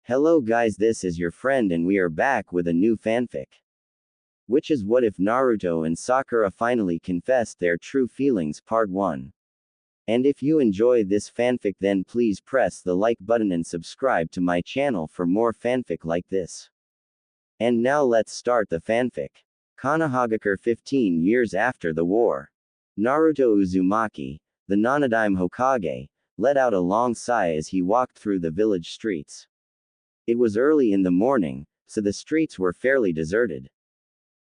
Hello guys, this is your friend and we are back with a new fanfic. Which is what if Naruto and Sakura finally confessed their true feelings part 1. And if you enjoy this fanfic then please press the like button and subscribe to my channel for more fanfic like this. And now let's start the fanfic. Konohagakure 15 years after the war. Naruto Uzumaki, the Nanadime Hokage, let out a long sigh as he walked through the village streets. It was early in the morning, so the streets were fairly deserted.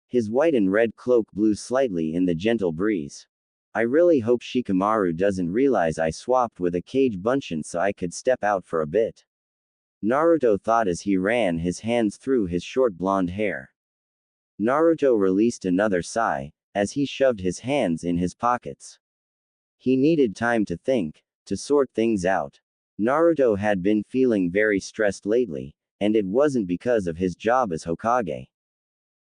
His white and red cloak blew slightly in the gentle breeze. I really hope Shikamaru doesn't realize I swapped with a Kage Bunshin so I could step out for a bit. Naruto thought as he ran his hands through his short blonde hair. Naruto released another sigh, as he shoved his hands in his pockets. He needed time to think, to sort things out. Naruto had been feeling very stressed lately, and it wasn't because of his job as Hokage.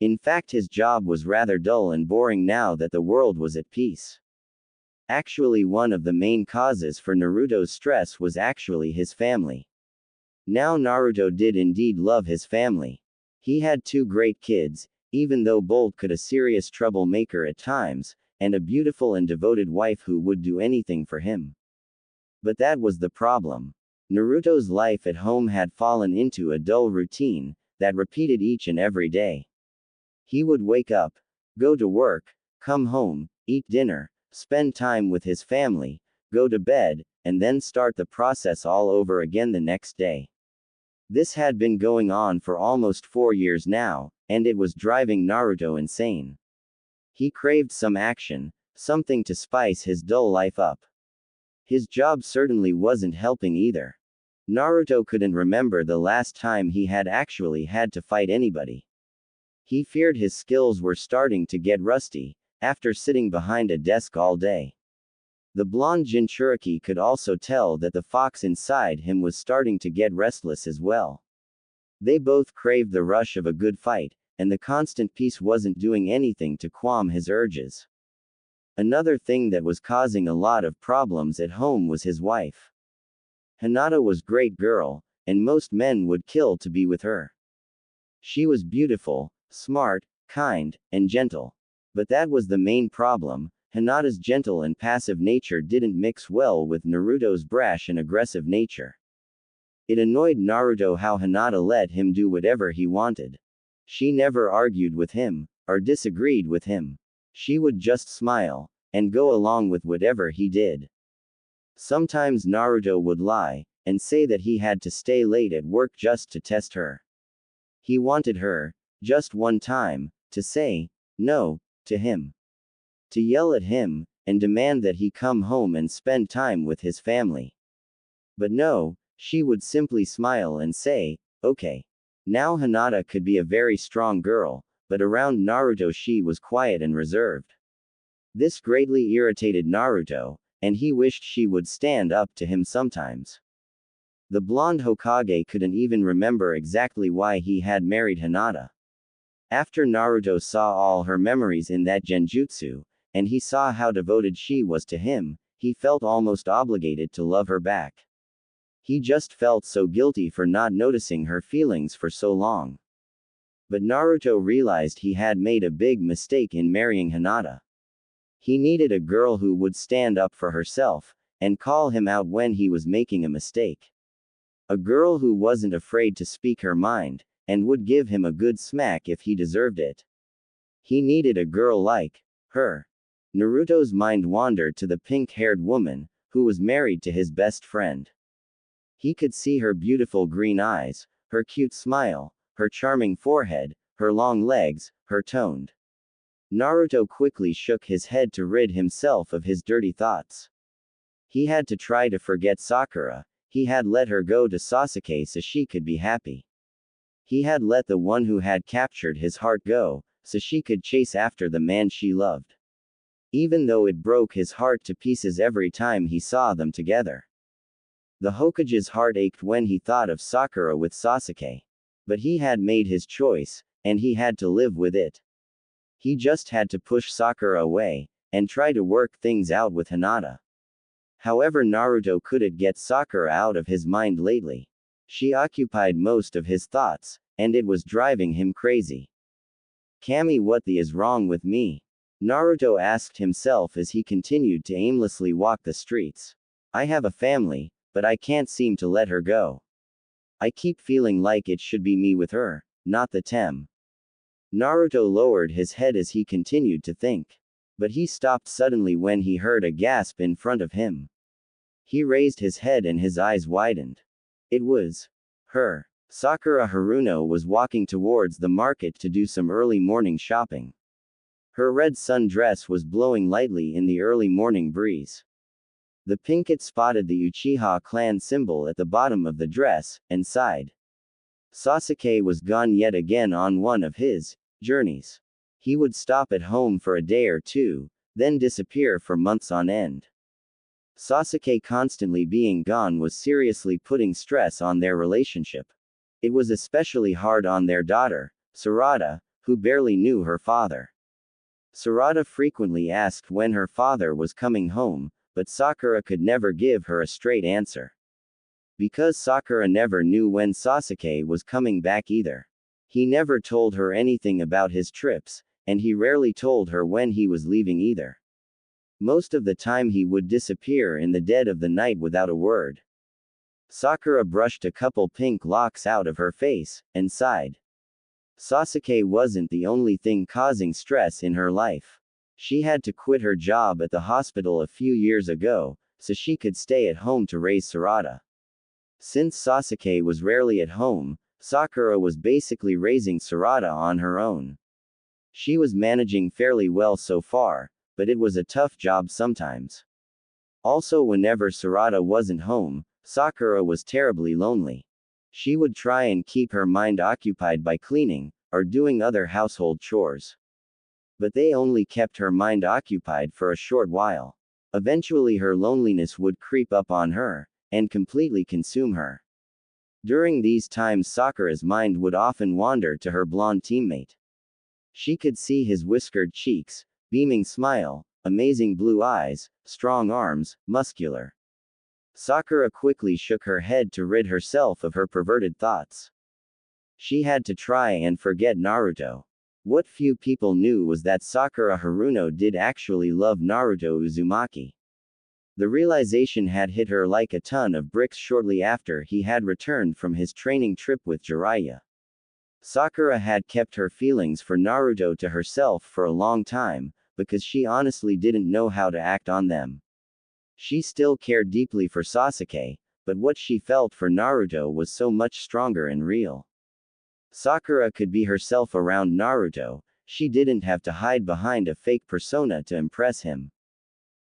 In fact, his job was rather dull and boring now that the world was at peace. Actually, one of the main causes for Naruto's stress was actually his family. Now Naruto did indeed love his family. He had 2 great kids, even though Bolt could a serious troublemaker at times, and a beautiful and devoted wife who would do anything for him. But that was the problem. Naruto's life at home had fallen into a dull routine that repeated each and every day. He would wake up, go to work, come home, eat dinner, spend time with his family, go to bed, and then start the process all over again the next day. This had been going on for almost 4 years now, and it was driving Naruto insane. He craved some action, something to spice his dull life up. His job certainly wasn't helping either. Naruto couldn't remember the last time he had actually had to fight anybody. He feared his skills were starting to get rusty, after sitting behind a desk all day. The blonde Jinchuriki could also tell that the fox inside him was starting to get restless as well. They both craved the rush of a good fight, and the constant peace wasn't doing anything to calm his urges. Another thing that was causing a lot of problems at home was his wife. Hinata was a great girl, and most men would kill to be with her. She was beautiful, smart, kind, and gentle. But that was the main problem. Hinata's gentle and passive nature didn't mix well with Naruto's brash and aggressive nature. It annoyed Naruto how Hinata let him do whatever he wanted. She never argued with him, or disagreed with him. She would just smile, and go along with whatever he did. Sometimes Naruto would lie, and say that he had to stay late at work just to test her. He wanted her, just one time, to say, no, to him. To yell at him, and demand that he come home and spend time with his family. But no, she would simply smile and say, okay. Now Hinata could be a very strong girl, but around Naruto she was quiet and reserved. This greatly irritated Naruto, and he wished she would stand up to him sometimes. The blonde Hokage couldn't even remember exactly why he had married Hinata. After Naruto saw all her memories in that genjutsu, and he saw how devoted she was to him, he felt almost obligated to love her back. He just felt so guilty for not noticing her feelings for so long. But Naruto realized he had made a big mistake in marrying Hinata. He needed a girl who would stand up for herself, and call him out when he was making a mistake. A girl who wasn't afraid to speak her mind, and would give him a good smack if he deserved it. He needed a girl like her. Naruto's mind wandered to the pink-haired woman, who was married to his best friend. He could see her beautiful green eyes, her cute smile, her charming forehead, her long legs, her toned. Naruto quickly shook his head to rid himself of his dirty thoughts. He had to try to forget Sakura. He had let her go to Sasuke so she could be happy. He had let the one who had captured his heart go, so she could chase after the man she loved. Even though it broke his heart to pieces every time he saw them together. The Hokage's heart ached when he thought of Sakura with Sasuke. But he had made his choice, and he had to live with it. He just had to push Sakura away, and try to work things out with Hinata. However, Naruto couldn't get Sakura out of his mind lately. She occupied most of his thoughts, and it was driving him crazy. Kami, what the is wrong with me? Naruto asked himself as he continued to aimlessly walk the streets. I have a family, but I can't seem to let her go. I keep feeling like it should be me with her, not the Tem. Naruto lowered his head as he continued to think. But he stopped suddenly when he heard a gasp in front of him. He raised his head and his eyes widened. It was her. Sakura Haruno was walking towards the market to do some early morning shopping. Her red sundress was blowing lightly in the early morning breeze. The Pinkett spotted the Uchiha clan symbol at the bottom of the dress, and sighed. Sasuke was gone yet again on one of his journeys. He would stop at home for a day or two, then disappear for months on end. Sasuke constantly being gone was seriously putting stress on their relationship. It was especially hard on their daughter, Sarada, who barely knew her father. Sarada frequently asked when her father was coming home, but Sakura could never give her a straight answer. Because Sakura never knew when Sasuke was coming back either. He never told her anything about his trips, and he rarely told her when he was leaving either. Most of the time he would disappear in the dead of the night without a word. Sakura brushed a couple pink locks out of her face, and sighed. Sasuke wasn't the only thing causing stress in her life. She had to quit her job at the hospital a few years ago, so she could stay at home to raise Sarada. Since Sasuke was rarely at home, Sakura was basically raising Sarada on her own. She was managing fairly well so far, but it was a tough job sometimes. Also, whenever Sarada wasn't home, Sakura was terribly lonely. She would try and keep her mind occupied by cleaning, or doing other household chores. But they only kept her mind occupied for a short while. Eventually her loneliness would creep up on her, and completely consume her. During these times Sakura's mind would often wander to her blonde teammate. She could see his whiskered cheeks, beaming smile, amazing blue eyes, strong arms, muscular. Sakura quickly shook her head to rid herself of her perverted thoughts. She had to try and forget Naruto. What few people knew was that Sakura Haruno did actually love Naruto Uzumaki. The realization had hit her like a ton of bricks shortly after he had returned from his training trip with Jiraiya. Sakura had kept her feelings for Naruto to herself for a long time, because she honestly didn't know how to act on them. She still cared deeply for Sasuke, but what she felt for Naruto was so much stronger and real. Sakura could be herself around Naruto, she didn't have to hide behind a fake persona to impress him.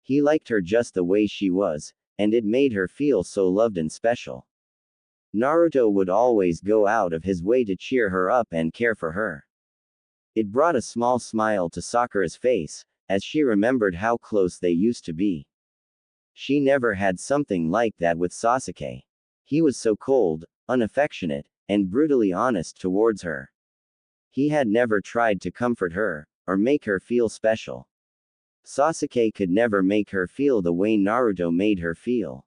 He liked her just the way she was, and it made her feel so loved and special. Naruto would always go out of his way to cheer her up and care for her. It brought a small smile to Sakura's face, as she remembered how close they used to be. She never had something like that with Sasuke. He was so cold, unaffectionate, and brutally honest towards her. He had never tried to comfort her, or make her feel special. Sasuke could never make her feel the way Naruto made her feel.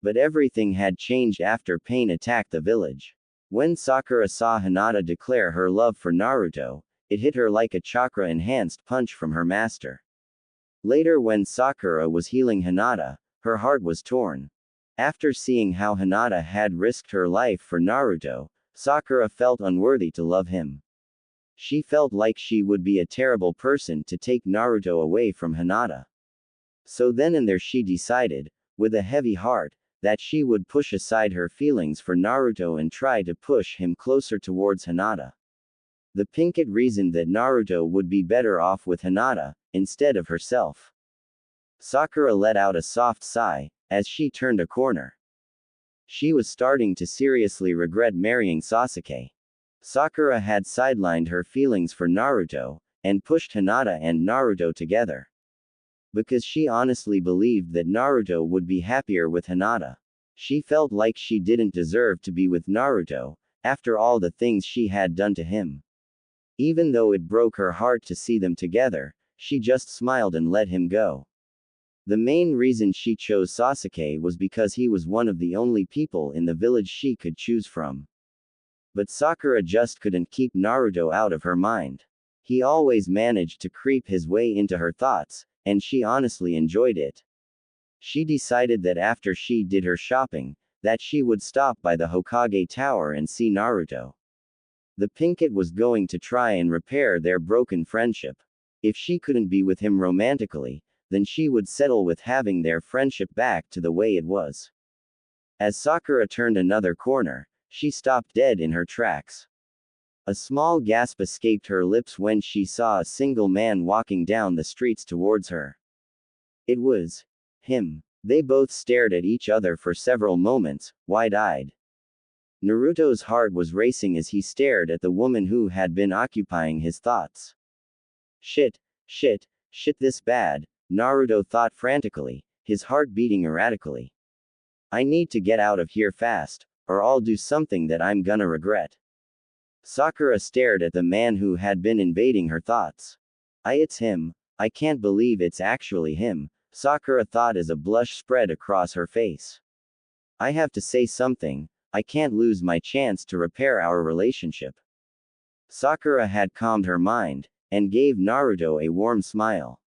But everything had changed after Pain attacked the village. When Sakura saw Hinata declare her love for Naruto, it hit her like a chakra-enhanced punch from her master. Later, when Sakura was healing Hinata, her heart was torn. After seeing how Hinata had risked her life for Naruto, Sakura felt unworthy to love him. She felt like she would be a terrible person to take Naruto away from Hinata. So then and there she decided, with a heavy heart, that she would push aside her feelings for Naruto and try to push him closer towards Hinata. The Pinkett reasoned that Naruto would be better off with Hinata, instead of herself. Sakura let out a soft sigh, as she turned a corner. She was starting to seriously regret marrying Sasuke. Sakura had sidelined her feelings for Naruto, and pushed Hinata and Naruto together. Because she honestly believed that Naruto would be happier with Hinata. She felt like she didn't deserve to be with Naruto, after all the things she had done to him. Even though it broke her heart to see them together, she just smiled and let him go. The main reason she chose Sasuke was because he was one of the only people in the village she could choose from. But Sakura just couldn't keep Naruto out of her mind. He always managed to creep his way into her thoughts, and she honestly enjoyed it. She decided that after she did her shopping, that she would stop by the Hokage Tower and see Naruto. The Pinkett was going to try and repair their broken friendship. If she couldn't be with him romantically, then she would settle with having their friendship back to the way it was. As Sakura turned another corner, she stopped dead in her tracks. A small gasp escaped her lips when she saw a single man walking down the streets towards her. It was him. They both stared at each other for several moments, wide-eyed. Naruto's heart was racing as he stared at the woman who had been occupying his thoughts. Shit, this bad, Naruto thought frantically, his heart beating erratically. I need to get out of here fast, or I'll do something that I'm gonna regret. Sakura stared at the man who had been invading her thoughts. It's him. I can't believe it's actually him, Sakura thought as a blush spread across her face. I have to say something, I can't lose my chance to repair our relationship. Sakura had calmed her mind, and gave Naruto a warm smile.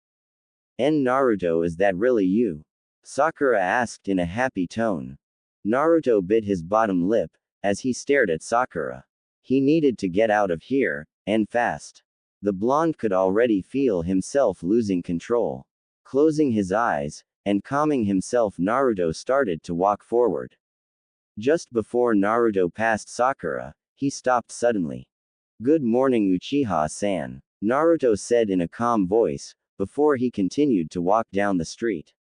Naruto, is that really you? Sakura asked in a happy tone. Naruto bit his bottom lip, as he stared at Sakura. He needed to get out of here, and fast. The blonde could already feel himself losing control. Closing his eyes, and calming himself, Naruto started to walk forward. Just before Naruto passed Sakura, he stopped suddenly. Good morning, Uchiha-san, Naruto said in a calm voice, before he continued to walk down the street.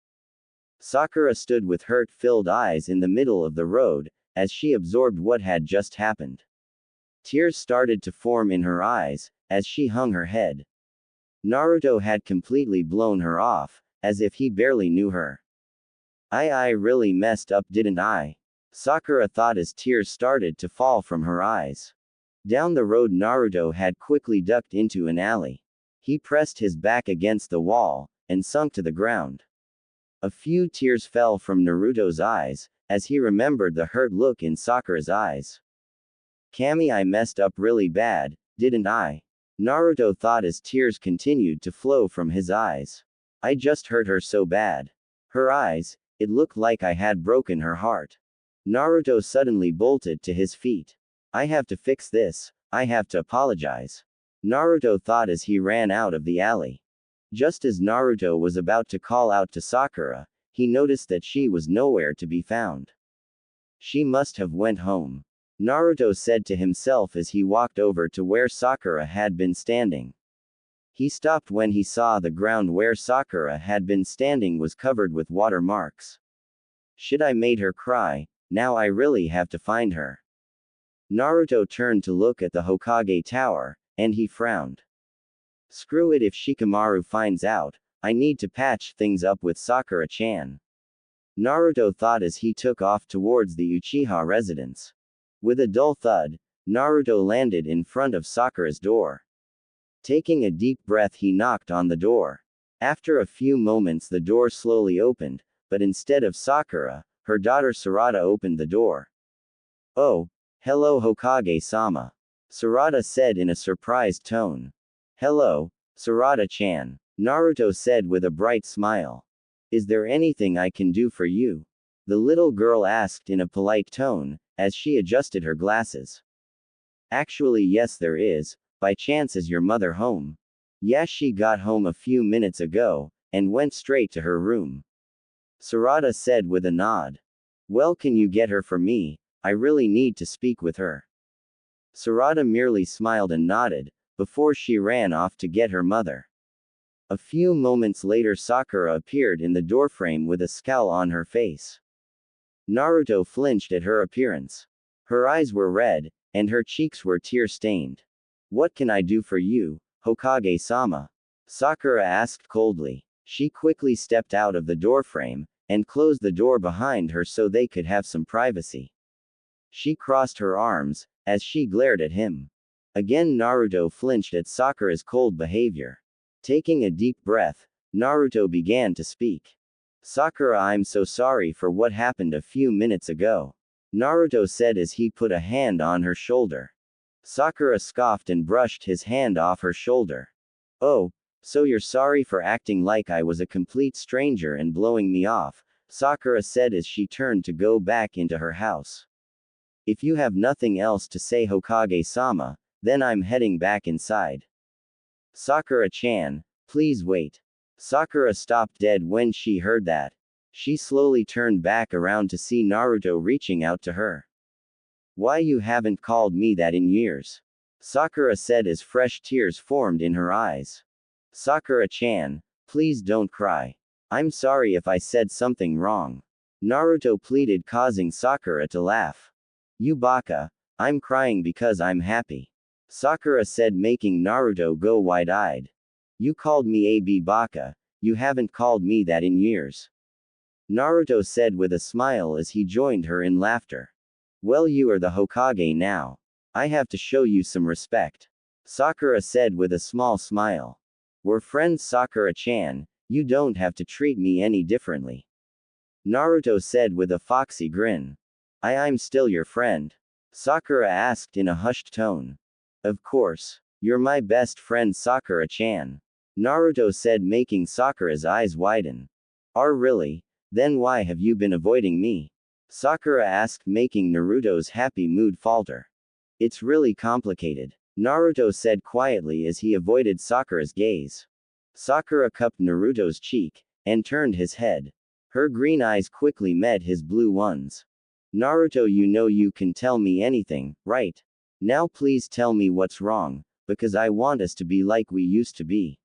Sakura stood with hurt-filled eyes in the middle of the road, as she absorbed what had just happened. Tears started to form in her eyes, as she hung her head. Naruto had completely blown her off, as if he barely knew her. I really messed up, didn't I? Sakura thought as tears started to fall from her eyes. Down the road, Naruto had quickly ducked into an alley. He pressed his back against the wall, and sunk to the ground. A few tears fell from Naruto's eyes, as he remembered the hurt look in Sakura's eyes. Kami, I messed up really bad, didn't I? Naruto thought as tears continued to flow from his eyes. I just hurt her so bad. Her eyes, it looked like I had broken her heart. Naruto suddenly bolted to his feet. I have to fix this, I have to apologize. Naruto thought as he ran out of the alley. Just as Naruto was about to call out to Sakura, he noticed that she was nowhere to be found. She must have went home, Naruto said to himself as he walked over to where Sakura had been standing. He stopped when he saw the ground where Sakura had been standing was covered with water marks. Shit, I made her cry, now I really have to find her. Naruto turned to look at the Hokage Tower, and he frowned. Screw it, if Shikamaru finds out, I need to patch things up with Sakura-chan. Naruto thought as he took off towards the Uchiha residence. With a dull thud, Naruto landed in front of Sakura's door. Taking a deep breath, he knocked on the door. After a few moments, the door slowly opened, but instead of Sakura, her daughter Sarada opened the door. Oh, hello Hokage-sama, Sarada said in a surprised tone. Hello, Sarada-chan, Naruto said with a bright smile. Is there anything I can do for you? The little girl asked in a polite tone, as she adjusted her glasses. Actually, yes, there is. By chance, is your mother home? Yes, she got home a few minutes ago, and went straight to her room. Sarada said with a nod. Well, can you get her for me? I really need to speak with her. Sarada merely smiled and nodded, before she ran off to get her mother. A few moments later, Sakura appeared in the doorframe with a scowl on her face. Naruto flinched at her appearance. Her eyes were red, and her cheeks were tear-stained. What can I do for you, Hokage-sama? Sakura asked coldly. She quickly stepped out of the doorframe, and closed the door behind her so they could have some privacy. She crossed her arms, as she glared at him. Again, Naruto flinched at Sakura's cold behavior. Taking a deep breath, Naruto began to speak. Sakura, I'm so sorry for what happened a few minutes ago. Naruto said as he put a hand on her shoulder. Sakura scoffed and brushed his hand off her shoulder. Oh, so you're sorry for acting like I was a complete stranger and blowing me off, Sakura said as she turned to go back into her house. If you have nothing else to say, Hokage-sama, then I'm heading back inside. Sakura-chan, please wait. Sakura stopped dead when she heard that. She slowly turned back around to see Naruto reaching out to her. Why you haven't called me that in years? Sakura said as fresh tears formed in her eyes. Sakura-chan, please don't cry. I'm sorry if I said something wrong. Naruto pleaded, causing Sakura to laugh. You baka, I'm crying because I'm happy. Sakura said, making Naruto go wide-eyed. You called me a baka, you haven't called me that in years. Naruto said with a smile as he joined her in laughter. Well, you are the Hokage now. I have to show you some respect. Sakura said with a small smile. We're friends, Sakura-chan, you don't have to treat me any differently. Naruto said with a foxy grin. I'm still your friend? Sakura asked in a hushed tone. Of course. You're my best friend, Sakura-chan. Naruto said, making Sakura's eyes widen. Really? Then why have you been avoiding me? Sakura asked, making Naruto's happy mood falter. It's really complicated. Naruto said quietly as he avoided Sakura's gaze. Sakura cupped Naruto's cheek, and turned his head. Her green eyes quickly met his blue ones. Naruto, you know you can tell me anything, right? Now please tell me what's wrong, because I want us to be like we used to be.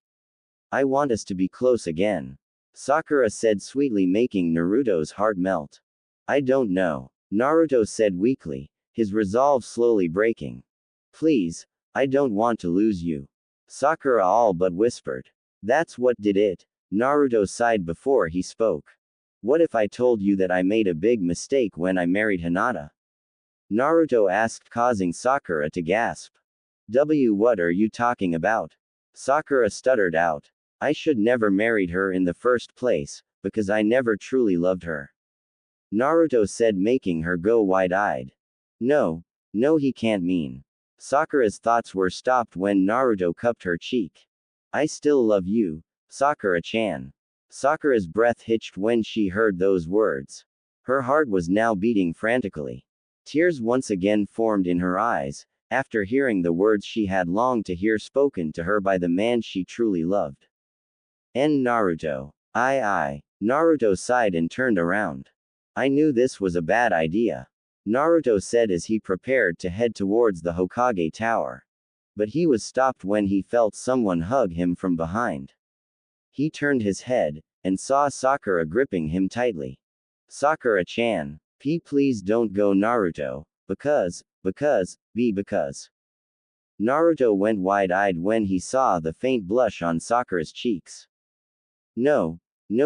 I want us to be close again. Sakura said sweetly, making Naruto's heart melt. I don't know. Naruto said weakly, his resolve slowly breaking. Please, I don't want to lose you. Sakura all but whispered. That's what did it. Naruto sighed before he spoke. What if I told you that I made a big mistake when I married Hinata? Naruto asked, causing Sakura to gasp. What are you talking about? Sakura stuttered out. I should never married her in the first place, because I never truly loved her. Naruto said, making her go wide-eyed. No, he can't mean. Sakura's thoughts were stopped when Naruto cupped her cheek. I still love you, Sakura-chan. Sakura's breath hitched when she heard those words. Her heart was now beating frantically. Tears once again formed in her eyes, after hearing the words she had longed to hear spoken to her by the man she truly loved. Naruto. Naruto sighed and turned around. I knew this was a bad idea. Naruto said as he prepared to head towards the Hokage Tower. But he was stopped when he felt someone hug him from behind. He turned his head, and saw Sakura gripping him tightly. Sakura-chan. Please don't go, Naruto. Because. Naruto went wide-eyed when he saw the faint blush on Sakura's cheeks. No,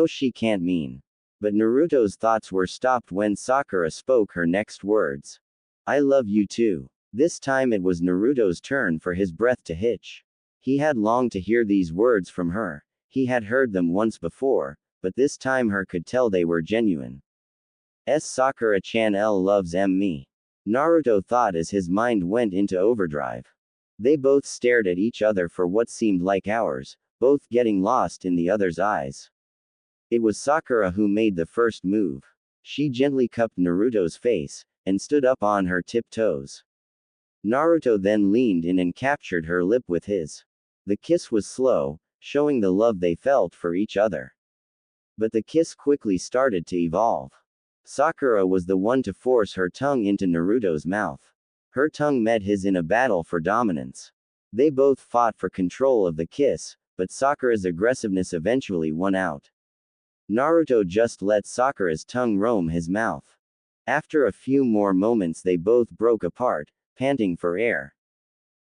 she can't mean. But Naruto's thoughts were stopped when Sakura spoke her next words. I love you too. This time it was Naruto's turn for his breath to hitch. He had longed to hear these words from her. He had heard them once before, but this time her could tell they were genuine. Sakura-chan loves me. Naruto thought as his mind went into overdrive. They both stared at each other for what seemed like hours, both getting lost in the other's eyes. It was Sakura who made the first move. She gently cupped Naruto's face, and stood up on her tiptoes. Naruto then leaned in and captured her lip with his. The kiss was slow, showing the love they felt for each other. But the kiss quickly started to evolve. Sakura was the one to force her tongue into Naruto's mouth. Her tongue met his in a battle for dominance. They both fought for control of the kiss, but Sakura's aggressiveness eventually won out. Naruto just let Sakura's tongue roam his mouth. After a few more moments they both broke apart, panting for air.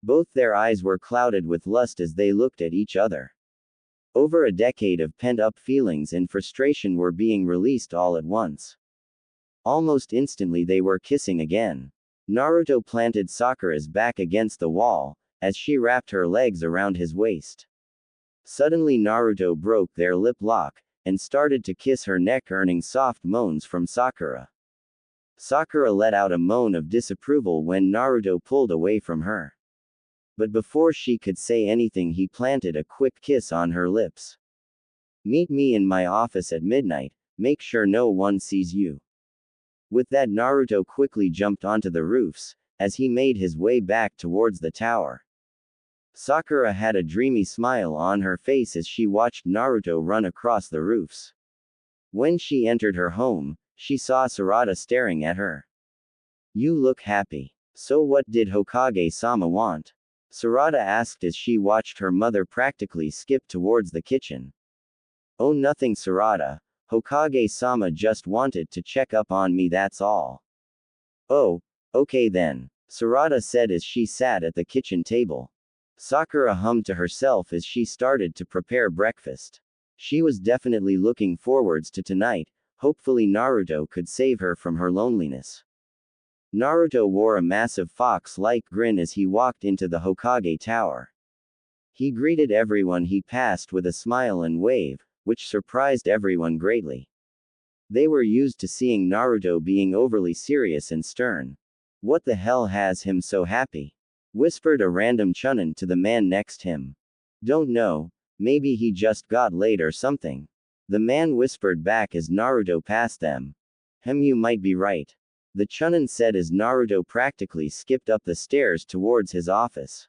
Both their eyes were clouded with lust as they looked at each other. Over a decade of pent-up feelings and frustration were being released all at once. Almost instantly they were kissing again. Naruto planted Sakura's back against the wall, as she wrapped her legs around his waist. Suddenly Naruto broke their lip lock, and started to kiss her neck, earning soft moans from Sakura. Sakura let out a moan of disapproval when Naruto pulled away from her. But before she could say anything, he planted a quick kiss on her lips. Meet me in my office at midnight, make sure no one sees you. With that, Naruto quickly jumped onto the roofs, as he made his way back towards the tower. Sakura had a dreamy smile on her face as she watched Naruto run across the roofs. When she entered her home, she saw Sarada staring at her. You look happy. So what did Hokage-sama want? Sarada asked as she watched her mother practically skip towards the kitchen. Oh, nothing, Sarada. Hokage-sama just wanted to check up on me, that's all. Oh, okay then, Sarada said as she sat at the kitchen table. Sakura hummed to herself as she started to prepare breakfast. She was definitely looking forwards to tonight. Hopefully Naruto could save her from her loneliness. Naruto wore a massive fox-like grin as he walked into the Hokage Tower. He greeted everyone he passed with a smile and wave, which surprised everyone greatly. They were used to seeing Naruto being overly serious and stern. What the hell has him so happy? Whispered a random chunin to the man next him. Don't know, maybe he just got laid or something. The man whispered back as Naruto passed them. You might be right. The chunin said as Naruto practically skipped up the stairs towards his office.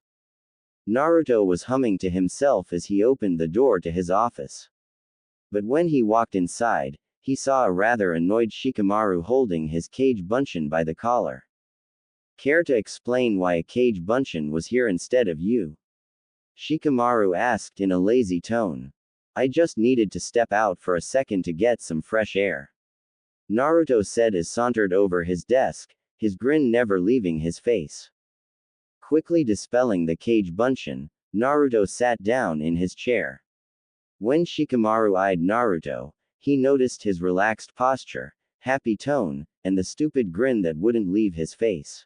Naruto was humming to himself as he opened the door to his office. But when he walked inside, he saw a rather annoyed Shikamaru holding his Kage Bunshin by the collar. Care to explain why a Kage Bunshin was here instead of you? Shikamaru asked in a lazy tone. I just needed to step out for a second to get some fresh air. Naruto said as sauntered over his desk, his grin never leaving his face. Quickly dispelling the Kage Bunshin, Naruto sat down in his chair. When Shikamaru eyed Naruto, he noticed his relaxed posture, happy tone, and the stupid grin that wouldn't leave his face.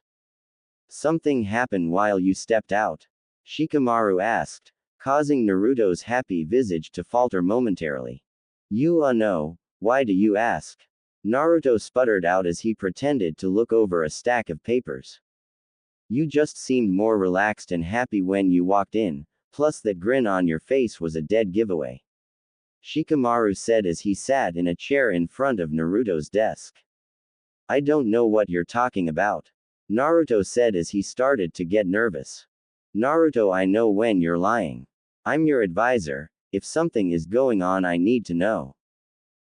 Something happened while you stepped out? Shikamaru asked, causing Naruto's happy visage to falter momentarily. No, why do you ask? Naruto sputtered out as he pretended to look over a stack of papers. You just seemed more relaxed and happy when you walked in, plus that grin on your face was a dead giveaway. Shikamaru said as he sat in a chair in front of Naruto's desk. I don't know what you're talking about. Naruto said as he started to get nervous. Naruto, I know when you're lying. I'm your advisor, if something is going on I need to know.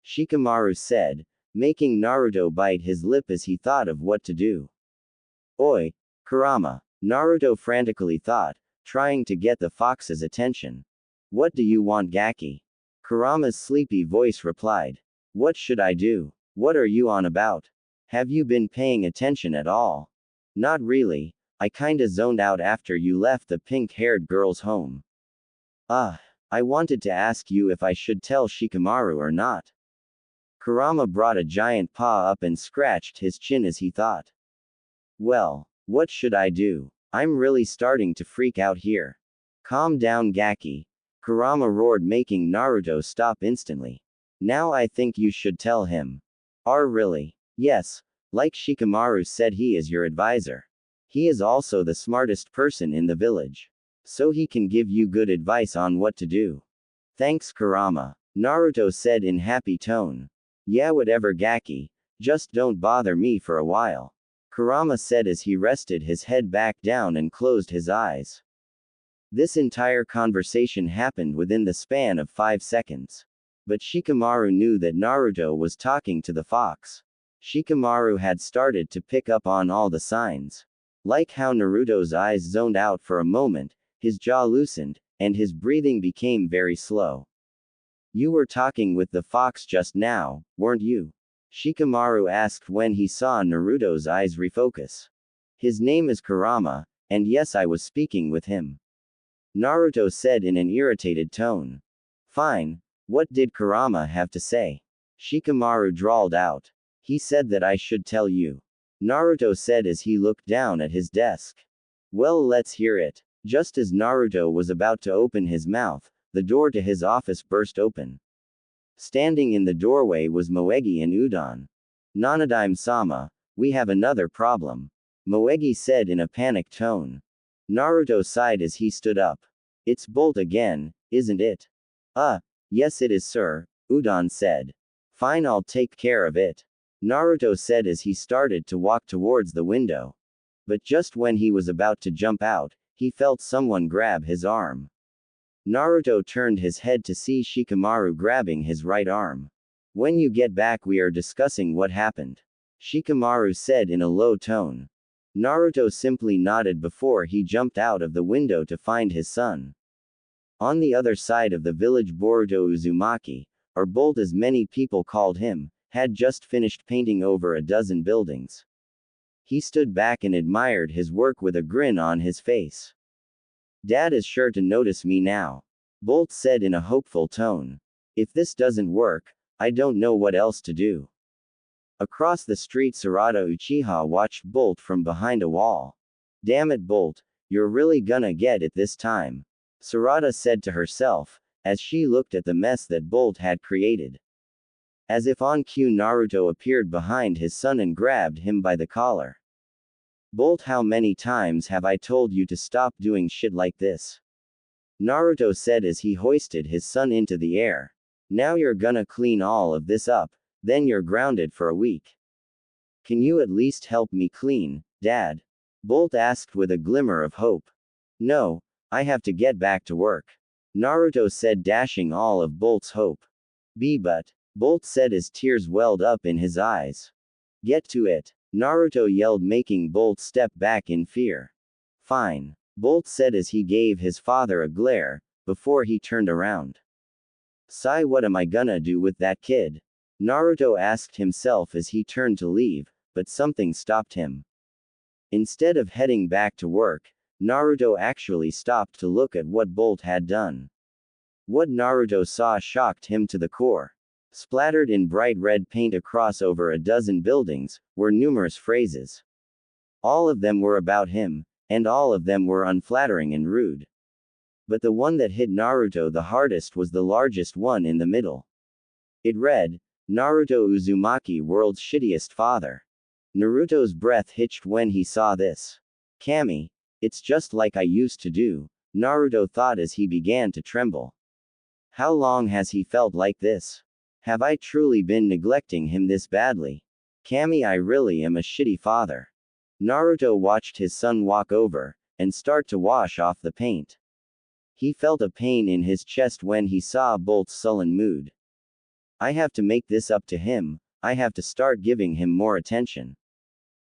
Shikamaru said, making Naruto bite his lip as he thought of what to do. Oi, Kurama, Naruto frantically thought, trying to get the fox's attention. What do you want, Gaki? Kurama's sleepy voice replied. What should I do? What are you on about? Have you been paying attention at all? Not really, I kinda zoned out after you left the pink-haired girl's home. I wanted to ask you if I should tell Shikamaru or not. Kurama brought a giant paw up and scratched his chin as he thought. Well, what should I do? I'm really starting to freak out here. Calm down, Gaki. Kurama roared, making Naruto stop instantly. Now I think you should tell him. Really? Yes, like Shikamaru said, he is your advisor. He is also the smartest person in the village. So he can give you good advice on what to do. Thanks, Kurama, Naruto said in happy tone. Yeah, whatever, Gaki, just don't bother me for a while. Kurama said as he rested his head back down and closed his eyes. This entire conversation happened within the span of 5 seconds. But Shikamaru knew that Naruto was talking to the fox. Shikamaru had started to pick up on all the signs. Like how Naruto's eyes zoned out for a moment, his jaw loosened, and his breathing became very slow. You were talking with the fox just now, weren't you? Shikamaru asked when he saw Naruto's eyes refocus. His name is Kurama, and yes, I was speaking with him. Naruto said in an irritated tone. Fine, what did Kurama have to say? Shikamaru drawled out. He said that I should tell you. Naruto said as he looked down at his desk. Well, let's hear it. Just as Naruto was about to open his mouth, the door to his office burst open. Standing in the doorway was Moegi and Udon. Nanadime-sama, we have another problem, Moegi said in a panicked tone. Naruto sighed as he stood up. It's Bolt again, isn't it? Yes it is, sir, Udon said. Fine, I'll take care of it, Naruto said as he started to walk towards the window. But just when he was about to jump out, he felt someone grab his arm. Naruto turned his head to see Shikamaru grabbing his right arm. When you get back, we are discussing what happened, Shikamaru said in a low tone. Naruto simply nodded before he jumped out of the window to find his son. On the other side of the village, Boruto Uzumaki, or Bolt as many people called him, had just finished painting over a dozen buildings. He stood back and admired his work with a grin on his face. Dad is sure to notice me now, Bolt said in a hopeful tone. If this doesn't work, I don't know what else to do. Across the street, Sarada Uchiha watched Bolt from behind a wall. Damn it, Bolt, you're really gonna get it this time, Sarada said to herself, as she looked at the mess that Bolt had created. As if on cue, Naruto appeared behind his son and grabbed him by the collar. Bolt, how many times have I told you to stop doing shit like this? Naruto said as he hoisted his son into the air. Now you're gonna clean all of this up, then you're grounded for a week. Can you at least help me clean, Dad? Bolt asked with a glimmer of hope. No, I have to get back to work, Naruto said, dashing all of Bolt's hope. But, Bolt said as tears welled up in his eyes. Get to it, Naruto yelled, making Bolt step back in fear. Fine, Bolt said as he gave his father a glare, before he turned around. Sai, what am I gonna do with that kid? Naruto asked himself as he turned to leave, but something stopped him. Instead of heading back to work, Naruto actually stopped to look at what Bolt had done. What Naruto saw shocked him to the core. Splattered in bright red paint across over a dozen buildings, were numerous phrases. All of them were about him, and all of them were unflattering and rude. But the one that hit Naruto the hardest was the largest one in the middle. It read, Naruto Uzumaki, world's shittiest father. Naruto's breath hitched when he saw this. Kami, it's just like I used to do, Naruto thought as he began to tremble. How long has he felt like this? Have I truly been neglecting him this badly? Kami, I really am a shitty father. Naruto watched his son walk over, and start to wash off the paint. He felt a pain in his chest when he saw Bolt's sullen mood. I have to make this up to him, I have to start giving him more attention,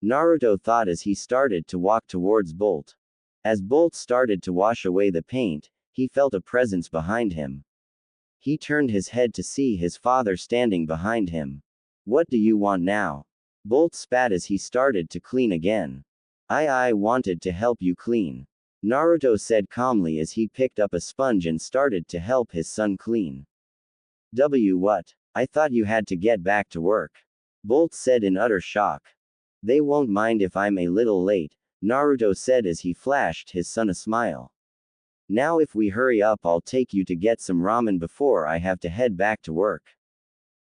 Naruto thought as he started to walk towards Bolt. As Bolt started to wash away the paint, he felt a presence behind him. He turned his head to see his father standing behind him. What do you want now? Bolt spat as he started to clean again. I wanted to help you clean, Naruto said calmly as he picked up a sponge and started to help his son clean. What? I thought you had to get back to work, Bolt said in utter shock. They won't mind if I'm a little late, Naruto said as he flashed his son a smile. Now if we hurry up, I'll take you to get some ramen before I have to head back to work.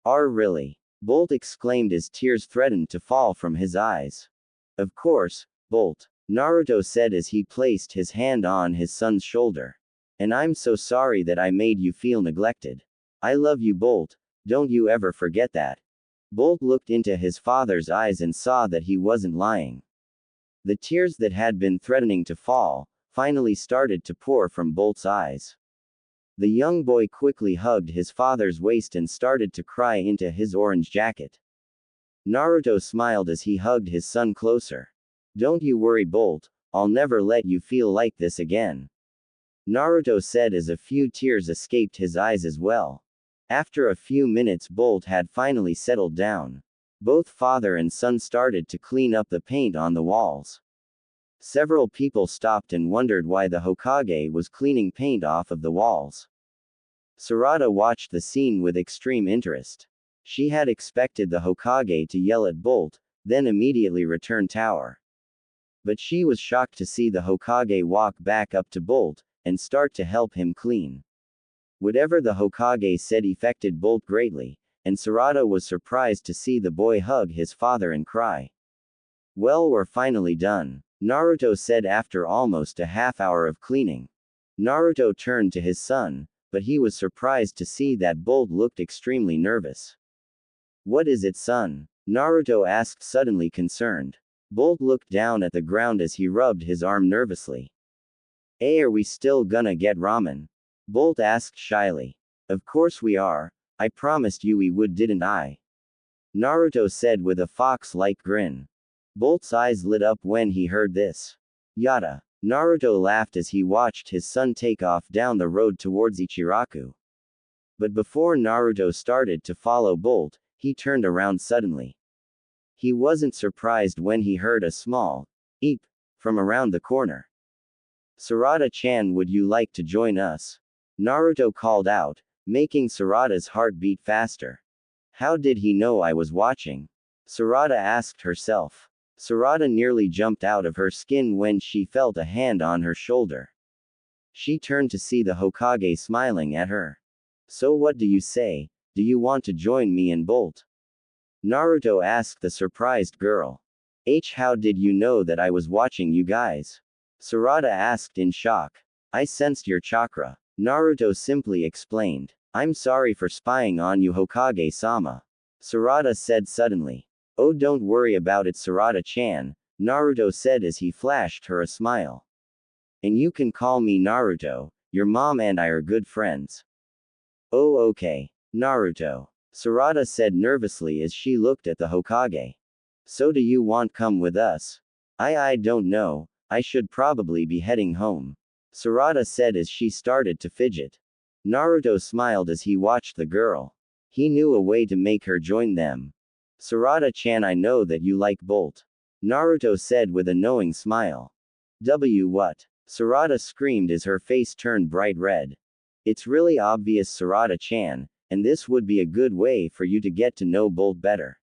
Really? Bolt exclaimed as tears threatened to fall from his eyes. Of course, Bolt, Naruto said as he placed his hand on his son's shoulder. And I'm so sorry that I made you feel neglected. I love you, Bolt, don't you ever forget that. Bolt looked into his father's eyes and saw that he wasn't lying. The tears that had been threatening to fall, finally started to pour from Bolt's eyes. The young boy quickly hugged his father's waist and started to cry into his orange jacket. Naruto smiled as he hugged his son closer. Don't you worry, Bolt, I'll never let you feel like this again, Naruto said as a few tears escaped his eyes as well. After a few minutes, Bolt had finally settled down. Both father and son started to clean up the paint on the walls. Several people stopped and wondered why the Hokage was cleaning paint off of the walls. Sarada watched the scene with extreme interest. She had expected the Hokage to yell at Bolt, then immediately return tower. But she was shocked to see the Hokage walk back up to Bolt, and start to help him clean. Whatever the Hokage said affected Bolt greatly, and Sarada was surprised to see the boy hug his father and cry. Well, we're finally done, Naruto said after almost a half hour of cleaning. Naruto turned to his son, but he was surprised to see that Bolt looked extremely nervous. What is it, son? Naruto asked, suddenly concerned. Bolt looked down at the ground as he rubbed his arm nervously. Hey, are we still gonna get ramen? Bolt asked shyly. Of course we are. I promised you we would, didn't I? Naruto said with a fox-like grin. Bolt's eyes lit up when he heard this. Yada. Naruto laughed as he watched his son take off down the road towards Ichiraku. But before Naruto started to follow Bolt, he turned around suddenly. He wasn't surprised when he heard a small eep from around the corner. Sarada-chan, would you like to join us? Naruto called out, making Sarada's heart beat faster. How did he know I was watching? Sarada asked herself. Sarada nearly jumped out of her skin when she felt a hand on her shoulder. She turned to see the Hokage smiling at her. So what do you say? Do you want to join me and Bolt? Naruto asked the surprised girl. How did you know that I was watching you guys? Sarada asked in shock. I sensed your chakra. Naruto simply explained. I'm sorry for spying on you, Hokage-sama. Sarada said suddenly. Oh, don't worry about it, Sarada-chan, Naruto said as he flashed her a smile. And you can call me Naruto, your mom and I are good friends. Oh, okay, Naruto, Sarada said nervously as she looked at the Hokage. So do you want come with us? I don't know, I should probably be heading home. Sarada said as she started to fidget. Naruto smiled as he watched the girl. He knew a way to make her join them. Sarada-chan, I know that you like Bolt. Naruto said with a knowing smile. What? Sarada screamed as her face turned bright red. It's really obvious, Sarada-chan, and this would be a good way for you to get to know Bolt better.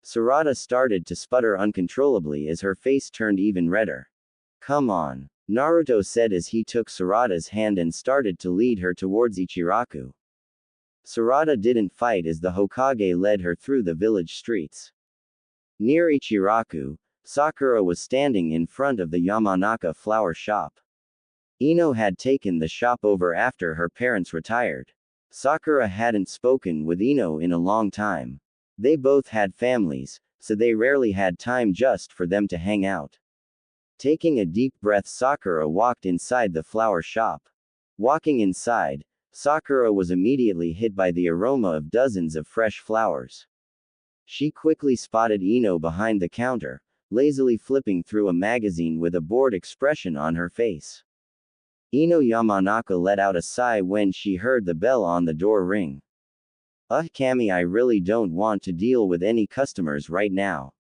Sarada started to sputter uncontrollably as her face turned even redder. Come on, Naruto said as he took Sarada's hand and started to lead her towards Ichiraku. Sarada didn't fight as the Hokage led her through the village streets. Near Ichiraku, Sakura was standing in front of the Yamanaka flower shop. Ino had taken the shop over after her parents retired. Sakura hadn't spoken with Ino in a long time. They both had families, so they rarely had time just for them to hang out. Taking a deep breath, Sakura walked inside the flower shop. Walking inside, Sakura was immediately hit by the aroma of dozens of fresh flowers. She quickly spotted Ino behind the counter, lazily flipping through a magazine with a bored expression on her face. Ino Yamanaka let out a sigh when she heard the bell on the door ring. Kami, I really don't want to deal with any customers right now.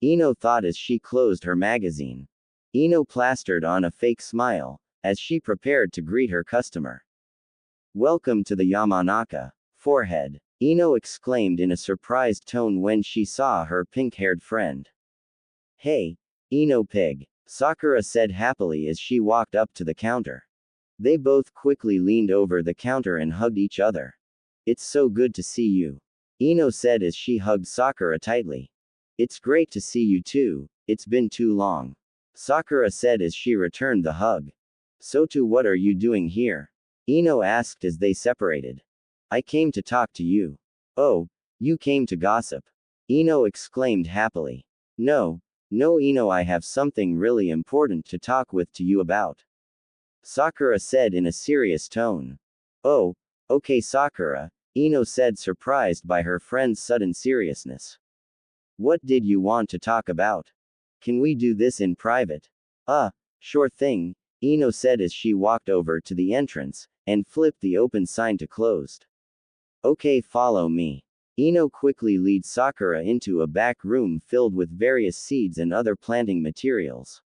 Ino thought as she closed her magazine. Ino plastered on a fake smile, as she prepared to greet her customer. Welcome to the Yamanaka forehead, Ino exclaimed in a surprised tone when she saw her pink-haired friend. Hey, Ino pig, Sakura said happily as she walked up to the counter. They both quickly leaned over the counter and hugged each other. It's so good to see you, Ino said as she hugged Sakura tightly. It's great to see you too, it's been too long, Sakura said as she returned the hug. So too, what are you doing here? Ino asked as they separated. I came to talk to you. Oh, you came to gossip, Ino exclaimed happily. No, Ino, I have something really important to talk with you about, Sakura said in a serious tone. Oh, okay Sakura, Ino said, surprised by her friend's sudden seriousness. What did you want to talk about? Can we do this in private? Sure thing, Ino said as she walked over to the entrance, and flipped the open sign to closed. Okay, follow me. Ino quickly leads Sakura into a back room filled with various seeds and other planting materials.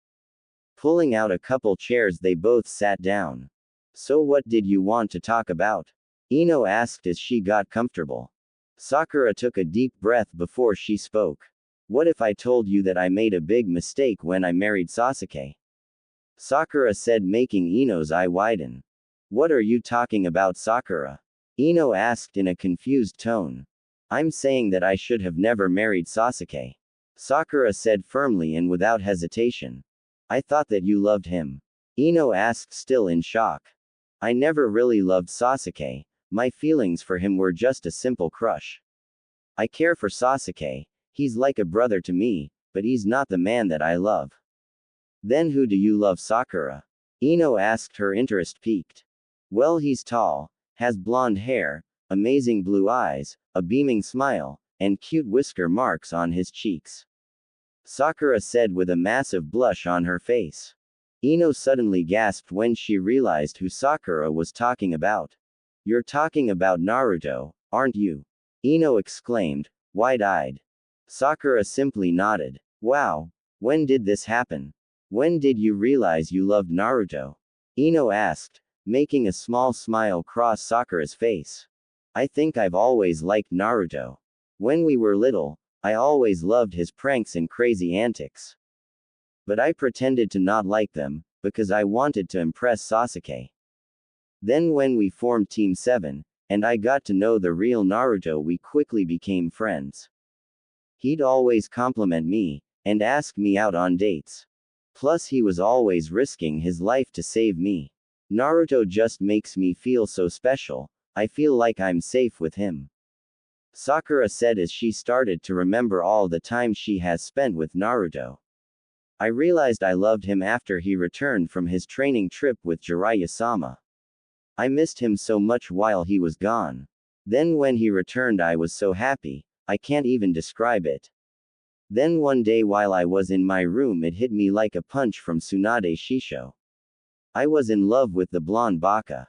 Pulling out a couple chairs, they both sat down. So what did you want to talk about? Ino asked as she got comfortable. Sakura took a deep breath before she spoke. What if I told you that I made a big mistake when I married Sasuke? Sakura said, making Ino's eye widen. What are you talking about, Sakura? Ino asked in a confused tone. I'm saying that I should have never married Sasuke. Sakura said firmly and without hesitation. I thought that you loved him. Ino asked, still in shock. I never really loved Sasuke. My feelings for him were just a simple crush. I care for Sasuke. He's like a brother to me, but he's not the man that I love. Then who do you love, Sakura? Ino asked, her interest piqued. Well, he's tall, has blonde hair, amazing blue eyes, a beaming smile, and cute whisker marks on his cheeks. Sakura said with a massive blush on her face. Ino suddenly gasped when she realized who Sakura was talking about. You're talking about Naruto, aren't you? Ino exclaimed, wide-eyed. Sakura simply nodded. Wow, when did this happen? When did you realize you loved Naruto? Ino asked, making a small smile cross Sakura's face. I think I've always liked Naruto. When we were little, I always loved his pranks and crazy antics. But I pretended to not like them, because I wanted to impress Sasuke. Then when we formed Team 7, and I got to know the real Naruto, we quickly became friends. He'd always compliment me, and ask me out on dates. Plus he was always risking his life to save me. Naruto just makes me feel so special, I feel like I'm safe with him. Sakura said as she started to remember all the time she has spent with Naruto. I realized I loved him after he returned from his training trip with Jiraiya-sama. I missed him so much while he was gone. Then when he returned I was so happy, I can't even describe it. Then one day while I was in my room it hit me like a punch from Tsunade Shisho. I was in love with the blonde baka.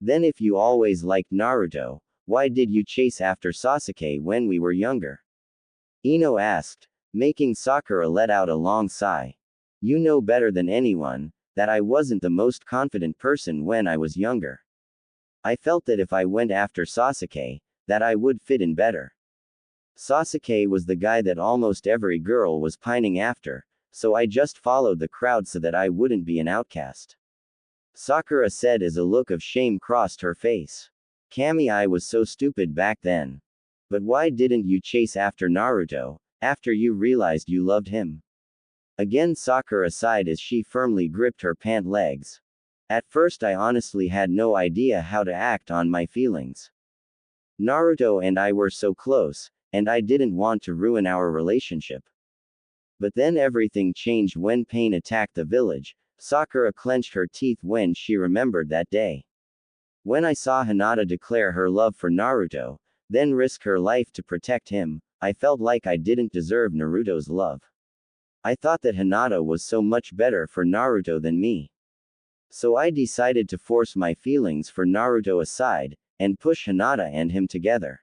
Then if you always liked Naruto, why did you chase after Sasuke when we were younger? Ino asked, making Sakura let out a long sigh. You know better than anyone, that I wasn't the most confident person when I was younger. I felt that if I went after Sasuke, that I would fit in better. Sasuke was the guy that almost every girl was pining after, so I just followed the crowd so that I wouldn't be an outcast. Sakura said as a look of shame crossed her face. Kami, I was so stupid back then. But why didn't you chase after Naruto, after you realized you loved him? Again Sakura sighed as she firmly gripped her pant legs. At first I honestly had no idea how to act on my feelings. Naruto and I were so close, and I didn't want to ruin our relationship. But then everything changed when pain attacked the village. Sakura clenched her teeth when she remembered that day. When I saw Hinata declare her love for Naruto, then risk her life to protect him, I felt like I didn't deserve Naruto's love. I thought that Hinata was so much better for Naruto than me. So I decided to force my feelings for Naruto aside, and push Hinata and him together.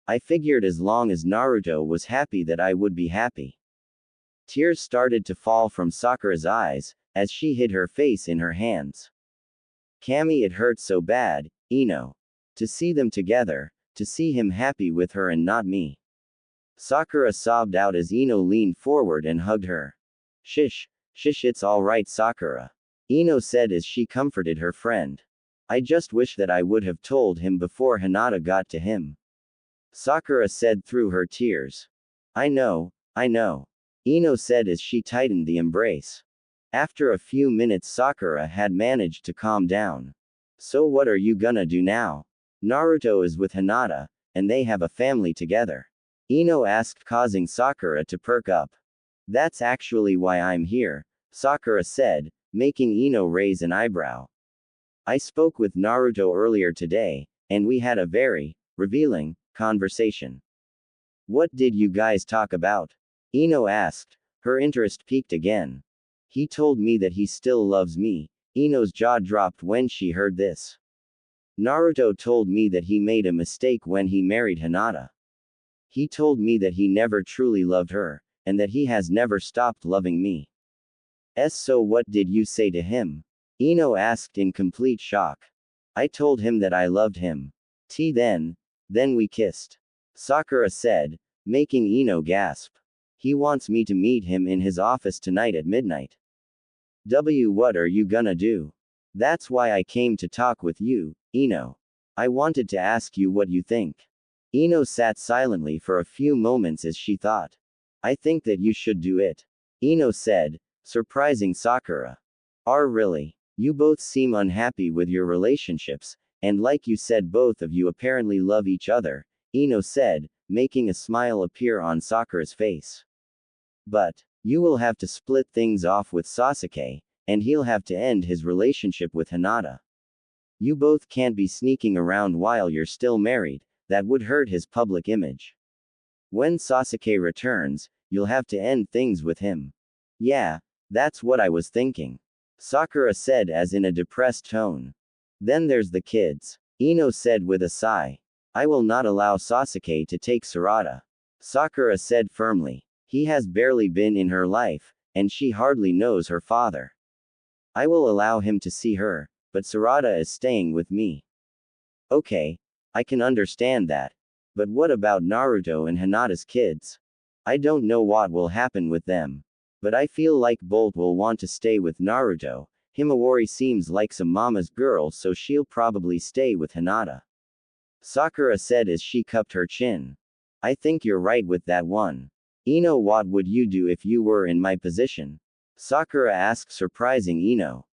I figured as long as Naruto was happy that I would be happy. Tears started to fall from Sakura's eyes, as she hid her face in her hands. Kami, it hurt so bad, Ino. To see them together, to see him happy with her and not me. Sakura sobbed out as Ino leaned forward and hugged her. Shish, it's alright, Sakura. Ino said as she comforted her friend. I just wish that I would have told him before Hinata got to him. Sakura said through her tears. I know. Ino said as she tightened the embrace. After a few minutes Sakura had managed to calm down. So what are you gonna do now? Naruto is with Hinata, and they have a family together. Ino asked, causing Sakura to perk up. That's actually why I'm here, Sakura said, making Ino raise an eyebrow. I spoke with Naruto earlier today, and we had a very revealing conversation. What did you guys talk about? Ino asked, her interest piqued again. He told me that he still loves me. Ino's jaw dropped when she heard this. Naruto told me that he made a mistake when he married Hinata. He told me that he never truly loved her, and that he has never stopped loving me. So what did you say to him? Ino asked in complete shock. I told him that I loved him. Then we kissed. Sakura said, making Ino gasp. He wants me to meet him in his office tonight at midnight. What are you gonna do? That's why I came to talk with you, Ino. I wanted to ask you what you think. Ino sat silently for a few moments as she thought. I think that you should do it. Ino said, surprising Sakura. Really? You both seem unhappy with your relationships, and like you said, both of you apparently love each other, Ino said, making a smile appear on Sakura's face. But, you will have to split things off with Sasuke, and he'll have to end his relationship with Hinata. You both can't be sneaking around while you're still married, that would hurt his public image. When Sasuke returns, you'll have to end things with him. Yeah, that's what I was thinking. Sakura said as in a depressed tone. Then there's the kids. Ino said with a sigh. I will not allow Sasuke to take Sarada. Sakura said firmly. He has barely been in her life, and she hardly knows her father. I will allow him to see her, but Sarada is staying with me. Okay, I can understand that. But what about Naruto and Hinata's kids? I don't know what will happen with them. But I feel like Bolt will want to stay with Naruto. Himawari seems like some mama's girl, so she'll probably stay with Hinata. Sakura said as she cupped her chin. I think you're right with that one. Ino, what would you do if you were in my position? Sakura asked, surprising Ino.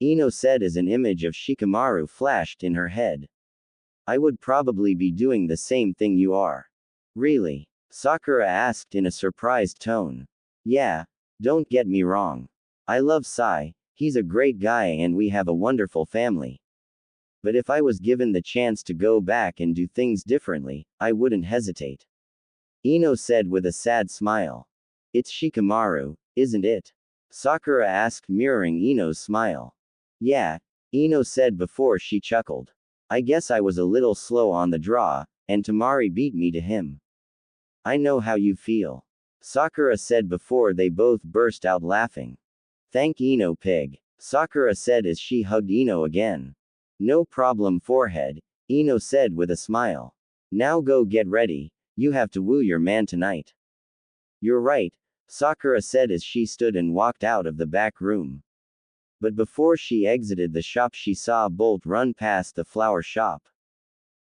Ino said as an image of Shikamaru flashed in her head. I would probably be doing the same thing you are. Really? Sakura asked in a surprised tone. Yeah, don't get me wrong. I love Sai, he's a great guy and we have a wonderful family. But if I was given the chance to go back and do things differently, I wouldn't hesitate. Ino said with a sad smile. It's Shikamaru, isn't it? Sakura asked, mirroring Ino's smile. Yeah, Ino said before she chuckled. I guess I was a little slow on the draw, and Tamari beat me to him. I know how you feel. Sakura said before they both burst out laughing. Thank Ino, pig. Sakura said as she hugged Ino again. No problem, forehead, Ino said with a smile. Now go get ready, you have to woo your man tonight. You're right, Sakura said as she stood and walked out of the back room. But before she exited the shop, she saw Bolt run past the flower shop.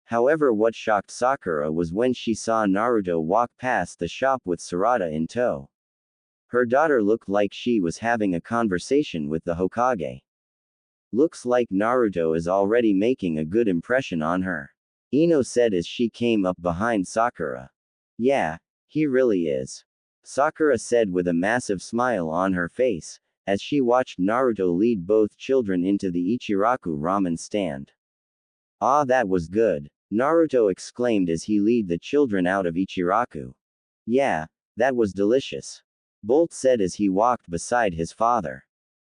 However, what shocked Sakura was when she saw Naruto walk past the shop with Sarada in tow. Her daughter looked like she was having a conversation with the Hokage. Looks like Naruto is already making a good impression on her. Ino said as she came up behind Sakura. Yeah, he really is. Sakura said with a massive smile on her face, as she watched Naruto lead both children into the Ichiraku ramen stand. Ah, that was good, Naruto exclaimed as he led the children out of Ichiraku. Yeah, that was delicious. Bolt said as he walked beside his father.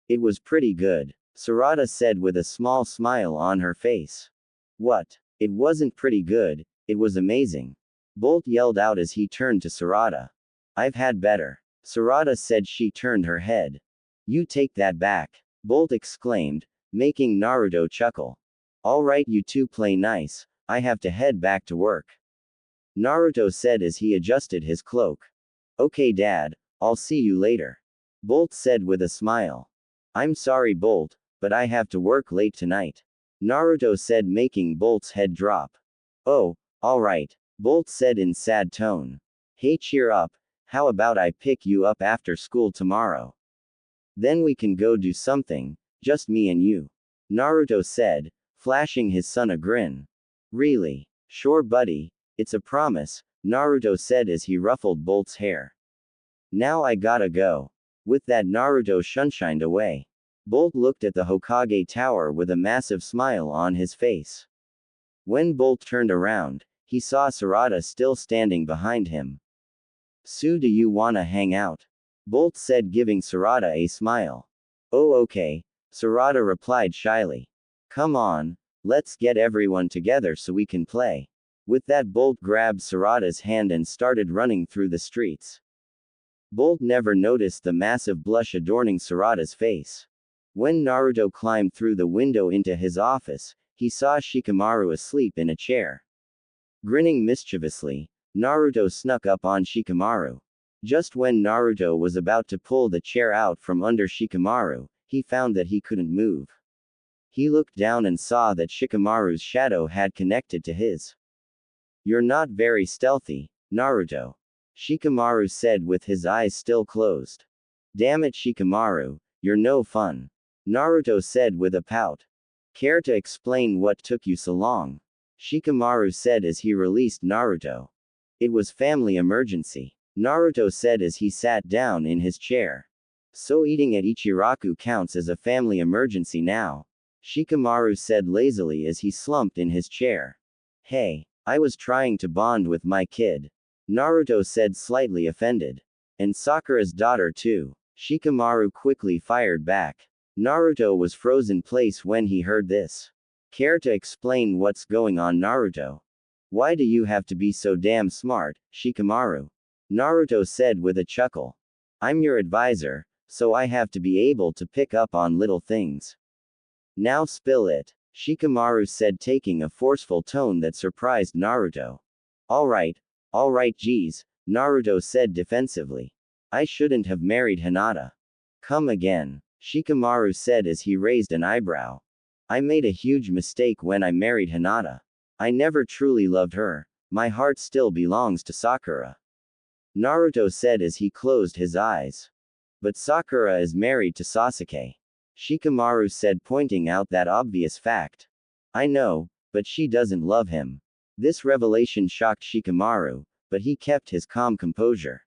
It was pretty good, Sarada said with a small smile on her face. What? It wasn't pretty good, it was amazing. Bolt yelled out as he turned to Sarada. I've had better. Sarada said. She turned her head. You take that back, Bolt exclaimed, making Naruto chuckle. Alright, you two play nice, I have to head back to work. Naruto said as he adjusted his cloak. Okay, Dad, I'll see you later. Bolt said with a smile. I'm sorry, Bolt, but I have to work late tonight. Naruto said, making Bolt's head drop. Oh, alright, Bolt said in sad tone. Hey, cheer up, how about I pick you up after school tomorrow? Then we can go do something, just me and you. Naruto said, flashing his son a grin. Really? Sure, buddy, it's a promise, Naruto said as he ruffled Bolt's hair. Now I gotta go. With that, Naruto shunshined away. Bolt looked at the Hokage tower with a massive smile on his face. When Bolt turned around, he saw Sarada still standing behind him. So do you wanna hang out? Bolt said, giving Sarada a smile. Oh, okay, Sarada replied shyly. Come on, let's get everyone together so we can play. With that, Bolt grabbed Sarada's hand and started running through the streets. Bolt never noticed the massive blush adorning Sarada's face. When Naruto climbed through the window into his office, he saw Shikamaru asleep in a chair. Grinning mischievously, Naruto snuck up on Shikamaru. Just when Naruto was about to pull the chair out from under Shikamaru, he found that he couldn't move. He looked down and saw that Shikamaru's shadow had connected to his. "You're not very stealthy, Naruto," Shikamaru said with his eyes still closed. "Damn it, Shikamaru, you're no fun," Naruto said with a pout. "Care to explain what took you so long?" Shikamaru said as he released Naruto. "It was family emergency," Naruto said as he sat down in his chair. "So eating at Ichiraku counts as a family emergency now," Shikamaru said lazily as he slumped in his chair. "Hey, I was trying to bond with my kid," Naruto said slightly offended. "And Sakura's daughter too," Shikamaru quickly fired back. Naruto was frozen place when he heard this. "Care to explain what's going on, Naruto? Why do you have to be so damn smart, Shikamaru?" Naruto said with a chuckle. "I'm your advisor, so I have to be able to pick up on little things." "Now spill it," Shikamaru said, taking a forceful tone that surprised Naruto. Alright, geez," Naruto said defensively. "I shouldn't have married Hinata." "Come again," Shikamaru said as he raised an eyebrow. "I made a huge mistake when I married Hinata. I never truly loved her. My heart still belongs to Sakura," Naruto said as he closed his eyes. "But Sakura is married to Sasuke," Shikamaru said, pointing out that obvious fact. "I know, but she doesn't love him." This revelation shocked Shikamaru, but he kept his calm composure.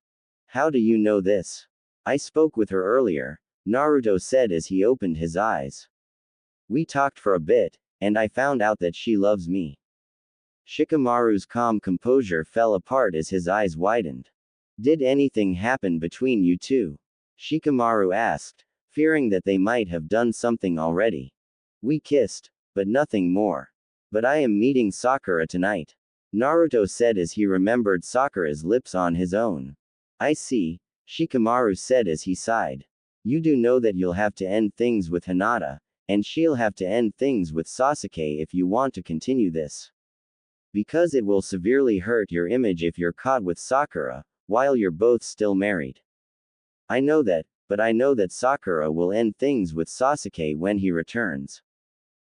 "How do you know this?" "I spoke with her earlier," Naruto said as he opened his eyes. "We talked for a bit, and I found out that she loves me." Shikamaru's calm composure fell apart as his eyes widened. "Did anything happen between you two?" Shikamaru asked, fearing that they might have done something already. "We kissed, but nothing more. But I am meeting Sakura tonight," Naruto said as he remembered Sakura's lips on his own. "I see," Shikamaru said as he sighed. "You do know that you'll have to end things with Hinata, and she'll have to end things with Sasuke if you want to continue this. Because it will severely hurt your image if you're caught with Sakura, while you're both still married." "I know that, but I know that Sakura will end things with Sasuke when he returns."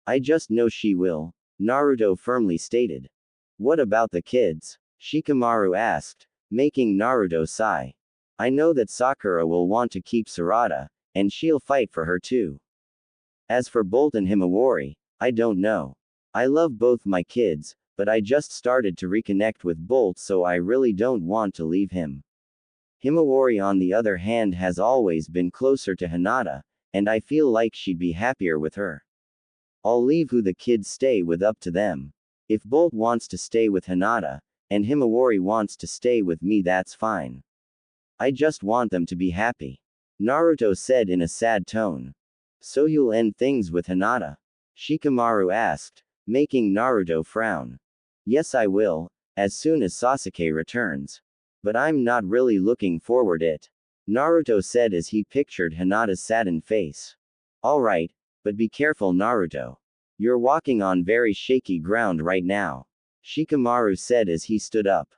"I just know she will," Naruto firmly stated. "What about the kids?" Shikamaru asked, making Naruto sigh. "I know that Sakura will want to keep Sarada, and she'll fight for her too. As for Bolt and Himawari, I don't know. I love both my kids, but I just started to reconnect with Bolt, so I really don't want to leave him. Himawari on the other hand has always been closer to Hinata, and I feel like she'd be happier with her. I'll leave who the kids stay with up to them. If Bolt wants to stay with Hinata, and Himawari wants to stay with me, that's fine. I just want them to be happy," Naruto said in a sad tone. "So you'll end things with Hinata?" Shikamaru asked, making Naruto frown. "Yes, I will, as soon as Sasuke returns. But I'm not really looking forward it," Naruto said as he pictured Hinata's saddened face. "Alright, but be careful, Naruto. You're walking on very shaky ground right now," Shikamaru said as he stood up.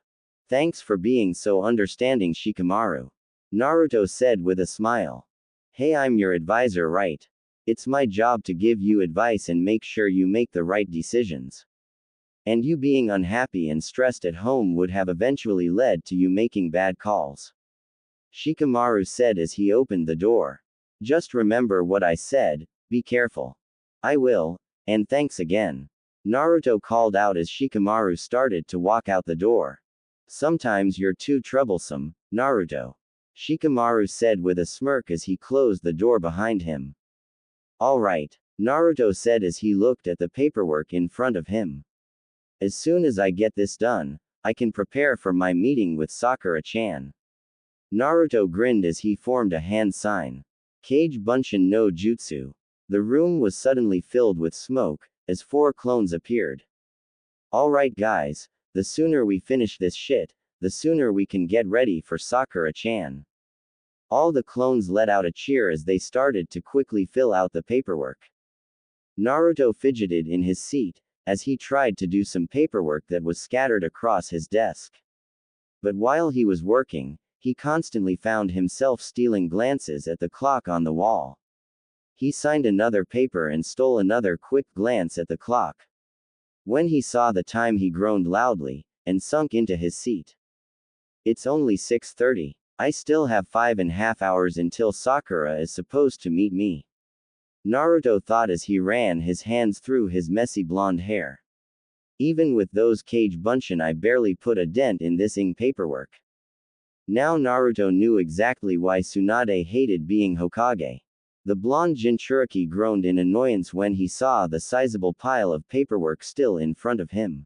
"Thanks for being so understanding, Shikamaru," Naruto said with a smile. "Hey, I'm your advisor, right? It's my job to give you advice and make sure you make the right decisions. And you being unhappy and stressed at home would have eventually led to you making bad calls," Shikamaru said as he opened the door. "Just remember what I said, be careful." "I will, and thanks again," Naruto called out as Shikamaru started to walk out the door. "Sometimes you're too troublesome, Naruto," Shikamaru said with a smirk as he closed the door behind him. "Alright," Naruto said as he looked at the paperwork in front of him. "As soon as I get this done, I can prepare for my meeting with Sakura-chan." Naruto grinned as he formed a hand sign. Kage Bunshin no Jutsu. The room was suddenly filled with smoke, as 4 clones appeared. "Alright guys, the sooner we finish this shit, the sooner we can get ready for Sakura-chan." All the clones let out a cheer as they started to quickly fill out the paperwork. Naruto fidgeted in his seat, as he tried to do some paperwork that was scattered across his desk. But while he was working, he constantly found himself stealing glances at the clock on the wall. He signed another paper and stole another quick glance at the clock. When he saw the time, he groaned loudly, and sunk into his seat. It's only 6:30. I still have 5.5 hours until Sakura is supposed to meet me. Naruto thought as he ran his hands through his messy blonde hair. Even with those Kage Bunshin, I barely put a dent in this ink paperwork. Now Naruto knew exactly why Tsunade hated being Hokage. The blonde Jinchuriki groaned in annoyance when he saw the sizable pile of paperwork still in front of him.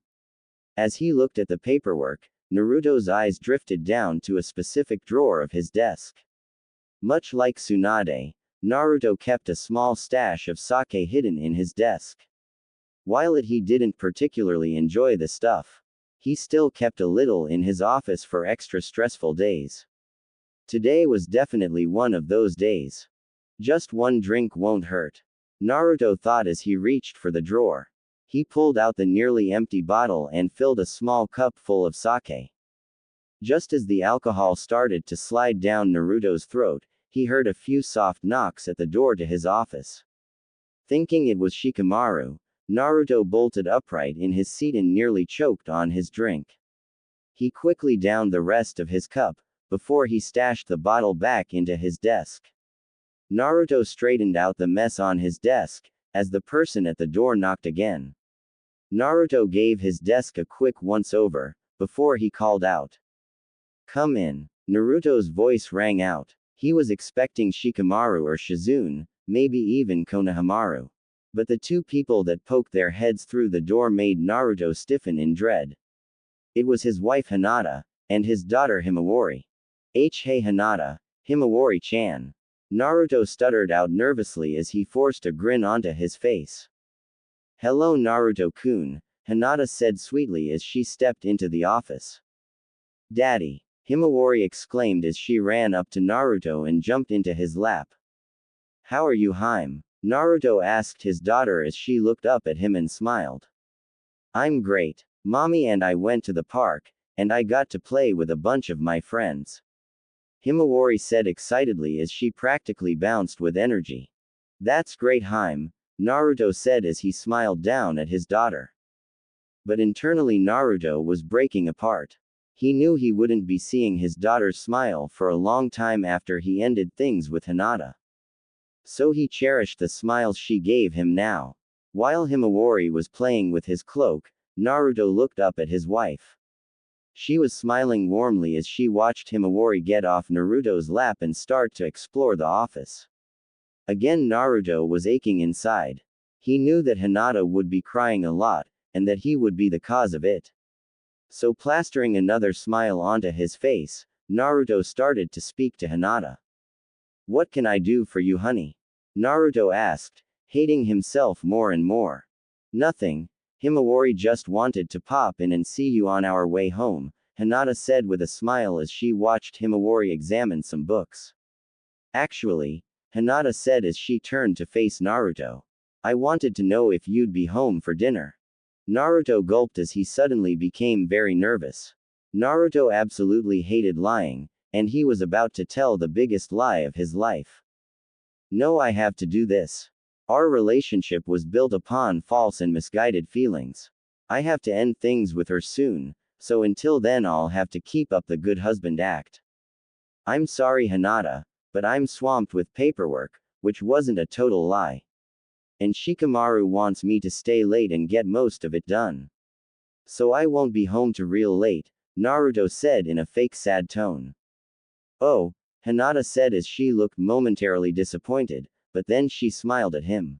As he looked at the paperwork, Naruto's eyes drifted down to a specific drawer of his desk. Much like Tsunade, Naruto kept a small stash of sake hidden in his desk. While he didn't particularly enjoy the stuff, he still kept a little in his office for extra stressful days. Today was definitely one of those days. Just one drink won't hurt, Naruto thought as he reached for the drawer. He pulled out the nearly empty bottle and filled a small cup full of sake. Just as the alcohol started to slide down Naruto's throat, he heard a few soft knocks at the door to his office. Thinking it was Shikamaru, Naruto bolted upright in his seat and nearly choked on his drink. He quickly downed the rest of his cup, before he stashed the bottle back into his desk. Naruto straightened out the mess on his desk, as the person at the door knocked again. Naruto gave his desk a quick once-over, before he called out. Come in. Naruto's voice rang out. He was expecting Shikamaru or Shizune, maybe even Konohamaru. But the two people that poked their heads through the door made Naruto stiffen in dread. It was his wife Hinata, and his daughter Himawari. Hey Hinata, Himawari-chan. Naruto stuttered out nervously as he forced a grin onto his face. Hello Naruto-kun, Hinata said sweetly as she stepped into the office. Daddy, Himawari exclaimed as she ran up to Naruto and jumped into his lap. How are you, Hime? Naruto asked his daughter as she looked up at him and smiled. I'm great. Mommy and I went to the park, and I got to play with a bunch of my friends. Himawari said excitedly as she practically bounced with energy. That's great, Hime, Naruto said as he smiled down at his daughter. But internally Naruto was breaking apart. He knew he wouldn't be seeing his daughter's smile for a long time after he ended things with Hinata. So he cherished the smiles she gave him now. While Himawari was playing with his cloak, Naruto looked up at his wife. She was smiling warmly as she watched Himawari get off Naruto's lap and start to explore the office. Again Naruto was aching inside. He knew that Hinata would be crying a lot, and that he would be the cause of it. So plastering another smile onto his face, Naruto started to speak to Hinata. What can I do for you, honey? Naruto asked, hating himself more and more. Nothing. Himawari just wanted to pop in and see you on our way home, Hinata said with a smile as she watched Himawari examine some books. Actually, Hinata said as she turned to face Naruto. I wanted to know if you'd be home for dinner. Naruto gulped as he suddenly became very nervous. Naruto absolutely hated lying, and he was about to tell the biggest lie of his life. No, I have to do this. Our relationship was built upon false and misguided feelings. I have to end things with her soon, so until then I'll have to keep up the good husband act. I'm sorry, Hinata, but I'm swamped with paperwork, which wasn't a total lie. And Shikamaru wants me to stay late and get most of it done. So I won't be home till real late, Naruto said in a fake sad tone. Oh, Hinata said as she looked momentarily disappointed, but then she smiled at him.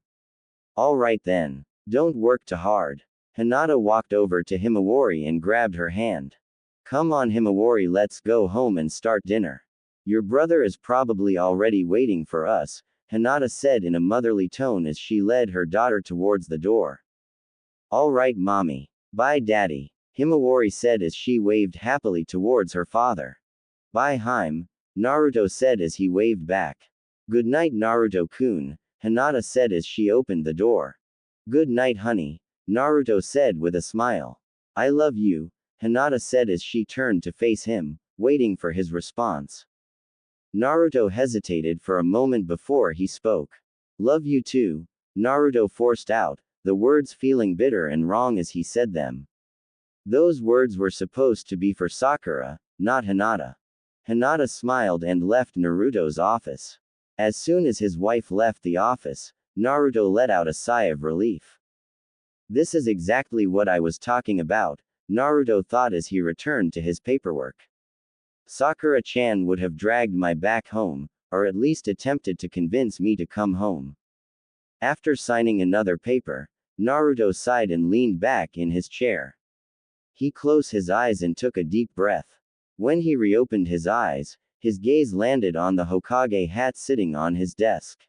All right then. Don't work too hard. Hinata walked over to Himawari and grabbed her hand. Come on Himawari, let's go home and start dinner. Your brother is probably already waiting for us, Hinata said in a motherly tone as she led her daughter towards the door. All right, mommy. Bye, daddy, Himawari said as she waved happily towards her father. Bye, Hime, Naruto said as he waved back. Good night, Naruto-kun, Hinata said as she opened the door. Good night, honey, Naruto said with a smile. I love you, Hinata said as she turned to face him, waiting for his response. Naruto hesitated for a moment before he spoke. Love you too, Naruto forced out, the words feeling bitter and wrong as he said them. Those words were supposed to be for Sakura, not Hinata. Hinata smiled and left Naruto's office. As soon as his wife left the office, Naruto let out a sigh of relief. This is exactly what I was talking about, Naruto thought as he returned to his paperwork. Sakura-chan would have dragged my back home, or at least attempted to convince me to come home. After signing another paper, Naruto sighed and leaned back in his chair. He closed his eyes and took a deep breath. When he reopened his eyes, his gaze landed on the Hokage hat sitting on his desk.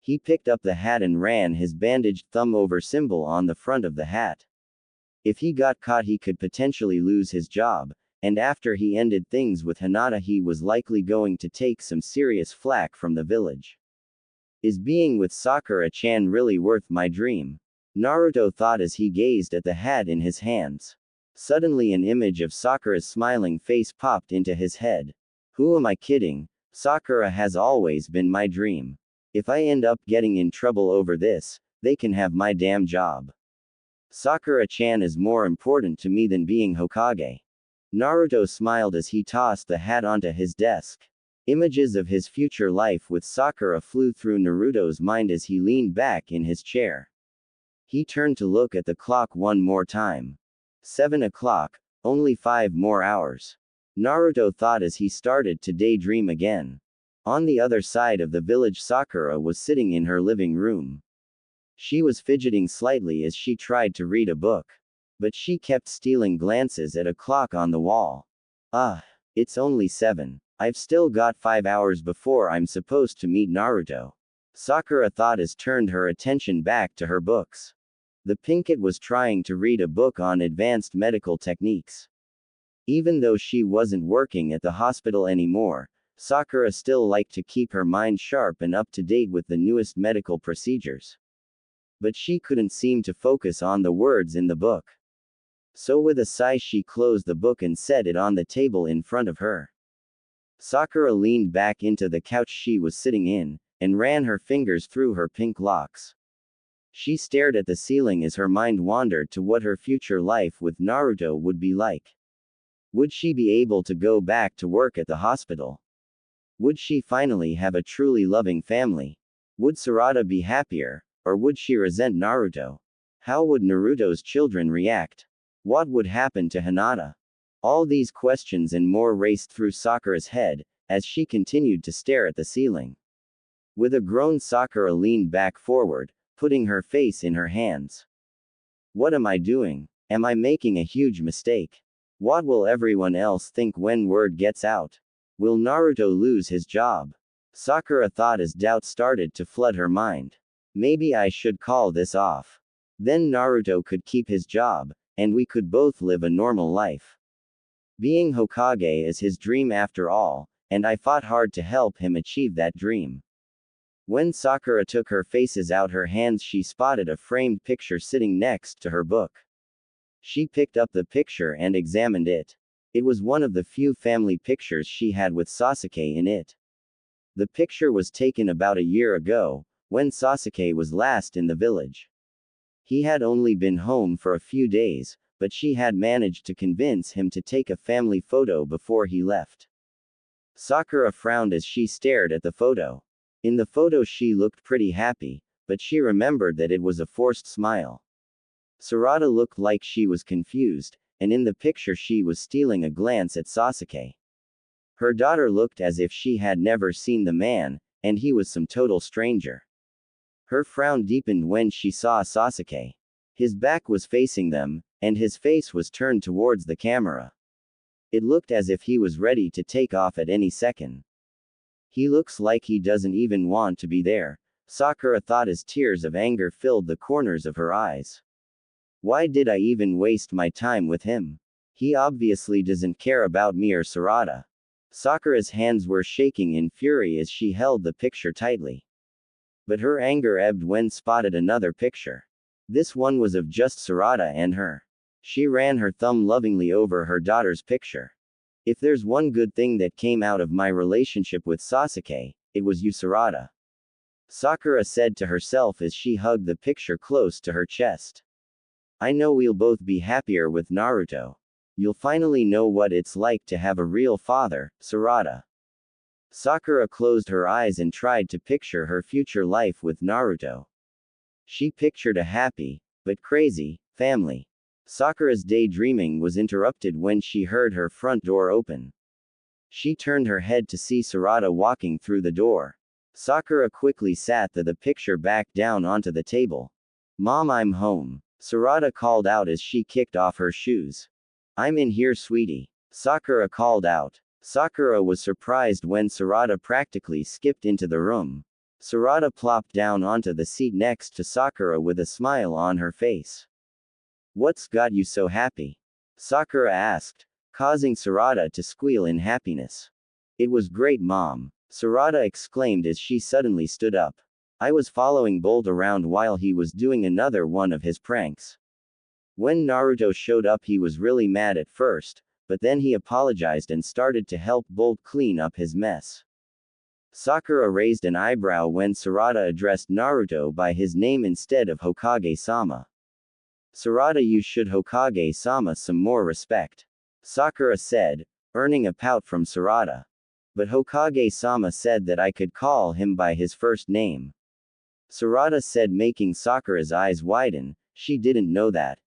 He picked up the hat and ran his bandaged thumb over symbol on the front of the hat. If he got caught, he could potentially lose his job, and after he ended things with Hinata, he was likely going to take some serious flack from the village. Is being with Sakura-chan really worth my dream? Naruto thought as he gazed at the hat in his hands. Suddenly an image of Sakura's smiling face popped into his head. Who am I kidding? Sakura has always been my dream. If I end up getting in trouble over this, they can have my damn job. Sakura-chan is more important to me than being Hokage. Naruto smiled as he tossed the hat onto his desk. Images of his future life with Sakura flew through Naruto's mind as he leaned back in his chair. He turned to look at the clock one more time. 7 o'clock, only 5 more hours. Naruto thought as he started to daydream again. On the other side of the village, Sakura was sitting in her living room. She was fidgeting slightly as she tried to read a book. But she kept stealing glances at a clock on the wall. It's only 7. I've still got 5 hours before I'm supposed to meet Naruto. Sakura thought as turned her attention back to her books. The pinkett was trying to read a book on advanced medical techniques. Even though she wasn't working at the hospital anymore, Sakura still liked to keep her mind sharp and up to date with the newest medical procedures. But she couldn't seem to focus on the words in the book. So with a sigh she closed the book and set it on the table in front of her. Sakura leaned back into the couch she was sitting in, and ran her fingers through her pink locks. She stared at the ceiling as her mind wandered to what her future life with Naruto would be like. Would she be able to go back to work at the hospital? Would she finally have a truly loving family? Would Sarada be happier, or would she resent Naruto? How would Naruto's children react? What would happen to Hinata? All these questions and more raced through Sakura's head, as she continued to stare at the ceiling. With a groan, Sakura leaned back forward, putting her face in her hands. What am I doing? Am I making a huge mistake? What will everyone else think when word gets out? Will Naruto lose his job? Sakura thought as doubt started to flood her mind. Maybe I should call this off. Then Naruto could keep his job, and we could both live a normal life. Being Hokage is his dream after all, and I fought hard to help him achieve that dream. When Sakura took her faces out her hands, she spotted a framed picture sitting next to her book. She picked up the picture and examined it. It was one of the few family pictures she had with Sasuke in it. The picture was taken about a year ago, when Sasuke was last in the village. He had only been home for a few days, but she had managed to convince him to take a family photo before he left. Sakura frowned as she stared at the photo. In the photo she looked pretty happy, but she remembered that it was a forced smile. Sarada looked like she was confused, and in the picture she was stealing a glance at Sasuke. Her daughter looked as if she had never seen the man, and he was some total stranger. Her frown deepened when she saw Sasuke. His back was facing them, and his face was turned towards the camera. It looked as if he was ready to take off at any second. He looks like he doesn't even want to be there, Sakura thought as tears of anger filled the corners of her eyes. Why did I even waste my time with him? He obviously doesn't care about me or Sarada. Sakura's hands were shaking in fury as she held the picture tightly. But her anger ebbed when spotted another picture. This one was of just Sarada and her. She ran her thumb lovingly over her daughter's picture. If there's one good thing that came out of my relationship with Sasuke, it was you, Sarada. Sakura said to herself as she hugged the picture close to her chest. I know we'll both be happier with Naruto. You'll finally know what it's like to have a real father, Sarada. Sakura closed her eyes and tried to picture her future life with Naruto. She pictured a happy, but crazy, family. Sakura's daydreaming was interrupted when she heard her front door open. She turned her head to see Sarada walking through the door. Sakura quickly sat the picture back down onto the table. Mom, I'm home. Sarada called out as she kicked off her shoes. I'm in here, sweetie. Sakura called out. Sakura was surprised when Sarada practically skipped into the room. Sarada plopped down onto the seat next to Sakura with a smile on her face. What's got you so happy? Sakura asked, causing Sarada to squeal in happiness. It was great, Mom. Sarada exclaimed as she suddenly stood up. I was following Bolt around while he was doing another one of his pranks. When Naruto showed up, he was really mad at first, but then he apologized and started to help Bolt clean up his mess. Sakura raised an eyebrow when Sarada addressed Naruto by his name instead of Hokage-sama. Sarada, you should Hokage-sama some more respect. Sakura said, earning a pout from Sarada. But Hokage-sama said that I could call him by his first name. Sarada said, making Sakura's eyes widen. She didn't know that.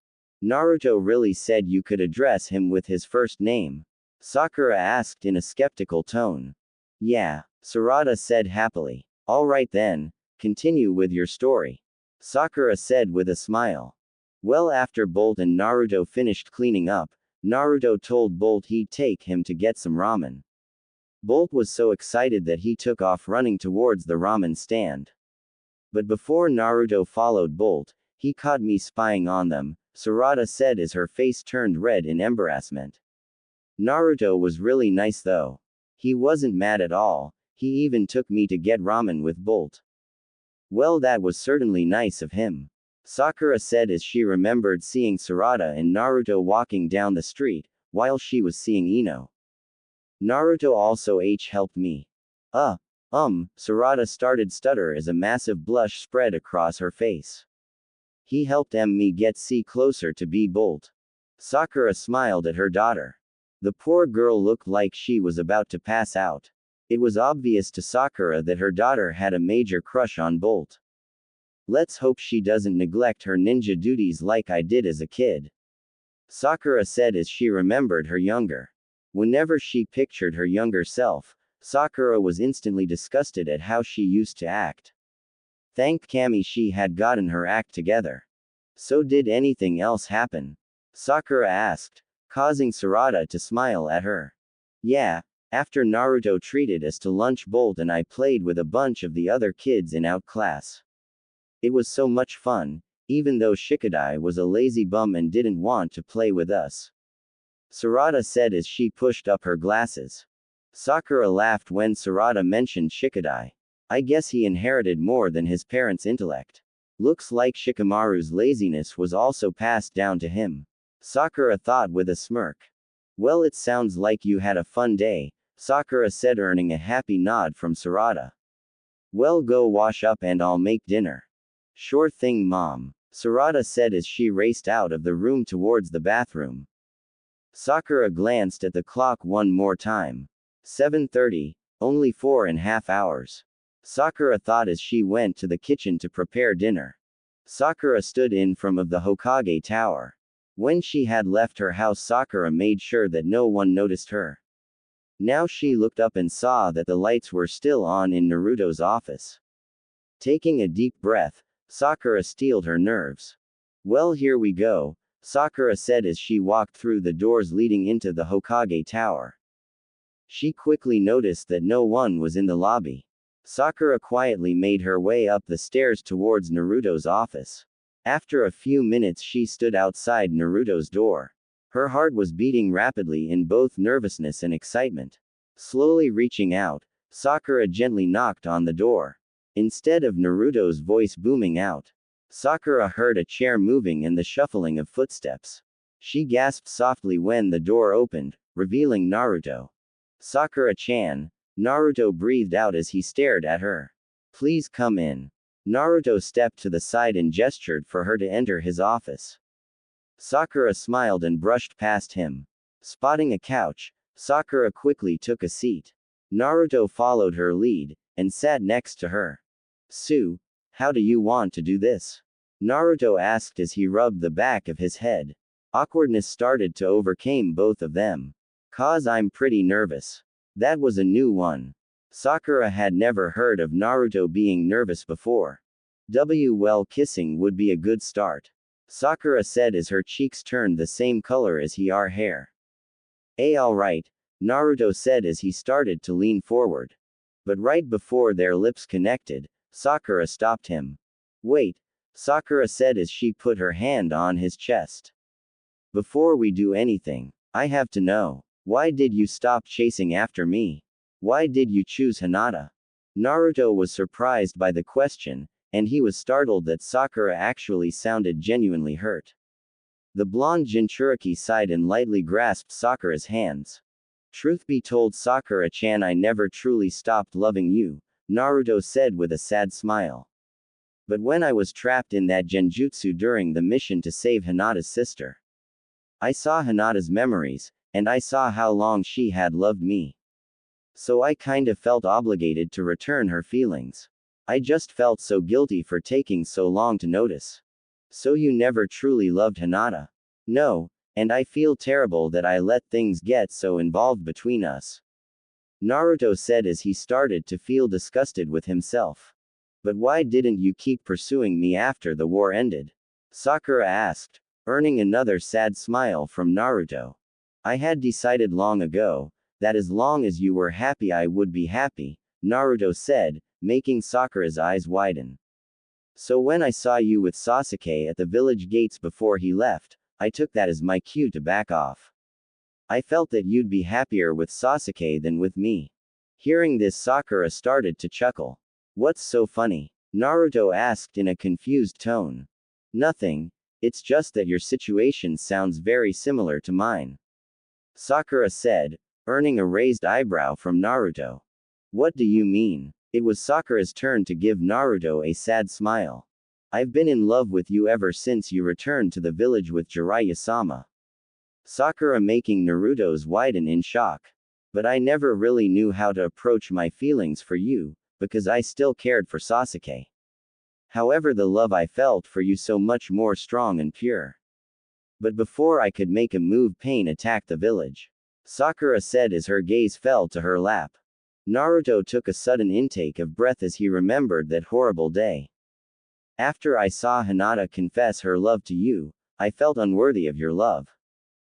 Naruto really said you could address him with his first name? Sakura asked in a skeptical tone. Yeah, Sarada said happily. Alright then, continue with your story. Sakura said with a smile. Well, after Bolt and Naruto finished cleaning up, Naruto told Bolt he'd take him to get some ramen. Bolt was so excited that he took off running towards the ramen stand. But before Naruto followed Bolt, he caught me spying on them, Sarada said as her face turned red in embarrassment. Naruto was really nice though. He wasn't mad at all, he even took me to get ramen with Bolt. Well, that was certainly nice of him. Sakura said as she remembered seeing Sarada and Naruto walking down the street, while she was seeing Ino. Naruto also helped me. Sarada started stutter as a massive blush spread across her face. He helped me get closer to Bolt. Sakura smiled at her daughter. The poor girl looked like she was about to pass out. It was obvious to Sakura that her daughter had a major crush on Bolt. Let's hope she doesn't neglect her ninja duties like I did as a kid. Sakura said as she remembered her younger. Whenever she pictured her younger self, Sakura was instantly disgusted at how she used to act. Thank Kami she had gotten her act together. So did anything else happen? Sakura asked, causing Sarada to smile at her. Yeah, after Naruto treated us to lunch, Bolt and I played with a bunch of the other kids in out class. It was so much fun, even though Shikadai was a lazy bum and didn't want to play with us. Sarada said as she pushed up her glasses. Sakura laughed when Sarada mentioned Shikadai. I guess he inherited more than his parents' intellect. Looks like Shikamaru's laziness was also passed down to him. Sakura thought with a smirk. Well, it sounds like you had a fun day, Sakura said, earning a happy nod from Sarada. Well, go wash up and I'll make dinner. Sure thing, Mom, Sarada said as she raced out of the room towards the bathroom. Sakura glanced at the clock one more time. 7:30, only 4.5 hours. Sakura thought as she went to the kitchen to prepare dinner. Sakura stood in front of the Hokage tower. When she had left her house, Sakura made sure that no one noticed her. Now she looked up and saw that the lights were still on in Naruto's office. Taking a deep breath, Sakura steeled her nerves. Well, here we go, Sakura said as she walked through the doors leading into the Hokage tower. She quickly noticed that no one was in the lobby. Sakura quietly made her way up the stairs towards Naruto's office. After a few minutes, she stood outside Naruto's door. Her heart was beating rapidly in both nervousness and excitement. Slowly reaching out, Sakura gently knocked on the door. Instead of Naruto's voice booming out, Sakura heard a chair moving and the shuffling of footsteps. She gasped softly when the door opened, revealing Naruto. Sakura-chan, Naruto breathed out as he stared at her. Please come in. Naruto stepped to the side and gestured for her to enter his office. Sakura smiled and brushed past him. Spotting a couch, Sakura quickly took a seat. Naruto followed her lead, and sat next to her. Sue, how do you want to do this? Naruto asked as he rubbed the back of his head. Awkwardness started to overcome both of them. "'Cause I'm pretty nervous." That was a new one. Sakura had never heard of Naruto being nervous before. Well, kissing would be a good start. Sakura said as her cheeks turned the same color as her hair. Alright, Naruto said as he started to lean forward. But right before their lips connected, Sakura stopped him. Wait, Sakura said as she put her hand on his chest. Before we do anything, I have to know, why did you stop chasing after me? Why did you choose Hinata? Naruto was surprised by the question, and he was startled that Sakura actually sounded genuinely hurt. The blonde Jinchuriki sighed and lightly grasped Sakura's hands. Truth be told, Sakura-chan, I never truly stopped loving you, Naruto said with a sad smile. But when I was trapped in that genjutsu during the mission to save Hinata's sister, I saw Hinata's memories, and I saw how long she had loved me. So I kinda felt obligated to return her feelings. I just felt so guilty for taking so long to notice. So you never truly loved Hinata? No, and I feel terrible that I let things get so involved between us. Naruto said as he started to feel disgusted with himself. But why didn't you keep pursuing me after the war ended? Sakura asked, earning another sad smile from Naruto. I had decided long ago, that as long as you were happy I would be happy, Naruto said, making Sakura's eyes widen. So when I saw you with Sasuke at the village gates before he left, I took that as my cue to back off. I felt that you'd be happier with Sasuke than with me. Hearing this, Sakura started to chuckle. What's so funny? Naruto asked in a confused tone. Nothing, it's just that your situation sounds very similar to mine. Sakura said, earning a raised eyebrow from Naruto. What do you mean? It was Sakura's turn to give Naruto a sad smile. I've been in love with you ever since you returned to the village with Jiraiya-sama. Sakura making Naruto's widen in shock. But I never really knew how to approach my feelings for you, because I still cared for Sasuke. However, the love I felt for you so much more strong and pure. But before I could make a move, pain attacked the village. Sakura said as her gaze fell to her lap. Naruto took a sudden intake of breath as he remembered that horrible day. After I saw Hinata confess her love to you, I felt unworthy of your love.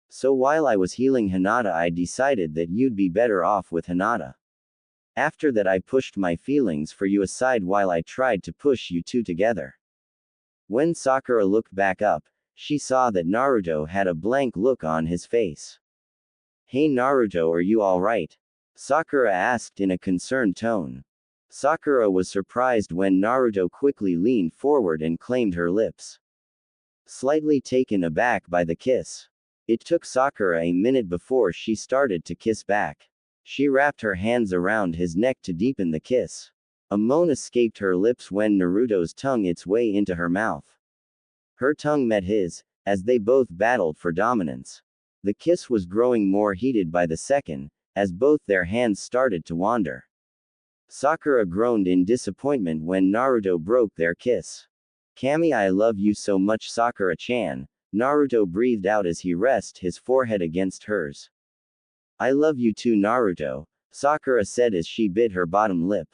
So while I was healing Hinata, I decided that you'd be better off with Hinata. After that, I pushed my feelings for you aside while I tried to push you two together. When Sakura looked back up, she saw that Naruto had a blank look on his face. Hey Naruto, are you alright? Sakura asked in a concerned tone. Sakura was surprised when Naruto quickly leaned forward and claimed her lips. Slightly taken aback by the kiss. It took Sakura a minute before she started to kiss back. She wrapped her hands around his neck to deepen the kiss. A moan escaped her lips when Naruto's tongue its way into her mouth. Her tongue met his, as they both battled for dominance. The kiss was growing more heated by the second, as both their hands started to wander. Sakura groaned in disappointment when Naruto broke their kiss. Kami, I love you so much, Sakura-chan, Naruto breathed out as he rested his forehead against hers. I love you too, Naruto, Sakura said as she bit her bottom lip.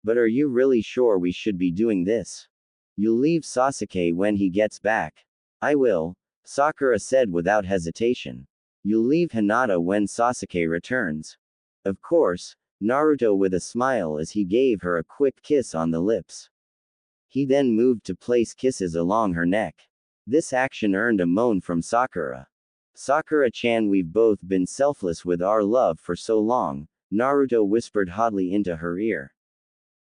But are you really sure we should be doing this? You'll leave Sasuke when he gets back. I will, Sakura said without hesitation. You'll leave Hinata when Sasuke returns. Of course, Naruto with a smile as he gave her a quick kiss on the lips. He then moved to place kisses along her neck. This action earned a moan from Sakura. Sakura-chan, we've both been selfless with our love for so long, Naruto whispered hotly into her ear.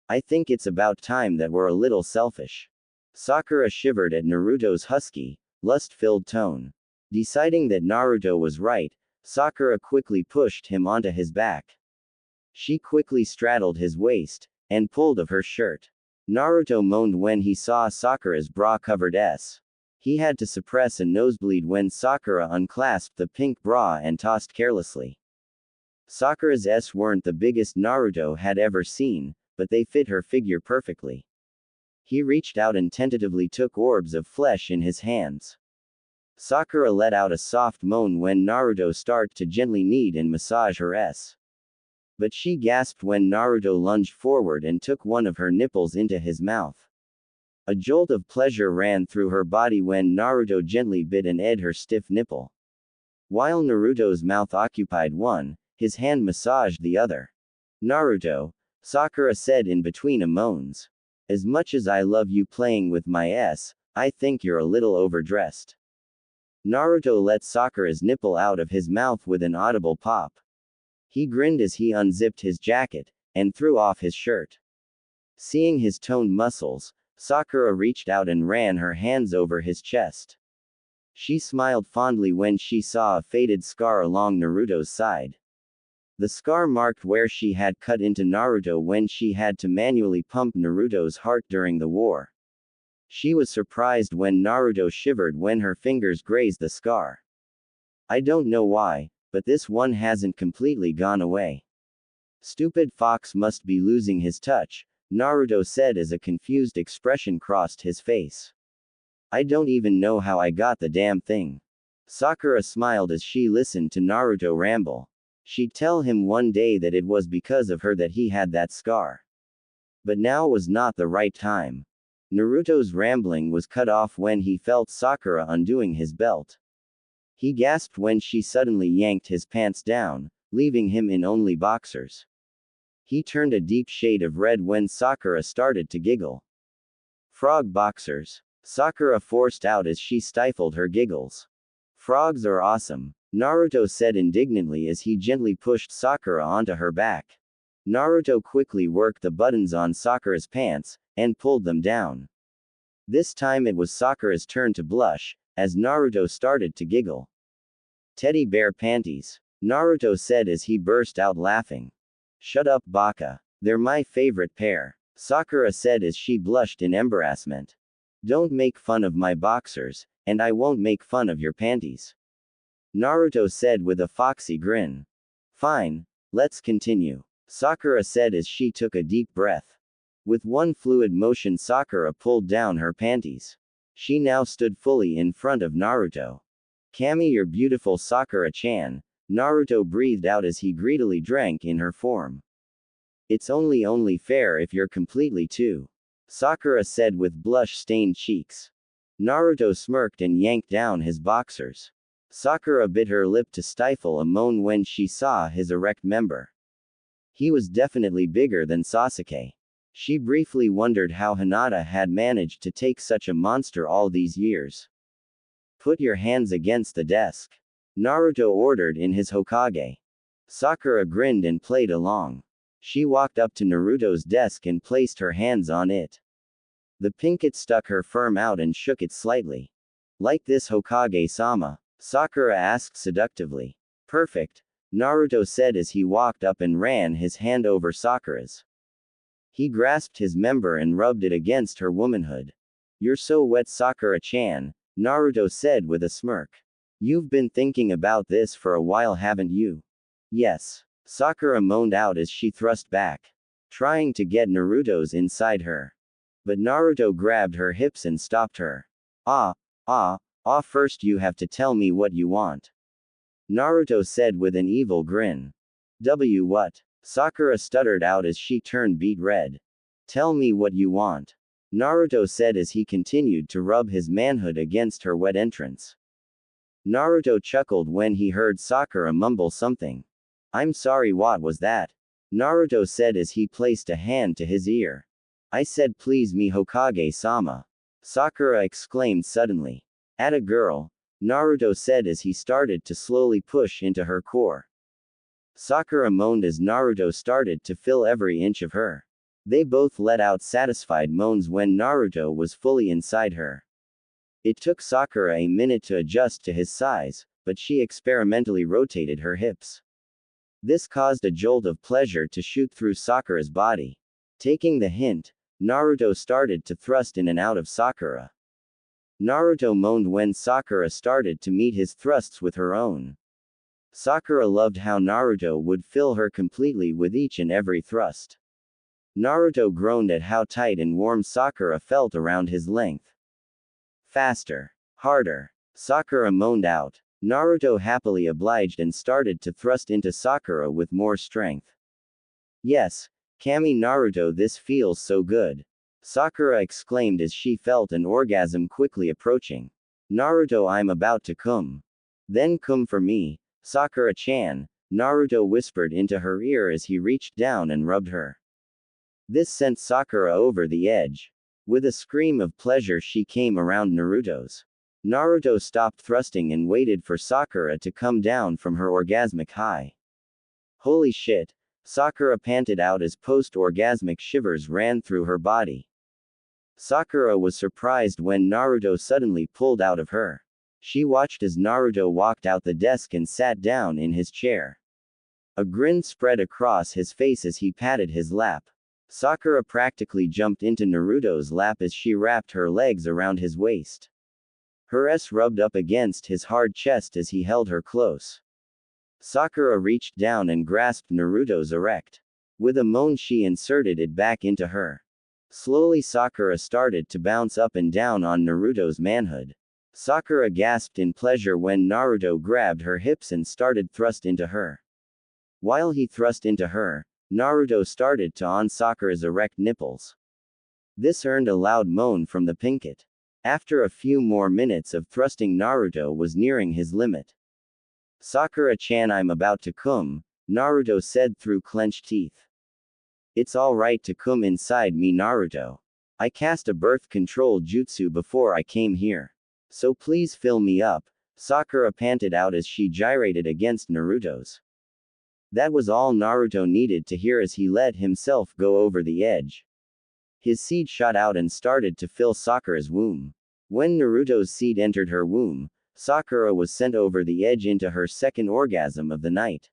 I think it's about time that we're a little selfish. Sakura shivered at Naruto's husky, lust-filled tone. Deciding that Naruto was right, Sakura quickly pushed him onto his back. She quickly straddled his waist, and pulled of her shirt. Naruto moaned when he saw Sakura's bra-covered S. He had to suppress a nosebleed when Sakura unclasped the pink bra and tossed carelessly. Sakura's S weren't the biggest Naruto had ever seen, but they fit her figure perfectly. He reached out and tentatively took orbs of flesh in his hands. Sakura let out a soft moan when Naruto started to gently knead and massage her S. But she gasped when Naruto lunged forward and took one of her nipples into his mouth. A jolt of pleasure ran through her body when Naruto gently bit and ate her stiff nipple. While Naruto's mouth occupied one, his hand massaged the other. Naruto, Sakura said in between a moans. As much as I love you playing with my S, I think you're a little overdressed. Naruto let Sakura's nipple out of his mouth with an audible pop. He grinned as he unzipped his jacket, and threw off his shirt. Seeing his toned muscles, Sakura reached out and ran her hands over his chest. She smiled fondly when she saw a faded scar along Naruto's side. The scar marked where she had cut into Naruto when she had to manually pump Naruto's heart during the war. She was surprised when Naruto shivered when her fingers grazed the scar. I don't know why, but this one hasn't completely gone away. Stupid fox must be losing his touch, Naruto said as a confused expression crossed his face. I don't even know how I got the damn thing. Sakura smiled as she listened to Naruto ramble. She'd tell him one day that it was because of her that he had that scar. But now was not the right time. Naruto's rambling was cut off when he felt Sakura undoing his belt. He gasped when she suddenly yanked his pants down, leaving him in only boxers. He turned a deep shade of red when Sakura started to giggle. Frog boxers, Sakura forced out as she stifled her giggles. Frogs are awesome, Naruto said indignantly as he gently pushed Sakura onto her back. Naruto quickly worked the buttons on Sakura's pants, and pulled them down. This time it was Sakura's turn to blush, as Naruto started to giggle. Teddy bear panties, Naruto said as he burst out laughing. Shut up, Baka. They're my favorite pair, Sakura said as she blushed in embarrassment. Don't make fun of my boxers, and I won't make fun of your panties, Naruto said with a foxy grin. Fine, let's continue, Sakura said as she took a deep breath. With one fluid motion, Sakura pulled down her panties. She now stood fully in front of Naruto. Kami, you're beautiful, Sakura-chan, Naruto breathed out as he greedily drank in her form. It's only fair if you're completely too, Sakura said with blush-stained cheeks. Naruto smirked and yanked down his boxers. Sakura bit her lip to stifle a moan when she saw his erect member. He was definitely bigger than Sasuke. She briefly wondered how Hinata had managed to take such a monster all these years. Put your hands against the desk, Naruto ordered in his Hokage. Sakura grinned and played along. She walked up to Naruto's desk and placed her hands on it. The pinkett stuck her firm out and shook it slightly. Like this, Hokage-sama? Sakura asked seductively. Perfect, Naruto said as he walked up and ran his hand over Sakura's. He grasped his member and rubbed it against her womanhood. You're so wet, Sakura-chan, Naruto said with a smirk. You've been thinking about this for a while, haven't you? Yes, Sakura moaned out as she thrust back, trying to get Naruto's inside her. But Naruto grabbed her hips and stopped her. First you have to tell me what you want, Naruto said with an evil grin. What? Sakura stuttered out as she turned beet red. Tell me what you want, Naruto said as he continued to rub his manhood against her wet entrance. Naruto chuckled when he heard Sakura mumble something. I'm sorry, what was that? Naruto said as he placed a hand to his ear. I said please me, Hokage-sama, Sakura exclaimed suddenly. Atta girl, Naruto said as he started to slowly push into her core. Sakura moaned as Naruto started to fill every inch of her. They both let out satisfied moans when Naruto was fully inside her. It took Sakura a minute to adjust to his size, but she experimentally rotated her hips. This caused a jolt of pleasure to shoot through Sakura's body. Taking the hint, Naruto started to thrust in and out of Sakura. Naruto moaned when Sakura started to meet his thrusts with her own. Sakura loved how Naruto would fill her completely with each and every thrust. Naruto groaned at how tight and warm Sakura felt around his length. Faster. Harder. Sakura moaned out. Naruto happily obliged and started to thrust into Sakura with more strength. Yes, Kami Naruto, this feels so good. Sakura exclaimed as she felt an orgasm quickly approaching. Naruto, I'm about to come. Then come for me, Sakura-chan, Naruto whispered into her ear as he reached down and rubbed her. This sent Sakura over the edge. With a scream of pleasure she came around Naruto's. Naruto stopped thrusting and waited for Sakura to come down from her orgasmic high. Holy shit, Sakura panted out as post-orgasmic shivers ran through her body. Sakura was surprised when Naruto suddenly pulled out of her. She watched as Naruto walked out the desk and sat down in his chair. A grin spread across his face as he patted his lap. Sakura practically jumped into Naruto's lap as she wrapped her legs around his waist. Her ass rubbed up against his hard chest as he held her close. Sakura reached down and grasped Naruto's erect. With a moan she inserted it back into her. Slowly Sakura started to bounce up and down on Naruto's manhood. Sakura gasped in pleasure when Naruto grabbed her hips and started thrust into her. While he thrust into her, Naruto started to on Sakura's erect nipples. This earned a loud moan from the pinkett. After a few more minutes of thrusting, Naruto was nearing his limit. Sakura-chan, I'm about to come, Naruto said through clenched teeth. It's alright to come inside me, Naruto. I cast a birth control jutsu before I came here. So please fill me up, Sakura panted out as she gyrated against Naruto's. That was all Naruto needed to hear as he let himself go over the edge. His seed shot out and started to fill Sakura's womb. When Naruto's seed entered her womb, Sakura was sent over the edge into her second orgasm of the night.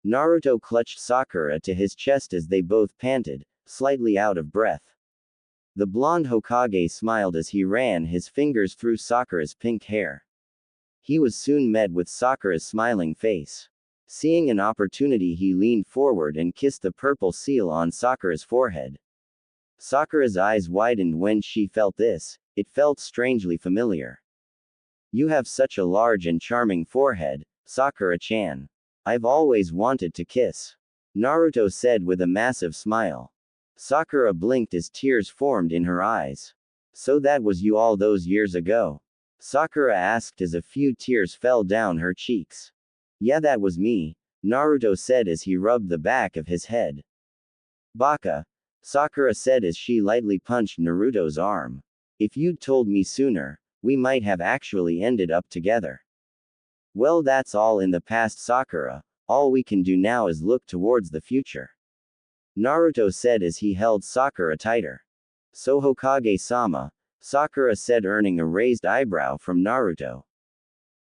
Naruto clutched Sakura to his chest as they both panted, slightly out of breath. The blonde Hokage smiled as he ran his fingers through Sakura's pink hair. He was soon met with Sakura's smiling face. Seeing an opportunity, he leaned forward and kissed the purple seal on Sakura's forehead. Sakura's eyes widened when she felt this. It felt strangely familiar. You have such a large and charming forehead, Sakura-chan. I've always wanted to kiss, Naruto said with a massive smile. Sakura blinked as tears formed in her eyes. So that was you all those years ago? Sakura asked as a few tears fell down her cheeks. Yeah, that was me, Naruto said as he rubbed the back of his head. Baka, Sakura said as she lightly punched Naruto's arm. If you'd told me sooner, we might have actually ended up together. Well, that's all in the past, Sakura. All we can do now is look towards the future, Naruto said as he held Sakura tighter. So Hokage-sama, Sakura said, earning a raised eyebrow from Naruto.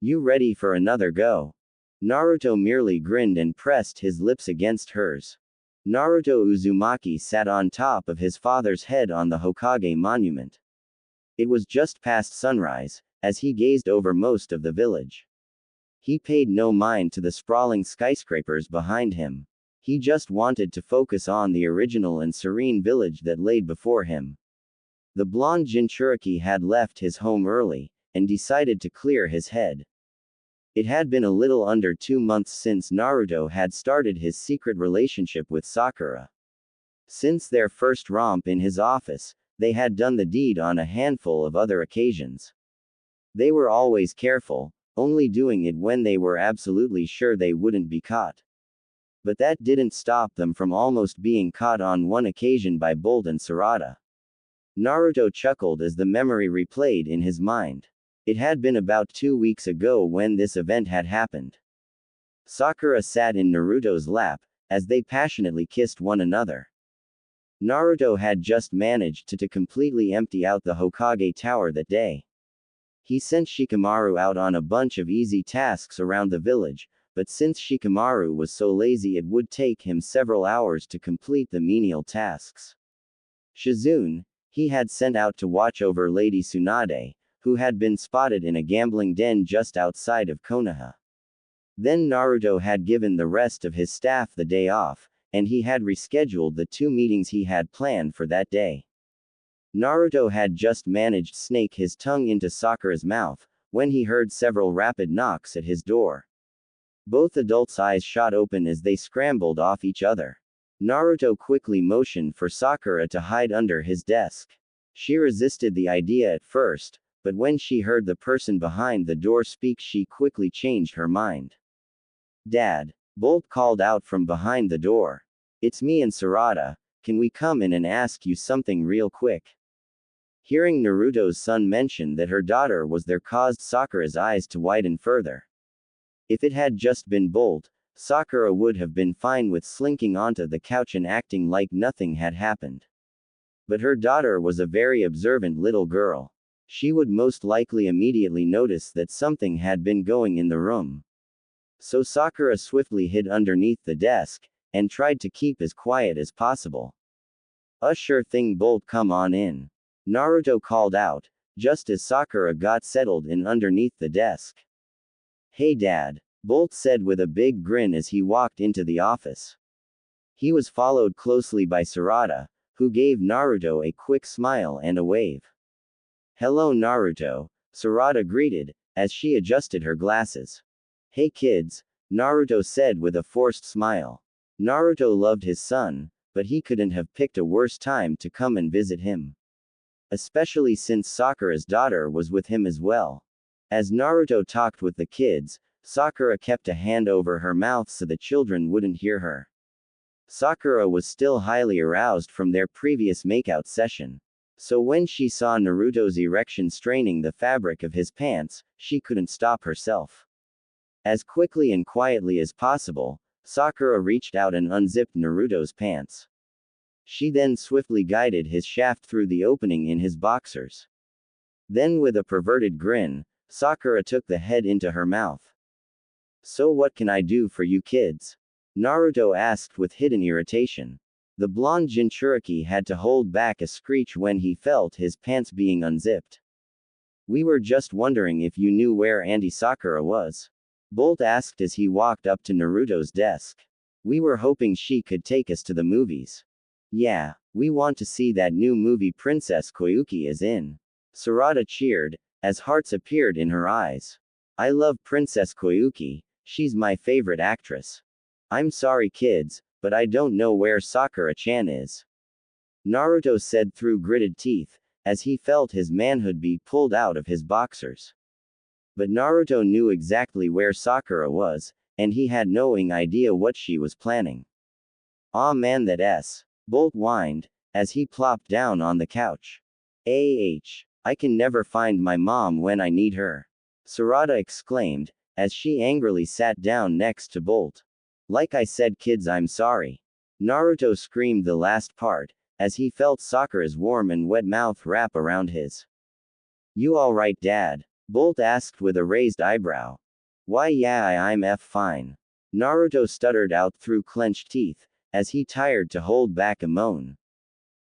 You ready for another go? Naruto merely grinned and pressed his lips against hers. Naruto Uzumaki sat on top of his father's head on the Hokage monument. It was just past sunrise, as he gazed over most of the village. He paid no mind to the sprawling skyscrapers behind him. He just wanted to focus on the original and serene village that laid before him. The blonde Jinchuriki had left his home early, and decided to clear his head. It had been a little under 2 months since Naruto had started his secret relationship with Sakura. Since their first romp in his office, they had done the deed on a handful of other occasions. They were always careful, only doing it when they were absolutely sure they wouldn't be caught. But that didn't stop them from almost being caught on one occasion by Bolt and Sarada. Naruto chuckled as the memory replayed in his mind. It had been about 2 weeks ago when this event had happened. Sakura sat in Naruto's lap, as they passionately kissed one another. Naruto had just managed to completely empty out the Hokage Tower that day. He sent Shikamaru out on a bunch of easy tasks around the village, but since Shikamaru was so lazy it would take him several hours to complete the menial tasks. Shizune, he had sent out to watch over Lady Tsunade, who had been spotted in a gambling den just outside of Konoha. Then Naruto had given the rest of his staff the day off, and he had rescheduled the 2 meetings he had planned for that day. Naruto had just managed to snake his tongue into Sakura's mouth, when he heard several rapid knocks at his door. Both adults' eyes shot open as they scrambled off each other. Naruto quickly motioned for Sakura to hide under his desk. She resisted the idea at first, but when she heard the person behind the door speak, she quickly changed her mind. "Dad," Bolt called out from behind the door. "It's me and Sarada. Can we come in and ask you something real quick?" Hearing Naruto's son mention that her daughter was there caused Sakura's eyes to widen further. If it had just been Bolt, Sakura would have been fine with slinking onto the couch and acting like nothing had happened. But her daughter was a very observant little girl. She would most likely immediately notice that something had been going in the room. So Sakura swiftly hid underneath the desk, and tried to keep as quiet as possible. "Sure thing, Bolt, come on in," Naruto called out, just as Sakura got settled in underneath the desk. "Hey Dad," Bolt said with a big grin as he walked into the office. He was followed closely by Sarada, who gave Naruto a quick smile and a wave. "Hello Naruto," Sarada greeted, as she adjusted her glasses. "Hey kids," Naruto said with a forced smile. Naruto loved his son, but he couldn't have picked a worse time to come and visit him. Especially since Sakura's daughter was with him as well. As Naruto talked with the kids, Sakura kept a hand over her mouth so the children wouldn't hear her. Sakura was still highly aroused from their previous makeout session. So when she saw Naruto's erection straining the fabric of his pants, she couldn't stop herself. As quickly and quietly as possible, Sakura reached out and unzipped Naruto's pants. She then swiftly guided his shaft through the opening in his boxers. Then with a perverted grin, Sakura took the head into her mouth. "So what can I do for you kids?" Naruto asked with hidden irritation. The blonde Jinchuriki had to hold back a screech when he felt his pants being unzipped. "We were just wondering if you knew where Auntie Sakura was," Bolt asked as he walked up to Naruto's desk. "We were hoping she could take us to the movies." "Yeah, we want to see that new movie Princess Koyuki is in," Sarada cheered, as hearts appeared in her eyes. "I love Princess Koyuki, she's my favorite actress. I'm sorry kids, but I don't know where Sakura-chan is," Naruto said through gritted teeth, as he felt his manhood be pulled out of his boxers. But Naruto knew exactly where Sakura was, and he had no idea what she was planning. "Aw man, that S," Bolt whined, as he plopped down on the couch. I can never find my mom when I need her," Sarada exclaimed, as she angrily sat down next to Bolt. "Like I said kids, I'm sorry." Naruto screamed the last part, as he felt Sakura's warm and wet mouth wrap around his. "You alright Dad?" Bolt asked with a raised eyebrow. "Why yeah, I'm fine," Naruto stuttered out through clenched teeth, as he tired to hold back a moan.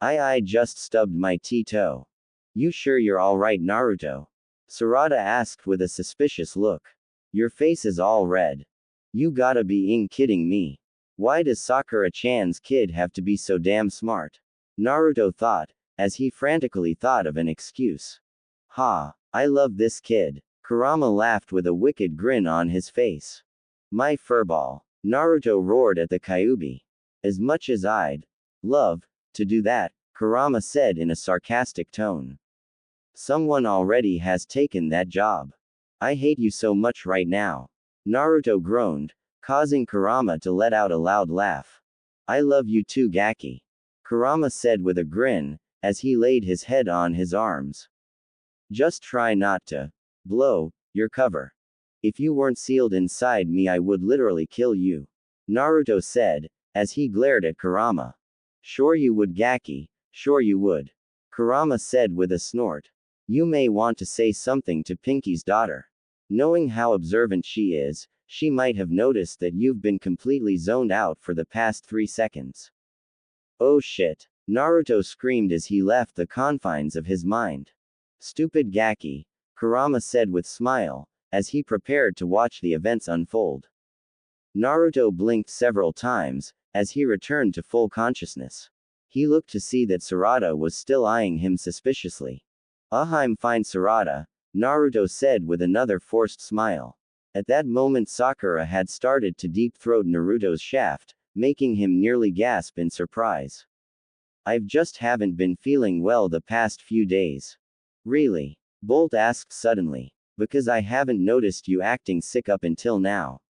I just stubbed my toe." "You sure you're alright Naruto?" Sarada asked with a suspicious look. "Your face is all red. You gotta be kidding me. Why does Sakura-chan's kid have to be so damn smart?" Naruto thought, as he frantically thought of an excuse. "Ha, I love this kid." Kurama laughed with a wicked grin on his face. "My furball," Naruto roared at the Kyuubi. "As much as I'd love to do that," Kurama said in a sarcastic tone. "Someone already has taken that job. I hate you so much right now." Naruto groaned, causing Kurama to let out a loud laugh. "I love you too Gaki," Kurama said with a grin, as he laid his head on his arms. "Just try not to blow your cover. If you weren't sealed inside me I would literally kill you," Naruto said, as he glared at Kurama. "Sure you would Gaki, sure you would," Kurama said with a snort. You may want to say something to Pinky's daughter. Knowing how observant she is, she might have noticed that you've been completely zoned out for the past 3 seconds. Oh shit. Naruto screamed as he left the confines of his mind. Stupid Gaki, Kurama said with smile, as he prepared to watch the events unfold. Naruto blinked several times, as he returned to full consciousness. He looked to see that Sarada was still eyeing him suspiciously. I'm fine, Sarada, Naruto said with another forced smile. At that moment Sakura had started to deep-throat Naruto's shaft, making him nearly gasp in surprise. I've just haven't been feeling well the past few days. Really? Bolt asked suddenly. Because I haven't noticed you acting sick up until now.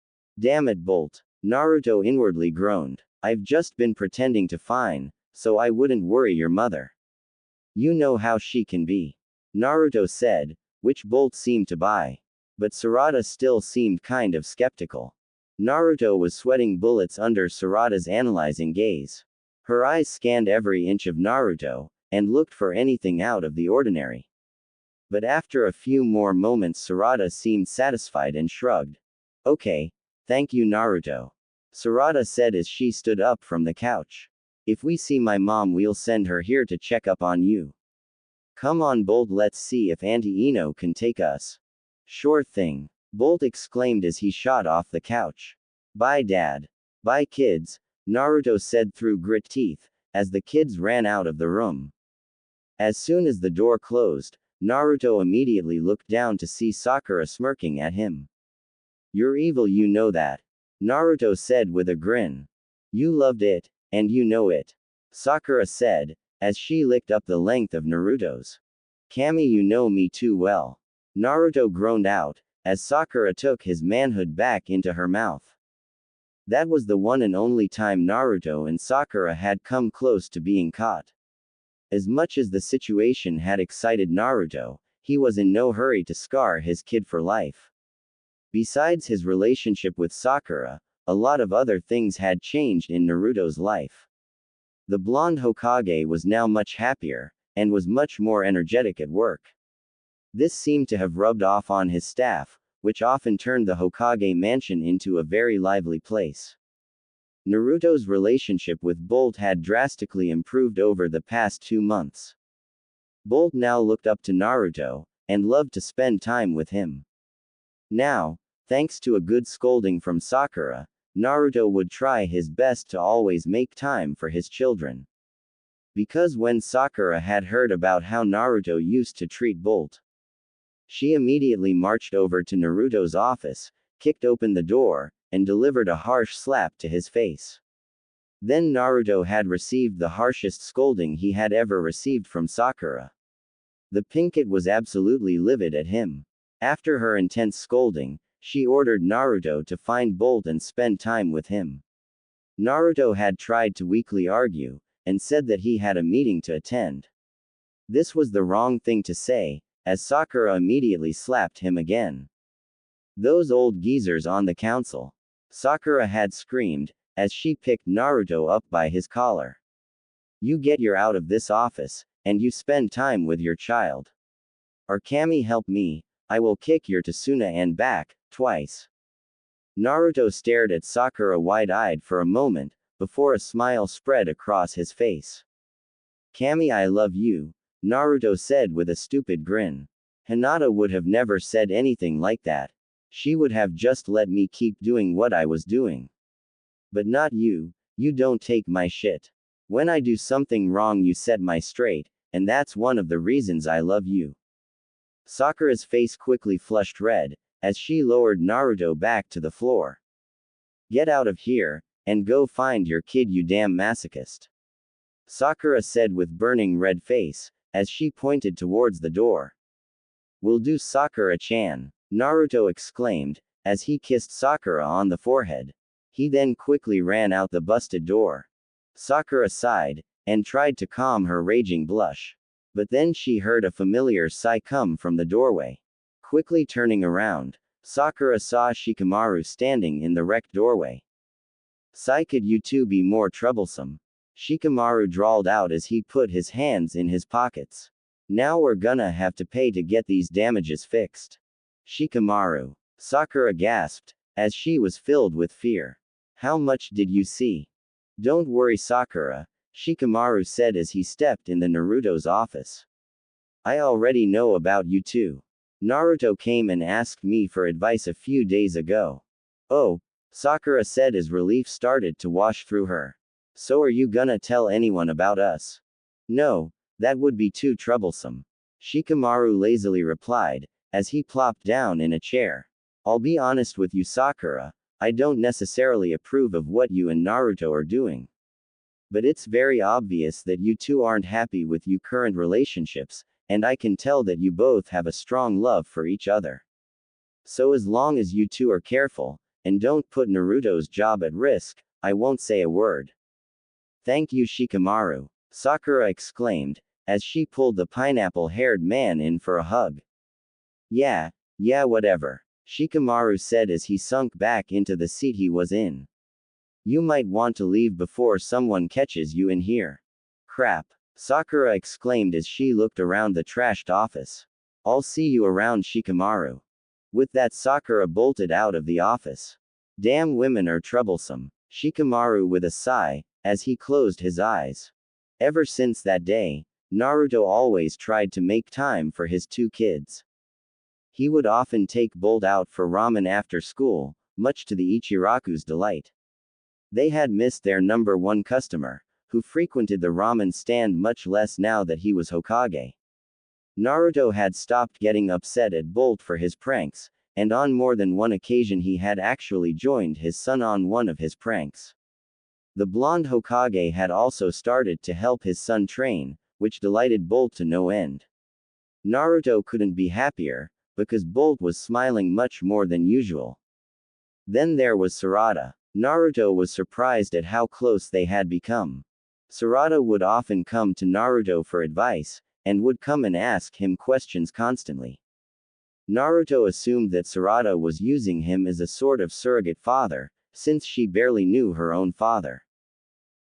Damn it, Bolt. Naruto inwardly groaned. I've just been pretending to fine, so I wouldn't worry your mother. You know how she can be. Naruto said, which Bolt seemed to buy. But Sarada still seemed kind of skeptical. Naruto was sweating bullets under Sarada's analyzing gaze. Her eyes scanned every inch of Naruto, and looked for anything out of the ordinary. But after a few more moments Sarada seemed satisfied and shrugged. Okay, thank you Naruto. Sarada said as she stood up from the couch. If we see my mom we'll send her here to check up on you. Come on Bolt, let's see if Auntie Ino can take us. Sure thing. Bolt exclaimed as he shot off the couch. Bye Dad. Bye kids, Naruto said through grit teeth, as the kids ran out of the room. As soon as the door closed, Naruto immediately looked down to see Sakura smirking at him. You're evil, you know that. Naruto said with a grin. You loved it, and you know it. Sakura said, as she licked up the length of Naruto's. Kami, you know me too well. Naruto groaned out, as Sakura took his manhood back into her mouth. That was the one and only time Naruto and Sakura had come close to being caught. As much as the situation had excited Naruto, he was in no hurry to scar his kid for life. Besides his relationship with Sakura, a lot of other things had changed in Naruto's life. The blonde Hokage was now much happier, and was much more energetic at work. This seemed to have rubbed off on his staff, which often turned the Hokage mansion into a very lively place. Naruto's relationship with Bolt had drastically improved over the past 2 months. Bolt now looked up to Naruto, and loved to spend time with him. Now, thanks to a good scolding from Sakura, Naruto would try his best to always make time for his children. Because when Sakura had heard about how Naruto used to treat Bolt, she immediately marched over to Naruto's office, kicked open the door, and delivered a harsh slap to his face. Then Naruto had received the harshest scolding he had ever received from Sakura. The Pinkett was absolutely livid at him. After her intense scolding, she ordered Naruto to find Bolt and spend time with him. Naruto had tried to weakly argue, and said that he had a meeting to attend. This was the wrong thing to say, as Sakura immediately slapped him again. Those old geezers on the council. Sakura had screamed, as she picked Naruto up by his collar. You get your out of this office, and you spend time with your child. Or Kami help me, I will kick your Tsuna and back, twice. Naruto stared at Sakura wide-eyed for a moment, before a smile spread across his face. Kami, I love you, Naruto said with a stupid grin. Hinata would have never said anything like that. She would have just let me keep doing what I was doing. But not you, you don't take my shit. When I do something wrong you set my straight, and that's one of the reasons I love you. Sakura's face quickly flushed red, as she lowered Naruto back to the floor. Get out of here, and go find your kid, you damn masochist. Sakura said with burning red face, as she pointed towards the door. Will do, Sakura-chan, Naruto exclaimed, as he kissed Sakura on the forehead. He then quickly ran out the busted door. Sakura sighed, and tried to calm her raging blush. But then she heard a familiar sigh come from the doorway. Quickly turning around, Sakura saw Shikamaru standing in the wrecked doorway. Sigh, could you two be more troublesome? Shikamaru drawled out as he put his hands in his pockets. Now we're gonna have to pay to get these damages fixed. Shikamaru. Sakura gasped, as she was filled with fear. How much did you see? Don't worry, Sakura, Shikamaru said as he stepped in the Naruto's office. I already know about you too. Naruto came and asked me for advice a few days ago. Oh, Sakura said as relief started to wash through her. So are you gonna tell anyone about us? No, that would be too troublesome. Shikamaru lazily replied, as he plopped down in a chair. I'll be honest with you, Sakura, I don't necessarily approve of what you and Naruto are doing. But it's very obvious that you two aren't happy with your current relationships, and I can tell that you both have a strong love for each other. So as long as you two are careful, and don't put Naruto's job at risk, I won't say a word. Thank you, Shikamaru, Sakura exclaimed, as she pulled the pineapple-haired man in for a hug. Yeah, whatever, Shikamaru said as he sunk back into the seat he was in. You might want to leave before someone catches you in here. Crap, Sakura exclaimed as she looked around the trashed office. I'll see you around, Shikamaru. With that, Sakura bolted out of the office. Damn, women are troublesome, Shikamaru with a sigh, as he closed his eyes. Ever since that day, Naruto always tried to make time for his two kids. He would often take Bolt out for ramen after school, much to the Ichiraku's delight. They had missed their number one customer, who frequented the ramen stand much less now that he was Hokage. Naruto had stopped getting upset at Bolt for his pranks, and on more than one occasion he had actually joined his son on one of his pranks. The blonde Hokage had also started to help his son train, which delighted Bolt to no end. Naruto couldn't be happier, because Bolt was smiling much more than usual. Then there was Sarada. Naruto was surprised at how close they had become. Sarada would often come to Naruto for advice, and would come and ask him questions constantly. Naruto assumed that Sarada was using him as a sort of surrogate father, since she barely knew her own father.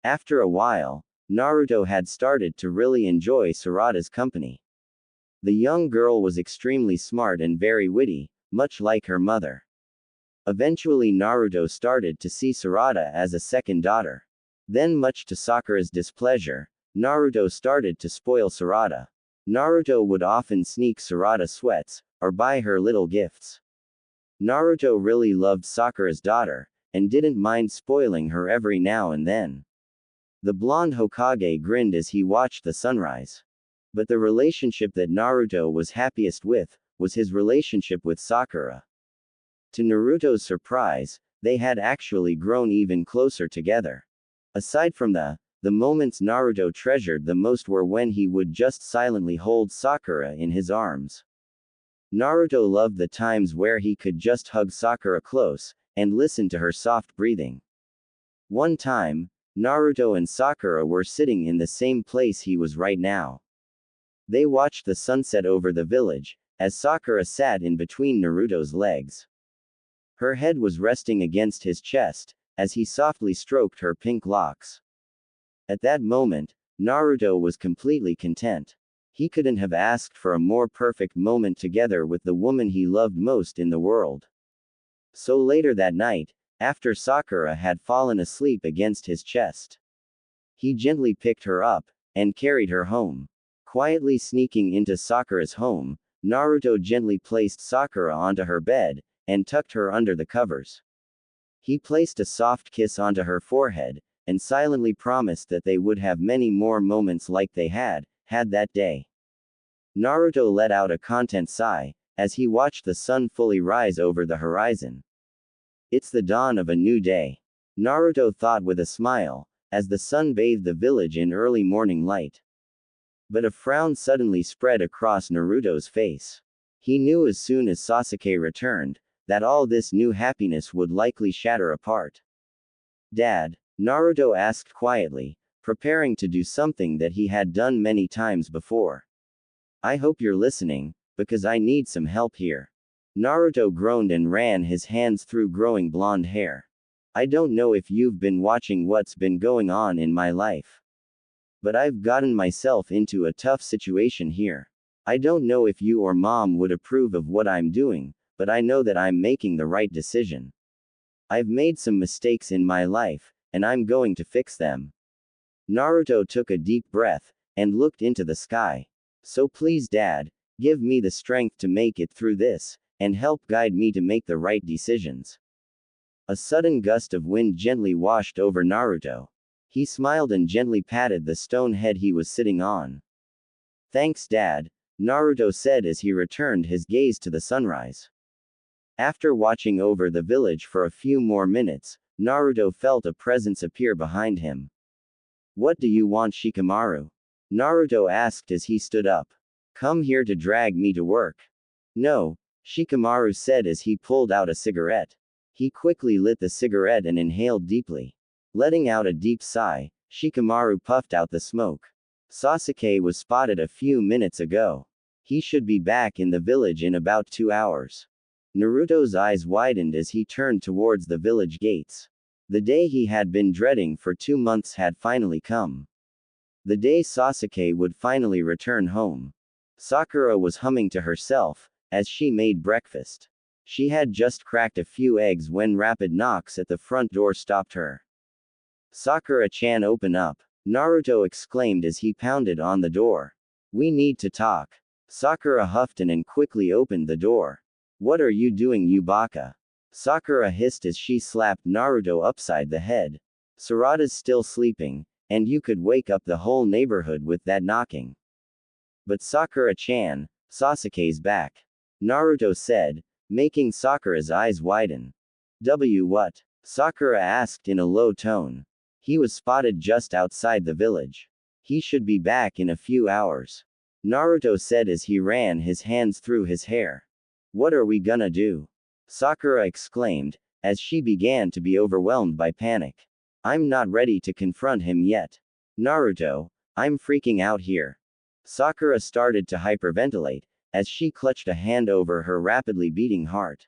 After a while, Naruto had started to really enjoy Sarada's company. The young girl was extremely smart and very witty, much like her mother. Eventually Naruto started to see Sarada as a second daughter. Then, much to Sakura's displeasure, Naruto started to spoil Sarada. Naruto would often sneak Sarada sweats, or buy her little gifts. Naruto really loved Sakura's daughter, and didn't mind spoiling her every now and then. The blonde Hokage grinned as he watched the sunrise. But the relationship that Naruto was happiest with, was his relationship with Sakura. To Naruto's surprise, they had actually grown even closer together. Aside from the moments Naruto treasured the most were when he would just silently hold Sakura in his arms. Naruto loved the times where he could just hug Sakura close, and listen to her soft breathing. One time, Naruto and Sakura were sitting in the same place he was right now. They watched the sunset over the village, as Sakura sat in between Naruto's legs. Her head was resting against his chest, as he softly stroked her pink locks. At that moment, Naruto was completely content. He couldn't have asked for a more perfect moment together with the woman he loved most in the world. So later that night, after Sakura had fallen asleep against his chest, he gently picked her up, and carried her home. Quietly sneaking into Sakura's home, Naruto gently placed Sakura onto her bed, and tucked her under the covers. He placed a soft kiss onto her forehead, and silently promised that they would have many more moments like they had that day. Naruto let out a content sigh, as he watched the sun fully rise over the horizon. It's the dawn of a new day, Naruto thought with a smile, as the sun bathed the village in early morning light. But a frown suddenly spread across Naruto's face. He knew as soon as Sasuke returned, that all this new happiness would likely shatter apart. Dad, Naruto asked quietly, preparing to do something that he had done many times before. I hope you're listening, because I need some help here. Naruto groaned and ran his hands through growing blonde hair. I don't know if you've been watching what's been going on in my life. But I've gotten myself into a tough situation here. I don't know if you or mom would approve of what I'm doing, but I know that I'm making the right decision. I've made some mistakes in my life, and I'm going to fix them. Naruto took a deep breath, and looked into the sky. So please Dad, give me the strength to make it through this, and help guide me to make the right decisions. A sudden gust of wind gently washed over Naruto. He smiled and gently patted the stone head he was sitting on. Thanks Dad, Naruto said as he returned his gaze to the sunrise. After watching over the village for a few more minutes, Naruto felt a presence appear behind him. What do you want, Shikamaru? Naruto asked as he stood up. Come here to drag me to work. No, Shikamaru said as he pulled out a cigarette. He quickly lit the cigarette and inhaled deeply. Letting out a deep sigh, Shikamaru puffed out the smoke. Sasuke was spotted a few minutes ago. He should be back in the village in about 2 hours. Naruto's eyes widened as he turned towards the village gates. The day he had been dreading for 2 months had finally come. The day Sasuke would finally return home. Sakura was humming to herself, as she made breakfast. She had just cracked a few eggs when rapid knocks at the front door stopped her. Sakura-chan, open up, Naruto exclaimed as he pounded on the door. We need to talk. Sakura huffed and quickly opened the door. What are you doing, you baka? Sakura hissed as she slapped Naruto upside the head. Sarada's still sleeping, and you could wake up the whole neighborhood with that knocking. But Sakura-chan, Sasuke's back. Naruto said, making Sakura's eyes widen. What? Sakura asked in a low tone. He was spotted just outside the village. He should be back in a few hours. Naruto said as he ran his hands through his hair. What are we gonna do? Sakura exclaimed, as she began to be overwhelmed by panic. I'm not ready to confront him yet. Naruto, I'm freaking out here. Sakura started to hyperventilate, as she clutched a hand over her rapidly beating heart.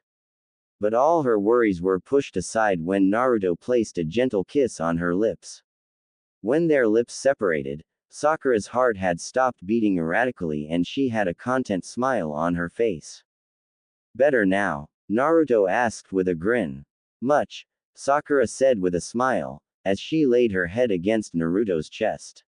But all her worries were pushed aside when Naruto placed a gentle kiss on her lips. When their lips separated, Sakura's heart had stopped beating erratically and she had a content smile on her face. Better now? Naruto asked with a grin. Much, Sakura said with a smile, as she laid her head against Naruto's chest.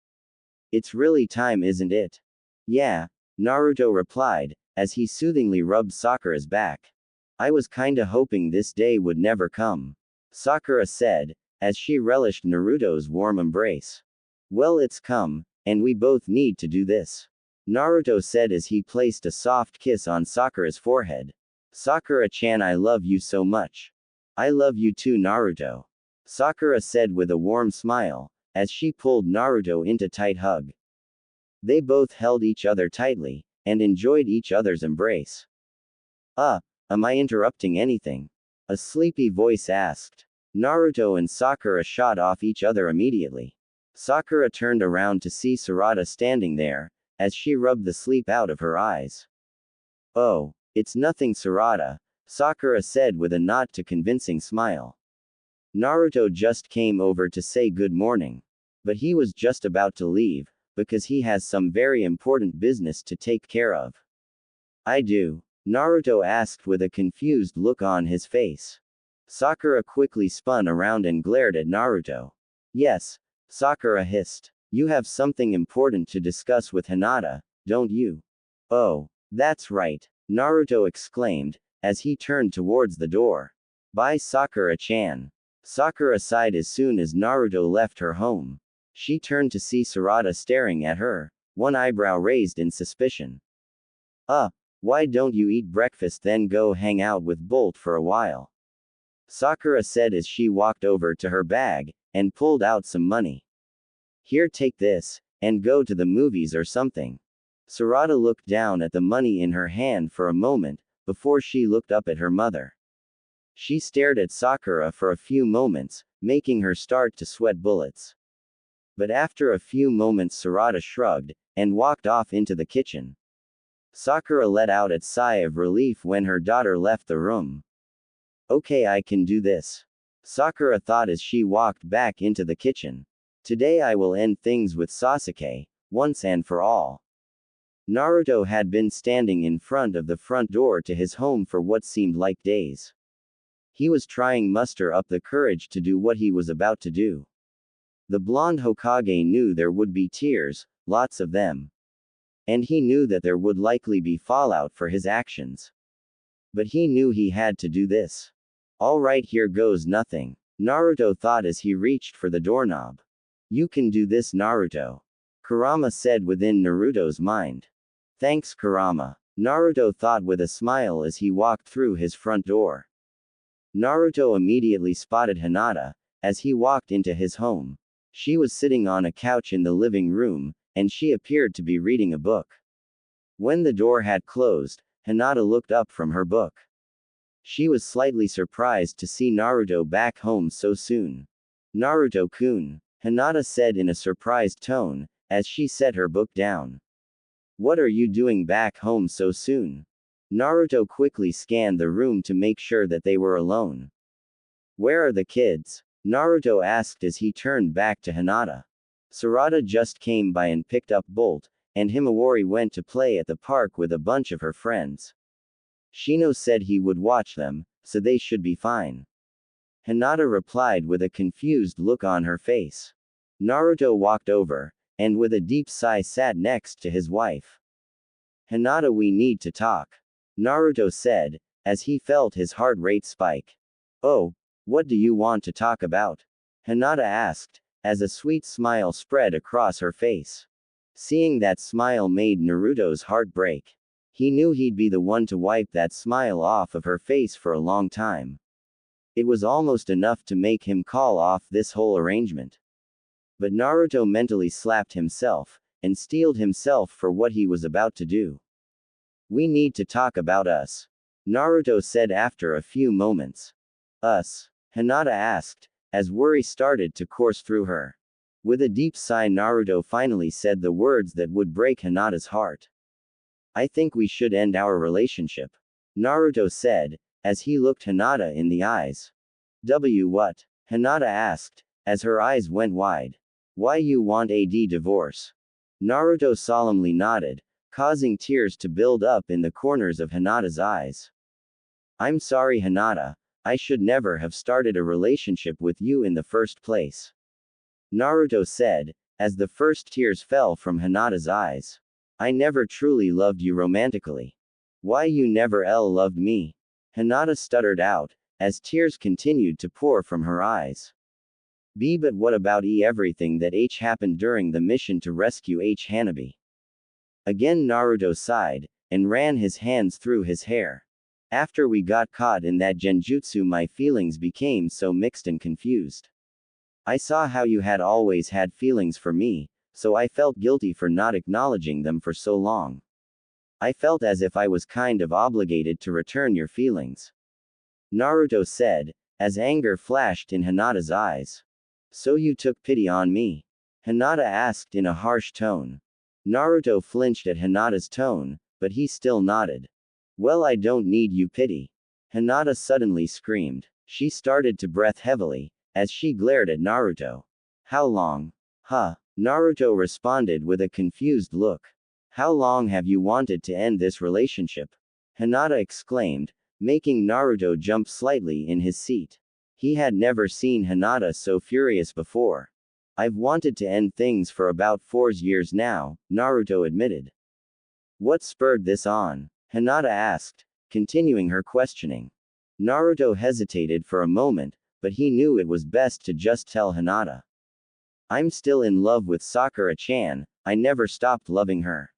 It's really time, isn't it? Yeah, Naruto replied, as he soothingly rubbed Sakura's back. I was kinda hoping this day would never come. Sakura said, as she relished Naruto's warm embrace. Well, it's come, and we both need to do this. Naruto said as he placed a soft kiss on Sakura's forehead. Sakura-chan, I love you so much. I love you too, Naruto. Sakura said with a warm smile, as she pulled Naruto into tight hug. They both held each other tightly, and enjoyed each other's embrace. Am I interrupting anything? A sleepy voice asked. Naruto and Sakura shot off each other immediately. Sakura turned around to see Sarada standing there, as she rubbed the sleep out of her eyes. Oh, it's nothing, Sarada, Sakura said with a not too convincing smile. Naruto just came over to say good morning. But he was just about to leave, because he has some very important business to take care of. I do? Naruto asked with a confused look on his face. Sakura quickly spun around and glared at Naruto. Yes, Sakura hissed. You have something important to discuss with Hinata, don't you? Oh, that's right, Naruto exclaimed, as he turned towards the door. Bye, Sakura-chan. Sakura sighed as soon as Naruto left her home. She turned to see Sarada staring at her, one eyebrow raised in suspicion. Why don't you eat breakfast then go hang out with Bolt for a while? Sakura said as she walked over to her bag, and pulled out some money. Here, take this, and go to the movies or something. Sarada looked down at the money in her hand for a moment, before she looked up at her mother. She stared at Sakura for a few moments, making her start to sweat bullets. But after a few moments Sarada shrugged, and walked off into the kitchen. Sakura let out a sigh of relief when her daughter left the room. Okay, I can do this. Sakura thought as she walked back into the kitchen. Today I will end things with Sasuke, once and for all. Naruto had been standing in front of the front door to his home for what seemed like days. He was trying muster up the courage to do what he was about to do. The blonde Hokage knew there would be tears, lots of them. And he knew that there would likely be fallout for his actions. But he knew he had to do this. Alright, here goes nothing, Naruto thought as he reached for the doorknob. You can do this, Naruto, Kurama said within Naruto's mind. Thanks, Kurama, Naruto thought with a smile as he walked through his front door. Naruto immediately spotted Hinata as he walked into his home. She was sitting on a couch in the living room, and she appeared to be reading a book. When the door had closed, Hinata looked up from her book. She was slightly surprised to see Naruto back home so soon. Naruto-kun, Hinata said in a surprised tone, as she set her book down. What are you doing back home so soon? Naruto quickly scanned the room to make sure that they were alone. Where are the kids? Naruto asked as he turned back to Hinata. Sarada just came by and picked up Bolt, and Himawari went to play at the park with a bunch of her friends. Shino said he would watch them, so they should be fine. Hinata replied with a confused look on her face. Naruto walked over, and with a deep sigh sat next to his wife. Hinata, we need to talk, Naruto said, as he felt his heart rate spike. Oh, what do you want to talk about? Hinata asked, as a sweet smile spread across her face. Seeing that smile made Naruto's heart break. He knew he'd be the one to wipe that smile off of her face for a long time. It was almost enough to make him call off this whole arrangement. But Naruto mentally slapped himself, and steeled himself for what he was about to do. We need to talk about us, Naruto said after a few moments. Us? Hinata asked, as worry started to course through her. With a deep sigh, Naruto finally said the words that would break Hinata's heart. I think we should end our relationship, Naruto said, as he looked Hinata in the eyes. What? Hinata asked, as her eyes went wide. Why you want a divorce? Naruto solemnly nodded, causing tears to build up in the corners of Hinata's eyes. I'm sorry, Hinata, I should never have started a relationship with you in the first place, Naruto said, as the first tears fell from Hinata's eyes. I never truly loved you romantically. Why you never loved me? Hinata stuttered out, as tears continued to pour from her eyes. But what about everything that happened during the mission to rescue Hanabi? Again Naruto sighed, and ran his hands through his hair. After we got caught in that genjutsu, my feelings became so mixed and confused. I saw how you had always had feelings for me, so I felt guilty for not acknowledging them for so long. I felt as if I was kind of obligated to return your feelings, Naruto said, as anger flashed in Hinata's eyes. So you took pity on me? Hinata asked in a harsh tone. Naruto flinched at Hinata's tone, but he still nodded. Well, I don't need you pity, Hinata suddenly screamed. She started to breath heavily, as she glared at Naruto. How long? Huh? Naruto responded with a confused look. How long have you wanted to end this relationship? Hinata exclaimed, making Naruto jump slightly in his seat. He had never seen Hinata so furious before. I've wanted to end things for about 4 years now, Naruto admitted. What spurred this on? Hinata asked, continuing her questioning. Naruto hesitated for a moment, but he knew it was best to just tell Hinata. I'm still in love with Sakura-chan, I never stopped loving her,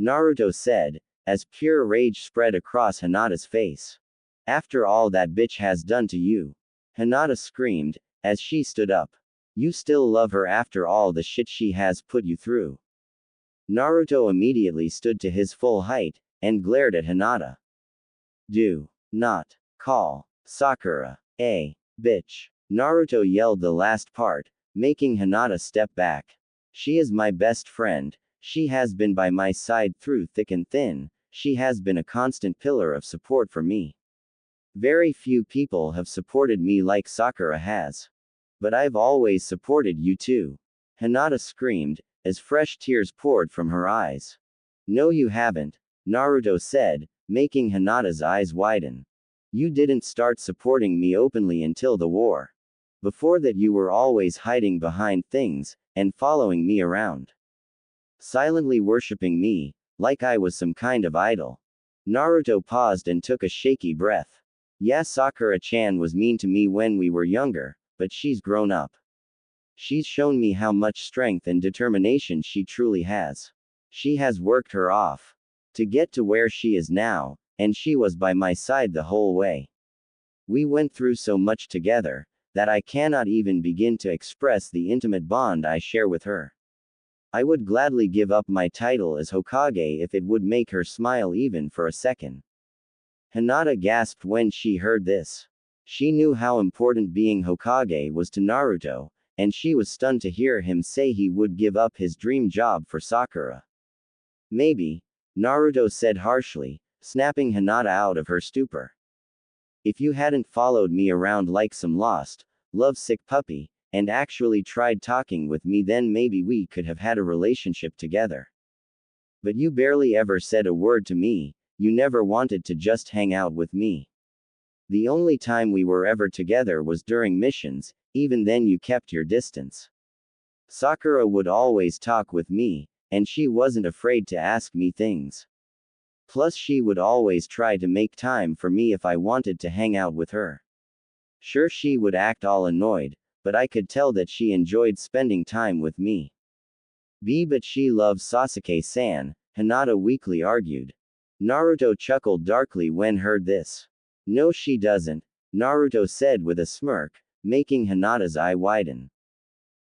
Naruto said, as pure rage spread across Hinata's face. After all that bitch has done to you, Hinata screamed, as she stood up. You still love her after all the shit she has put you through? Naruto immediately stood to his full height, and glared at Hinata. Do not call Sakura a bitch, Naruto yelled the last part, making Hinata step back. She is my best friend, she has been by my side through thick and thin, she has been a constant pillar of support for me. Very few people have supported me like Sakura has. But I've always supported you too. Hinata screamed, as fresh tears poured from her eyes. No, you haven't, Naruto said, making Hinata's eyes widen. You didn't start supporting me openly until the war. Before that, you were always hiding behind things, and following me around. Silently worshipping me, like I was some kind of idol. Naruto paused and took a shaky breath. Yeah, Sakura-chan was mean to me when we were younger, but she's grown up. She's shown me how much strength and determination she truly has. She has worked her off to get to where she is now, and she was by my side the whole way. We went through so much together, that I cannot even begin to express the intimate bond I share with her. I would gladly give up my title as Hokage if it would make her smile even for a second. Hinata gasped when she heard this. She knew how important being Hokage was to Naruto, and she was stunned to hear him say he would give up his dream job for Sakura. Maybe, Naruto said harshly, snapping Hinata out of her stupor. If you hadn't followed me around like some lost, lovesick puppy, and actually tried talking with me, then maybe we could have had a relationship together. But you barely ever said a word to me, you never wanted to just hang out with me. The only time we were ever together was during missions, even then you kept your distance. Sakura would always talk with me, and she wasn't afraid to ask me things. Plus, she would always try to make time for me if I wanted to hang out with her. Sure, she would act all annoyed, but I could tell that she enjoyed spending time with me. But she loves Sasuke-san, Hinata weakly argued. Naruto chuckled darkly when heard this. No, she doesn't, Naruto said with a smirk, making Hinata's eye widen.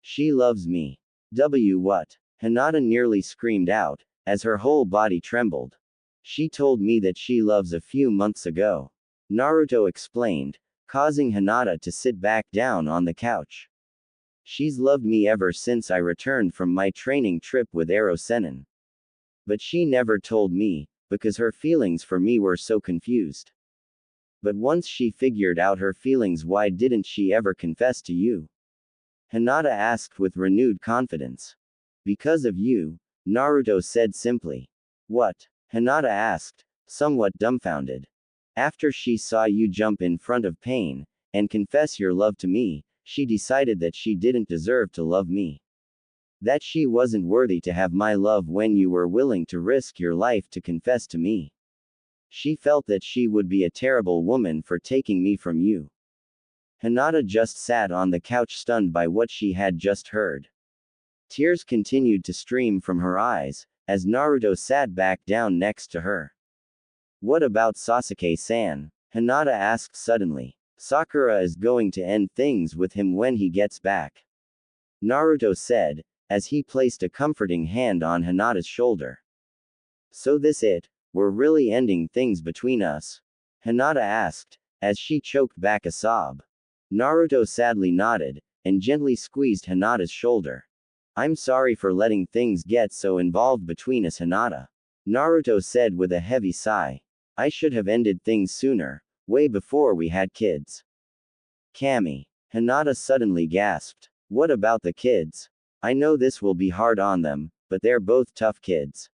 She loves me. What? Hinata nearly screamed out, as her whole body trembled. She told me that she loves a few months ago. Naruto explained, causing Hinata to sit back down on the couch. She's loved me ever since I returned from my training trip with Ero Sennin. But she never told me, because her feelings for me were so confused. But once she figured out her feelings, why didn't she ever confess to you? Hinata asked with renewed confidence. Because of you, Naruto said simply. What? Hinata asked, somewhat dumbfounded. After she saw you jump in front of pain, and confess your love to me, she decided that she didn't deserve to love me. That she wasn't worthy to have my love when you were willing to risk your life to confess to me. She felt that she would be a terrible woman for taking me from you. Hinata just sat on the couch stunned by what she had just heard. Tears continued to stream from her eyes, as Naruto sat back down next to her. What about Sasuke-san? Hinata asked suddenly. Sakura is going to end things with him when he gets back. Naruto said, as he placed a comforting hand on Hinata's shoulder. So this it, we're really ending things between us? Hinata asked, as she choked back a sob. Naruto sadly nodded, and gently squeezed Hinata's shoulder. I'm sorry for letting things get so involved between us, Hinata. Naruto said with a heavy sigh. I should have ended things sooner, way before we had kids. Kami. Hinata suddenly gasped. What about the kids? I know this will be hard on them, but they're both tough kids.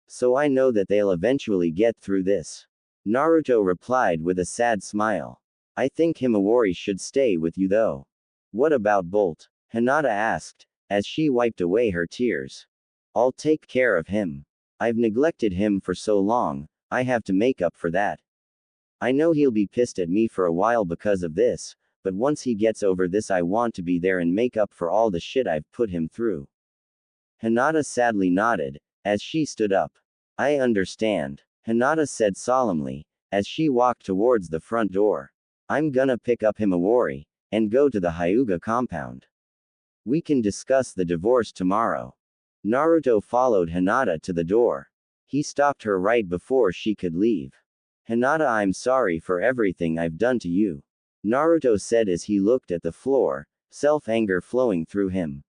So I know that they'll eventually get through this. Naruto replied with a sad smile. I think Himawari should stay with you though. What about Bolt? Hinata asked, as she wiped away her tears. I'll take care of him. I've neglected him for so long, I have to make up for that. I know he'll be pissed at me for a while because of this, but once he gets over this, I want to be there and make up for all the shit I've put him through. Hinata sadly nodded, as she stood up. I understand, Hinata said solemnly, as she walked towards the front door. I'm gonna pick up Himawari, and go to the Hyuga compound. We can discuss the divorce tomorrow. Naruto followed Hinata to the door. He stopped her right before she could leave. Hinata, I'm sorry for everything I've done to you. Naruto said as he looked at the floor, self-anger flowing through him.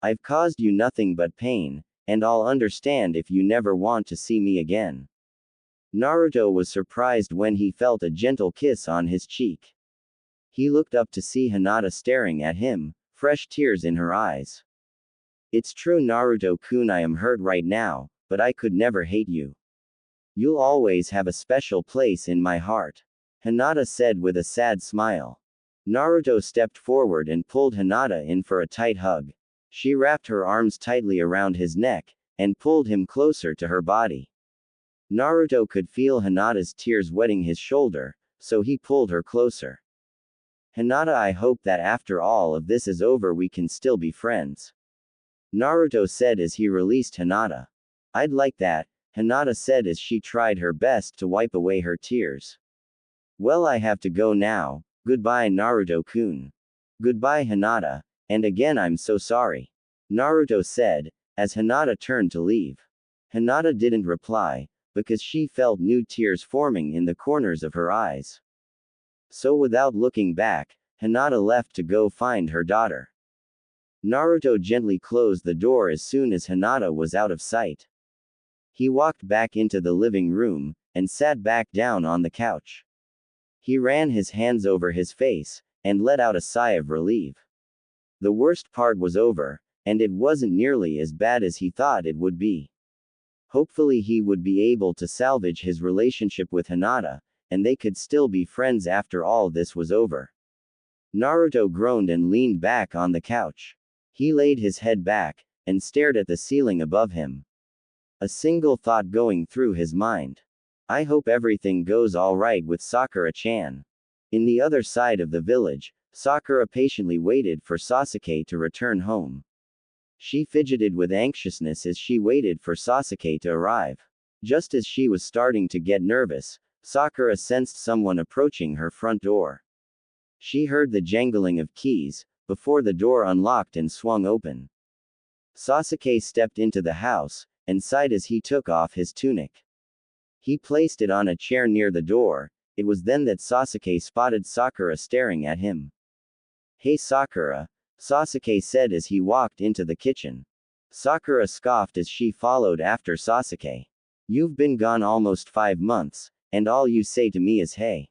I've caused you nothing but pain, and I'll understand if you never want to see me again. Naruto was surprised when he felt a gentle kiss on his cheek. He looked up to see Hinata staring at him, fresh tears in her eyes. It's true, Naruto-kun, I am hurt right now, but I could never hate you. You'll always have a special place in my heart. Hinata said with a sad smile. Naruto stepped forward and pulled Hinata in for a tight hug. She wrapped her arms tightly around his neck, and pulled him closer to her body. Naruto could feel Hinata's tears wetting his shoulder, so he pulled her closer. Hinata, I hope that after all of this is over we can still be friends. Naruto said as he released Hinata. I'd like that, Hinata said as she tried her best to wipe away her tears. Well, I have to go now. Goodbye, Naruto-kun. Goodbye, Hinata, and again I'm so sorry. Naruto said, as Hinata turned to leave. Hinata didn't reply, because she felt new tears forming in the corners of her eyes. So without looking back, Hinata left to go find her daughter. Naruto gently closed the door as soon as Hinata was out of sight. He walked back into the living room, and sat back down on the couch. He ran his hands over his face, and let out a sigh of relief. The worst part was over, and it wasn't nearly as bad as he thought it would be. Hopefully he would be able to salvage his relationship with Hinata, and they could still be friends after all this was over. Naruto groaned and leaned back on the couch. He laid his head back, and stared at the ceiling above him. A single thought going through his mind. I hope everything goes alright with Sakura-chan. In the other side of the village, Sakura patiently waited for Sasuke to return home. She fidgeted with anxiousness as she waited for Sasuke to arrive. Just as she was starting to get nervous, Sakura sensed someone approaching her front door. She heard the jangling of keys, before the door unlocked and swung open. Sasuke stepped into the house, and sighed as he took off his tunic. He placed it on a chair near the door. It was then that Sasuke spotted Sakura staring at him. Hey Sakura, Sasuke said as he walked into the kitchen. Sakura scoffed as she followed after Sasuke. You've been gone almost 5 months, and all you say to me is hey.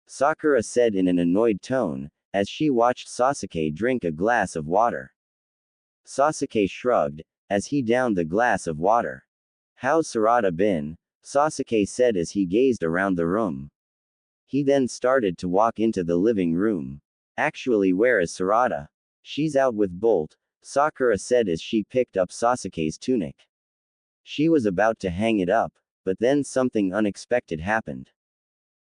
Sakura said in an annoyed tone, as she watched Sasuke drink a glass of water. Sasuke shrugged, as he downed the glass of water. How's Sarada been? Sasuke said as he gazed around the room. He then started to walk into the living room. Actually, where is Sarada? She's out with Bolt, Sakura said as she picked up Sasuke's tunic. She was about to hang it up, but then something unexpected happened.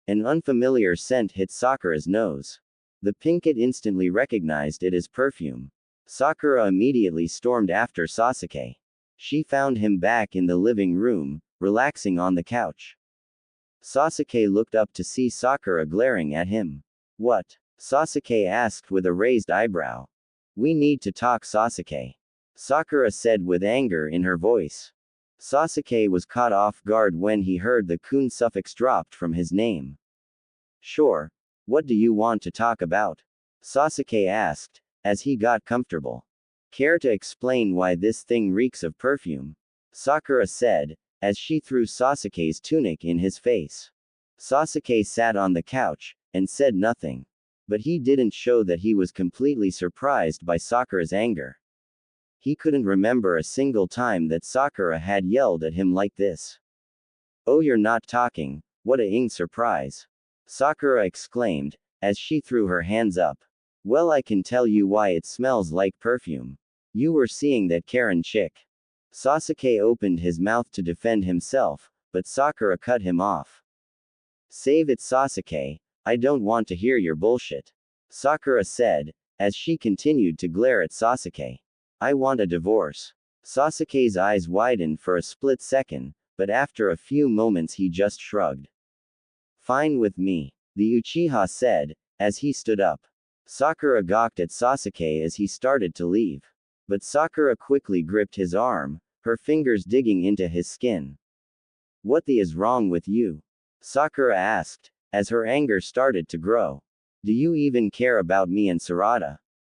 An unfamiliar scent hit Sakura's nose. The pinkett instantly recognized it as perfume. Sakura immediately stormed after Sasuke. She found him back in the living room, relaxing on the couch. Sasuke looked up to see Sakura glaring at him. What? Sasuke asked with a raised eyebrow. We need to talk, Sasuke. Sakura said with anger in her voice. Sasuke was caught off guard when he heard the kun suffix dropped from his name. Sure. What do you want to talk about? Sasuke asked, as he got comfortable. Care to explain why this thing reeks of perfume? Sakura said, as she threw Sasuke's tunic in his face. Sasuke sat on the couch, and said nothing. But he didn't show that he was completely surprised by Sakura's anger. He couldn't remember a single time that Sakura had yelled at him like this. Oh, you're not talking, what a surprise. Sakura exclaimed, as she threw her hands up. Well, I can tell you why it smells like perfume. You were seeing that Karen chick. Sasuke opened his mouth to defend himself, but Sakura cut him off. Save it, Sasuke, I don't want to hear your bullshit. Sakura said, as she continued to glare at Sasuke. I want a divorce. Sasuke's eyes widened for a split second, but after a few moments he just shrugged. Fine with me, the Uchiha said, as he stood up. Sakura gawked at Sasuke as he started to leave. But Sakura quickly gripped his arm, her fingers digging into his skin. What the is wrong with you? Sakura asked, as her anger started to grow. Do you even care about me and Sarada?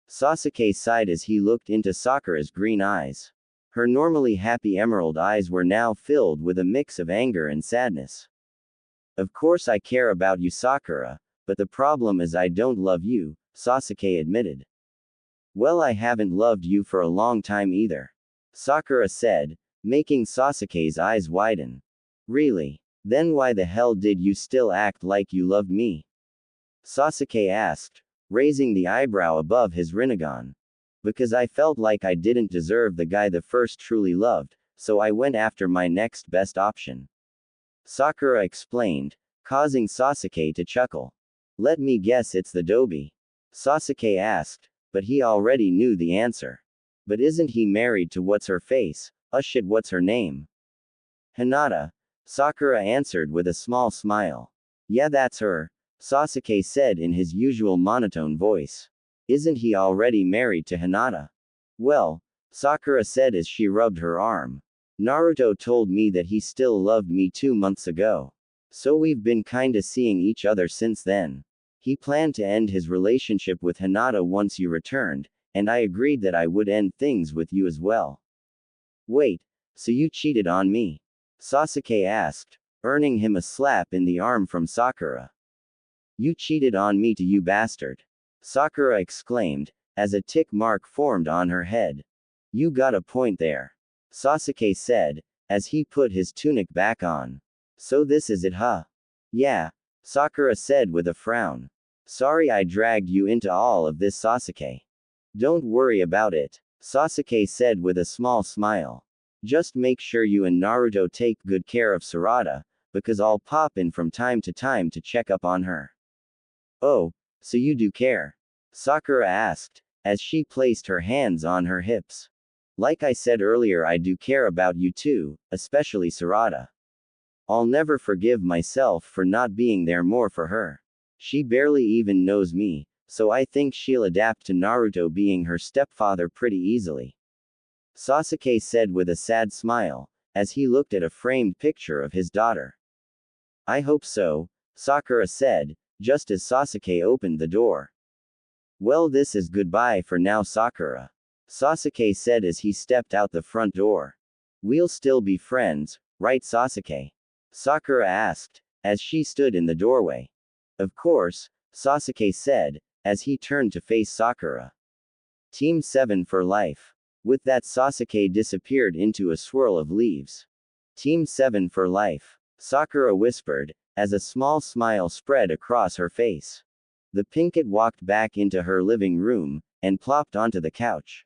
Sasuke sighed as he looked into Sakura's green eyes. Her normally happy emerald eyes were now filled with a mix of anger and sadness. Of course I care about you, Sakura, But the problem is I don't love you, Sasuke admitted. Well, I haven't loved you for a long time either, Sakura said, making Sasuke's eyes widen. Really? Then why the hell did you still act like you loved me? Sasuke asked, raising the eyebrow above his Rinnegan. Because I felt like I didn't deserve the guy the first truly loved, so I went after my next best option. Sakura explained, causing Sasuke to chuckle. Let me guess it's the Dobi. Sasuke asked, but he already knew the answer. But isn't he married to what's her face? Shit, what's her name? Hinata. Sakura answered with a small smile. Yeah, that's her, Sasuke said in his usual monotone voice. Isn't he already married to Hinata? Well, Sakura said as she rubbed her arm. Naruto told me that he still loved me 2 months ago. So we've been kinda seeing each other since then. He planned to end his relationship with Hinata once you returned, and I agreed that I would end things with you as well. Wait, so you cheated on me? Sasuke asked, earning him a slap in the arm from Sakura. You cheated on me, you bastard, Sakura exclaimed, as a tick mark formed on her head. You got a point there, Sasuke said, as he put his tunic back on. So this is it, huh? Yeah, Sakura said with a frown. Sorry I dragged you into all of this, Sasuke. Don't worry about it, Sasuke said with a small smile. Just make sure you and Naruto take good care of Sarada, because I'll pop in from time to time to check up on her. Oh, so you do care? Sakura asked, as she placed her hands on her hips. Like I said earlier, I do care about you too, especially Sarada. I'll never forgive myself for not being there more for her. She barely even knows me, so I think she'll adapt to Naruto being her stepfather pretty easily, Sasuke said with a sad smile, as he looked at a framed picture of his daughter. I hope so, Sakura said, just as Sasuke opened the door. Well, this is goodbye for now, Sakura, Sasuke said as he stepped out the front door. We'll still be friends, right, Sasuke? Sakura asked, as she stood in the doorway. Of course, Sasuke said, as he turned to face Sakura. Team 7 for life. With that, Sasuke disappeared into a swirl of leaves. Team 7 for life, Sakura whispered, as a small smile spread across her face. The Pinkett walked back into her living room, and plopped onto the couch.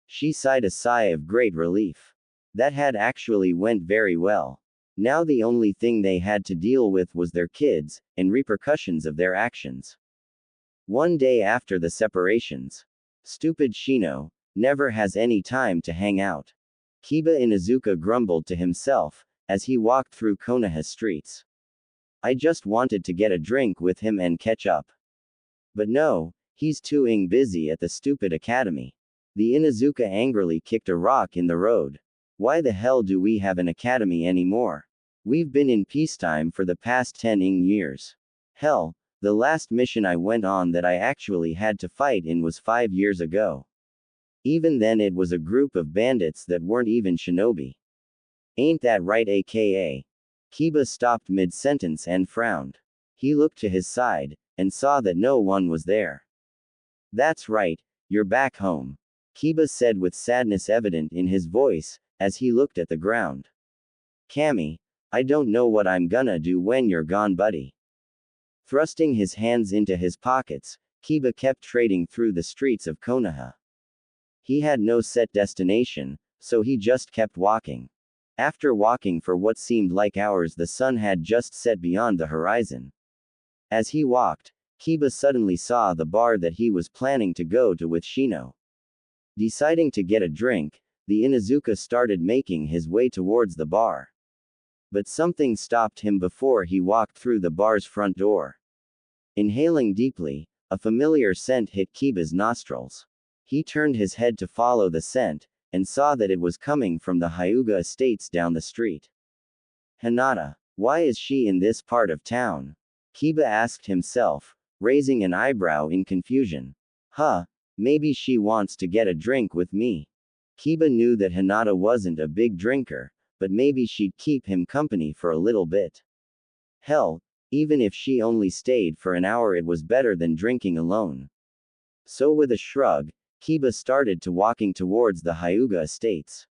She sighed a sigh of great relief. That had actually went very well. Now the only thing they had to deal with was their kids, and repercussions of their actions. One day after the separations. Stupid Shino, never has any time to hang out. Kiba Inuzuka grumbled to himself, as he walked through Konoha streets. I just wanted to get a drink with him and catch up. But no, he's too busy at the stupid academy. The Inuzuka angrily kicked a rock in the road. Why the hell do we have an academy anymore? We've been in peacetime for the past 10 years. Hell, the last mission I went on that I actually had to fight in was 5 years ago. Even then it was a group of bandits that weren't even shinobi. Ain't that right, aka? Kiba stopped mid-sentence and frowned. He looked to his side, and saw that no one was there. That's right, you're back home, Kiba said with sadness evident in his voice, as he looked at the ground. Kami, I don't know what I'm gonna do when you're gone, buddy. Thrusting his hands into his pockets, Kiba kept trading through the streets of Konoha. He had no set destination, so he just kept walking. After walking for what seemed like hours, the sun had just set beyond the horizon. As he walked, Kiba suddenly saw the bar that he was planning to go to with Shino. Deciding to get a drink, the Inuzuka started making his way towards the bar. But something stopped him before he walked through the bar's front door. Inhaling deeply, a familiar scent hit Kiba's nostrils. He turned his head to follow the scent, and saw that it was coming from the Hyuga estates down the street. Hinata, why is she in this part of town? Kiba asked himself, raising an eyebrow in confusion. Maybe she wants to get a drink with me. Kiba knew that Hinata wasn't a big drinker, but maybe she'd keep him company for a little bit. Hell, Even if she only stayed for an hour, it was better than drinking alone. So with a shrug, Kiba started to walking towards the Hyuga estates.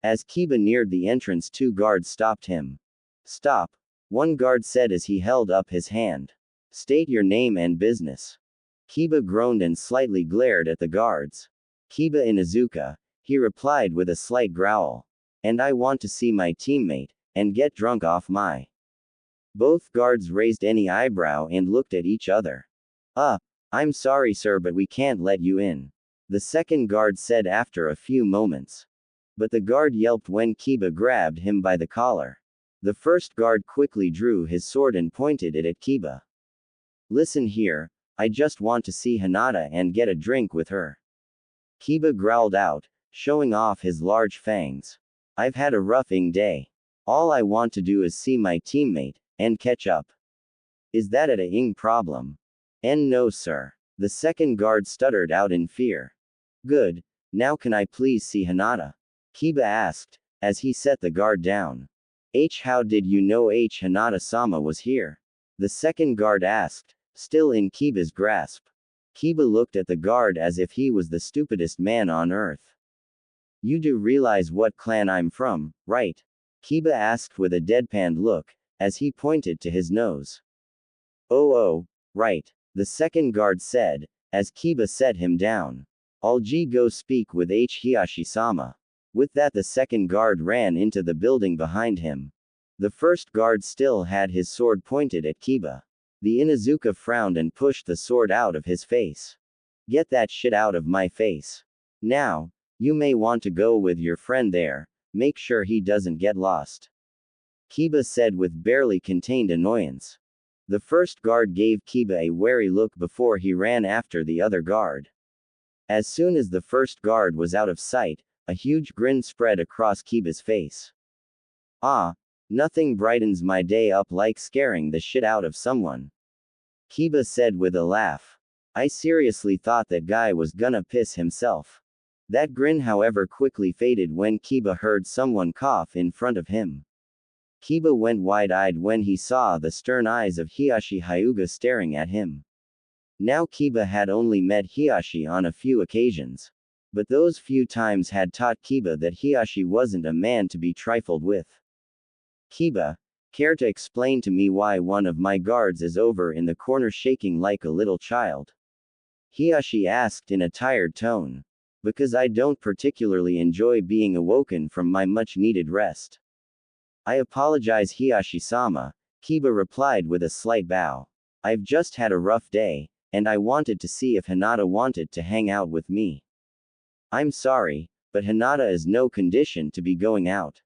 As Kiba neared the entrance, two guards stopped him. Stop, one guard said as he held up his hand. State your name and business. Kiba groaned and slightly glared at the guards. Kiba Inuzuka, he replied with a slight growl. And I want to see my teammate, and get drunk off my. Both guards raised any eyebrow and looked at each other. I'm sorry sir, but we can't let you in. The second guard said after a few moments. But the guard yelped when Kiba grabbed him by the collar. The first guard quickly drew his sword and pointed it at Kiba. Listen here, I just want to see Hinata and get a drink with her. Kiba growled out, showing off his large fangs. I've had a roughing day. All I want to do is see my teammate, and catch up. Is that a ing problem? No sir. The second guard stuttered out in fear. Good, now can I please see Hinata? Kiba asked, as he set the guard down. How did you know Hinata-sama was here? The second guard asked, still in Kiba's grasp. Kiba looked at the guard as if he was the stupidest man on earth. You do realize what clan I'm from, right? Kiba asked with a deadpanned look, as he pointed to his nose. Oh, right, the second guard said, as Kiba set him down. I'll go speak with Hiyashi-sama. With that, the second guard ran into the building behind him. The first guard still had his sword pointed at Kiba. The Inuzuka frowned and pushed the sword out of his face. Get that shit out of my face. Now, you may want to go with your friend there, make sure he doesn't get lost. Kiba said with barely contained annoyance. The first guard gave Kiba a wary look before he ran after the other guard. As soon as the first guard was out of sight, a huge grin spread across Kiba's face. Nothing brightens my day up like scaring the shit out of someone. Kiba said with a laugh. I seriously thought that guy was gonna piss himself. That grin, however, quickly faded when Kiba heard someone cough in front of him. Kiba went wide-eyed when he saw the stern eyes of Hiyashi Hyuga staring at him. Now Kiba had only met Hiyashi on a few occasions. But those few times had taught Kiba that Hiyashi wasn't a man to be trifled with. Kiba, care to explain to me why one of my guards is over in the corner shaking like a little child? Hiyashi asked in a tired tone. Because I don't particularly enjoy being awoken from my much-needed rest. I apologize Hiyashi-sama, Kiba replied with a slight bow. I've just had a rough day, and I wanted to see if Hinata wanted to hang out with me. I'm sorry, but Hinata is no condition to be going out.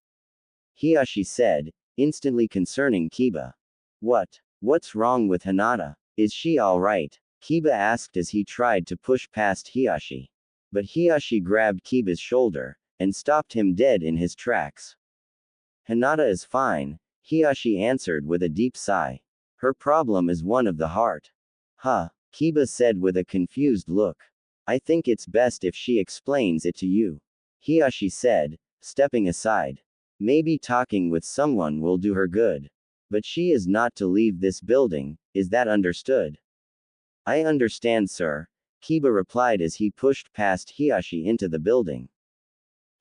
Hiyashi said, instantly concerning Kiba. What's wrong with Hinata? Is she alright? Kiba asked as he tried to push past Hiyashi. But Hiyashi grabbed Kiba's shoulder, and stopped him dead in his tracks. Hinata is fine, Hiyashi answered with a deep sigh. Her problem is one of the heart. Kiba said with a confused look. I think it's best if she explains it to you. Hiyashi said, stepping aside. Maybe talking with someone will do her good. But she is not to leave this building, is that understood? I understand sir, Kiba replied as he pushed past Hiyashi into the building.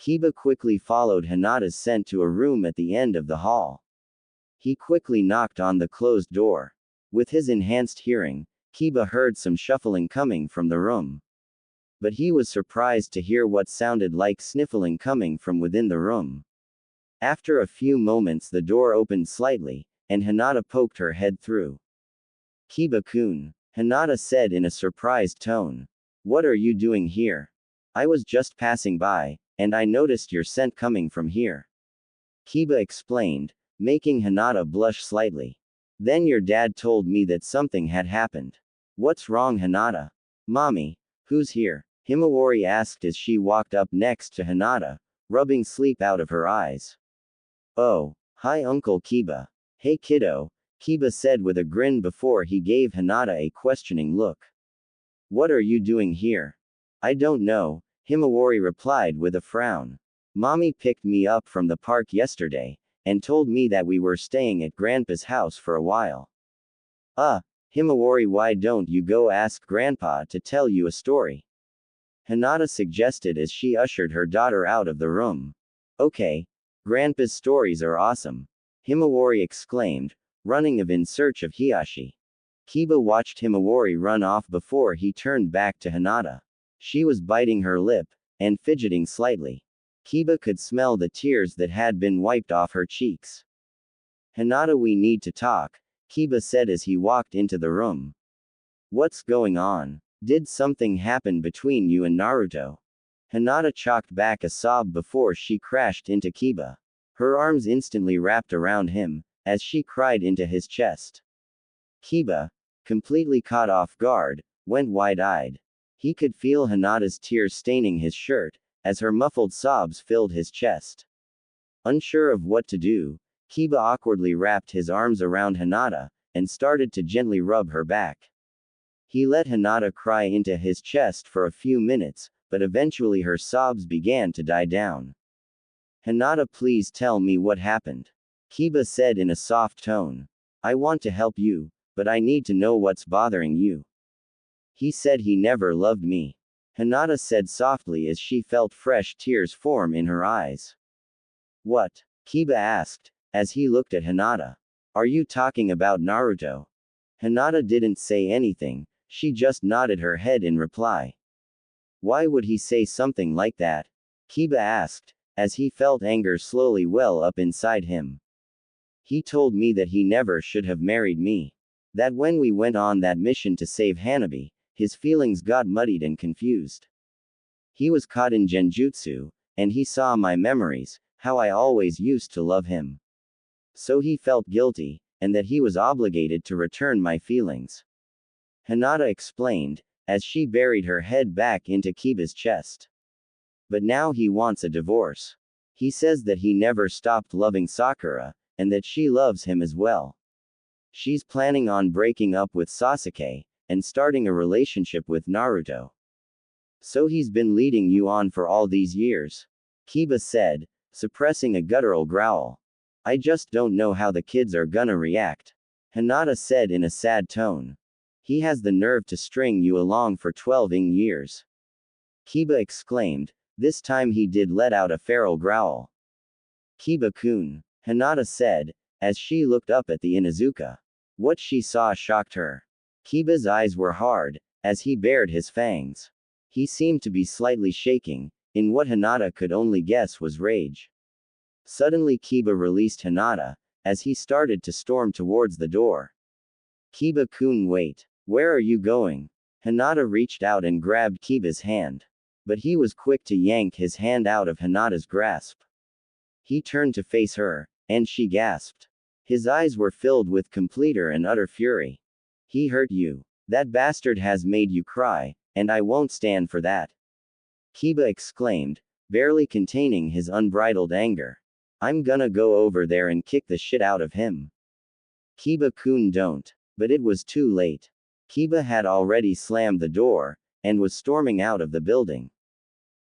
Kiba quickly followed Hinata's scent to a room at the end of the hall. He quickly knocked on the closed door. With his enhanced hearing, Kiba heard some shuffling coming from the room. But he was surprised to hear what sounded like sniffling coming from within the room. After a few moments, the door opened slightly, and Hinata poked her head through. Kiba-kun, Hinata said in a surprised tone. What are you doing here? I was just passing by, and I noticed your scent coming from here. Kiba explained, making Hinata blush slightly. Then your dad told me that something had happened. What's wrong Hinata? Mommy, who's here? Himawari asked as she walked up next to Hinata, rubbing sleep out of her eyes. Oh, hi Uncle Kiba. Hey kiddo, Kiba said with a grin before he gave Hinata a questioning look. What are you doing here? I don't know, Himawari replied with a frown. Mommy picked me up from the park yesterday, and told me that we were staying at Grandpa's house for a while. Himawari, why don't you go ask Grandpa to tell you a story? Hinata suggested as she ushered her daughter out of the room. Okay. Grandpa's stories are awesome. Himawari exclaimed, running in search of Hiyashi. Kiba watched Himawari run off before he turned back to Hinata. She was biting her lip, and fidgeting slightly. Kiba could smell the tears that had been wiped off her cheeks. Hinata, we need to talk, Kiba said as he walked into the room. What's going on? Did something happen between you and Naruto? Hinata choked back a sob before she crashed into Kiba. Her arms instantly wrapped around him, as she cried into his chest. Kiba, completely caught off guard, went wide-eyed. He could feel Hinata's tears staining his shirt, as her muffled sobs filled his chest. Unsure of what to do, Kiba awkwardly wrapped his arms around Hinata, and started to gently rub her back. He let Hinata cry into his chest for a few minutes, but eventually her sobs began to die down. Hinata, please tell me what happened. Kiba said in a soft tone. I want to help you, but I need to know what's bothering you. He said he never loved me. Hinata said softly as she felt fresh tears form in her eyes. What? Kiba asked, as he looked at Hinata. Are you talking about Naruto? Hinata didn't say anything, she just nodded her head in reply. Why would he say something like that? Kiba asked, as he felt anger slowly well up inside him. He told me that he never should have married me. That when we went on that mission to save Hanabi, his feelings got muddied and confused. He was caught in genjutsu, and he saw my memories, how I always used to love him. So he felt guilty, and that he was obligated to return my feelings. Hinata explained, as she buried her head back into Kiba's chest. But now he wants a divorce. He says that he never stopped loving Sakura, and that she loves him as well. She's planning on breaking up with Sasuke, and starting a relationship with Naruto. So he's been leading you on for all these years? Kiba said, suppressing a guttural growl. I just don't know how the kids are gonna react. Hinata said in a sad tone. He has the nerve to string you along for 12 years. Kiba exclaimed. This time he did let out a feral growl. Kiba-kun, Hinata said, as she looked up at the Inuzuka. What she saw shocked her. Kiba's eyes were hard, as he bared his fangs. He seemed to be slightly shaking, in what Hinata could only guess was rage. Suddenly Kiba released Hinata, as he started to storm towards the door. Kiba-kun, wait. Where are you going? Hinata reached out and grabbed Kiba's hand. But he was quick to yank his hand out of Hinata's grasp. He turned to face her, and she gasped. His eyes were filled with complete and utter fury. He hurt you. That bastard has made you cry, and I won't stand for that. Kiba exclaimed, barely containing his unbridled anger. I'm gonna go over there and kick the shit out of him. Kiba-kun, don't. But it was too late. Kiba had already slammed the door, and was storming out of the building.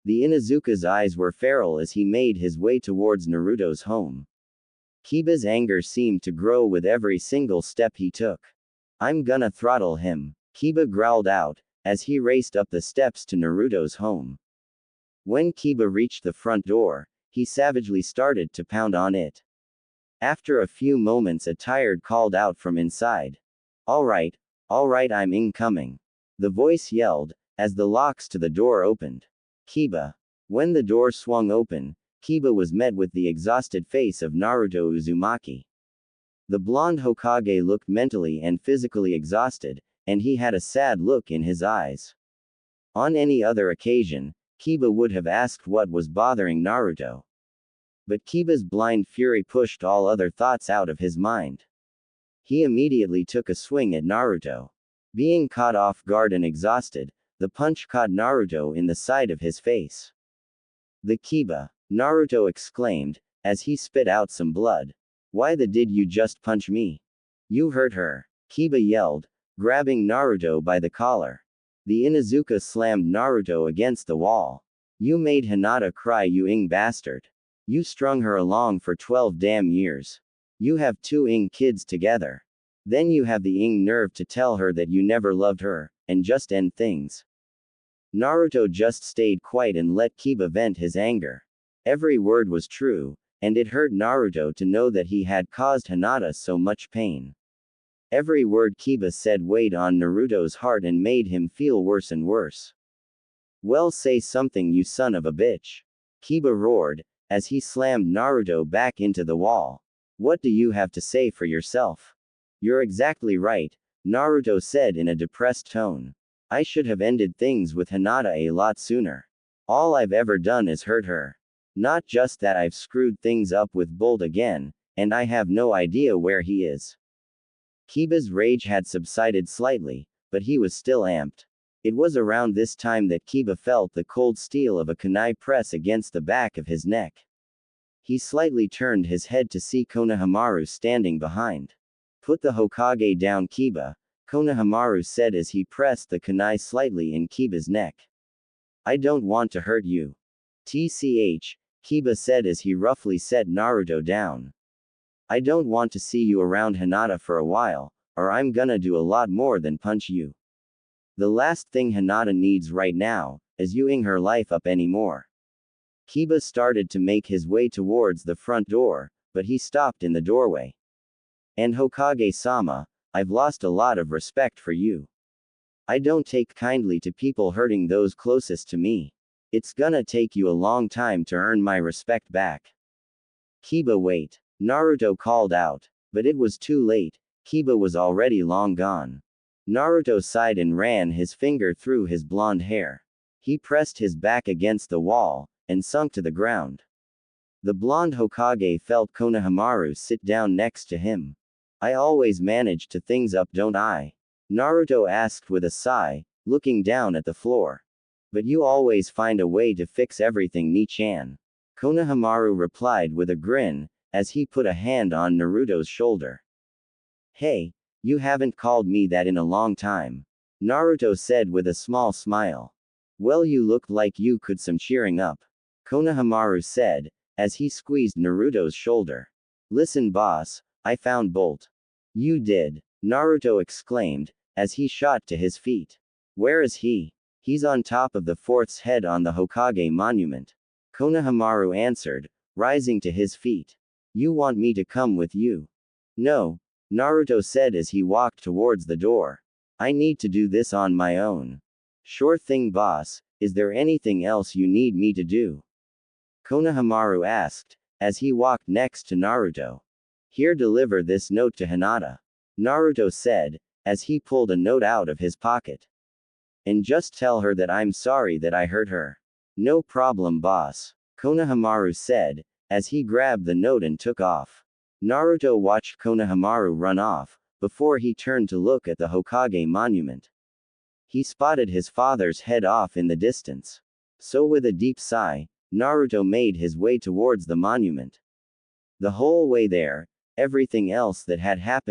The Inuzuka's eyes were feral as he made his way towards Naruto's home. Kiba's anger seemed to grow with every single step he took. I'm gonna throttle him, Kiba growled out, as he raced up the steps to Naruto's home. When Kiba reached the front door, he savagely started to pound on it. After a few moments, a tired called out from inside. Alright, I'm incoming. The voice yelled, as the locks to the door opened. Kiba. When the door swung open, Kiba was met with the exhausted face of Naruto Uzumaki. The blonde Hokage looked mentally and physically exhausted, and he had a sad look in his eyes. On any other occasion, Kiba would have asked what was bothering Naruto. But Kiba's blind fury pushed all other thoughts out of his mind. He immediately took a swing at Naruto. Being caught off guard and exhausted, the punch caught Naruto in the side of his face. The Kiba, Naruto exclaimed, as he spit out some blood. Why the did you just punch me? You hurt her, Kiba yelled, grabbing Naruto by the collar. The Inuzuka slammed Naruto against the wall. You made Hinata cry, you bastard. You strung her along for 12 damn years. You have 2 kids together. Then you have the nerve to tell her that you never loved her, and just end things. Naruto just stayed quiet and let Kiba vent his anger. Every word was true, and it hurt Naruto to know that he had caused Hinata so much pain. Every word Kiba said weighed on Naruto's heart and made him feel worse and worse. Well, say something, you son of a bitch. Kiba roared, as he slammed Naruto back into the wall. What do you have to say for yourself? You're exactly right, Naruto said in a depressed tone. I should have ended things with Hinata a lot sooner. All I've ever done is hurt her. Not just that, I've screwed things up with Bolt again, and I have no idea where he is. Kiba's rage had subsided slightly, but he was still amped. It was around this time that Kiba felt the cold steel of a kunai press against the back of his neck. He slightly turned his head to see Konohamaru standing behind. Put the Hokage down, Kiba, Konohamaru said as he pressed the kunai slightly in Kiba's neck. I don't want to hurt you. TCH, Kiba said as he roughly set Naruto down. I don't want to see you around Hinata for a while, or I'm gonna do a lot more than punch you. The last thing Hinata needs right now, is you ing her life up anymore. Kiba started to make his way towards the front door, but he stopped in the doorway. And Hokage-sama, I've lost a lot of respect for you. I don't take kindly to people hurting those closest to me. It's gonna take you a long time to earn my respect back. Kiba, wait. Naruto called out. But it was too late, Kiba was already long gone. Naruto sighed and ran his finger through his blonde hair. He pressed his back against the wall, and sunk to the ground. The blonde Hokage felt Konohamaru sit down next to him. I always manage to things up, don't I? Naruto asked with a sigh, looking down at the floor. But you always find a way to fix everything, Ni-chan. Konohamaru replied with a grin, as he put a hand on Naruto's shoulder. Hey, you haven't called me that in a long time. Naruto said with a small smile. Well, you looked like you could some cheering up. Konohamaru said, as he squeezed Naruto's shoulder. Listen, boss, I found Bolt. You did? Naruto exclaimed, as he shot to his feet. Where is he? He's on top of the fourth's head on the Hokage monument. Konohamaru answered, rising to his feet. You want me to come with you? No, Naruto said as he walked towards the door. I need to do this on my own. Sure thing, boss, is there anything else you need me to do? Konohamaru asked, as he walked next to Naruto. Here, deliver this note to Hinata. Naruto said, as he pulled a note out of his pocket. And just tell her that I'm sorry that I hurt her. No problem, boss, Konohamaru said, as he grabbed the note and took off. Naruto watched Konohamaru run off, before he turned to look at the Hokage monument. He spotted his father's head off in the distance. So with a deep sigh, Naruto made his way towards the monument. The whole way there, everything else that had happened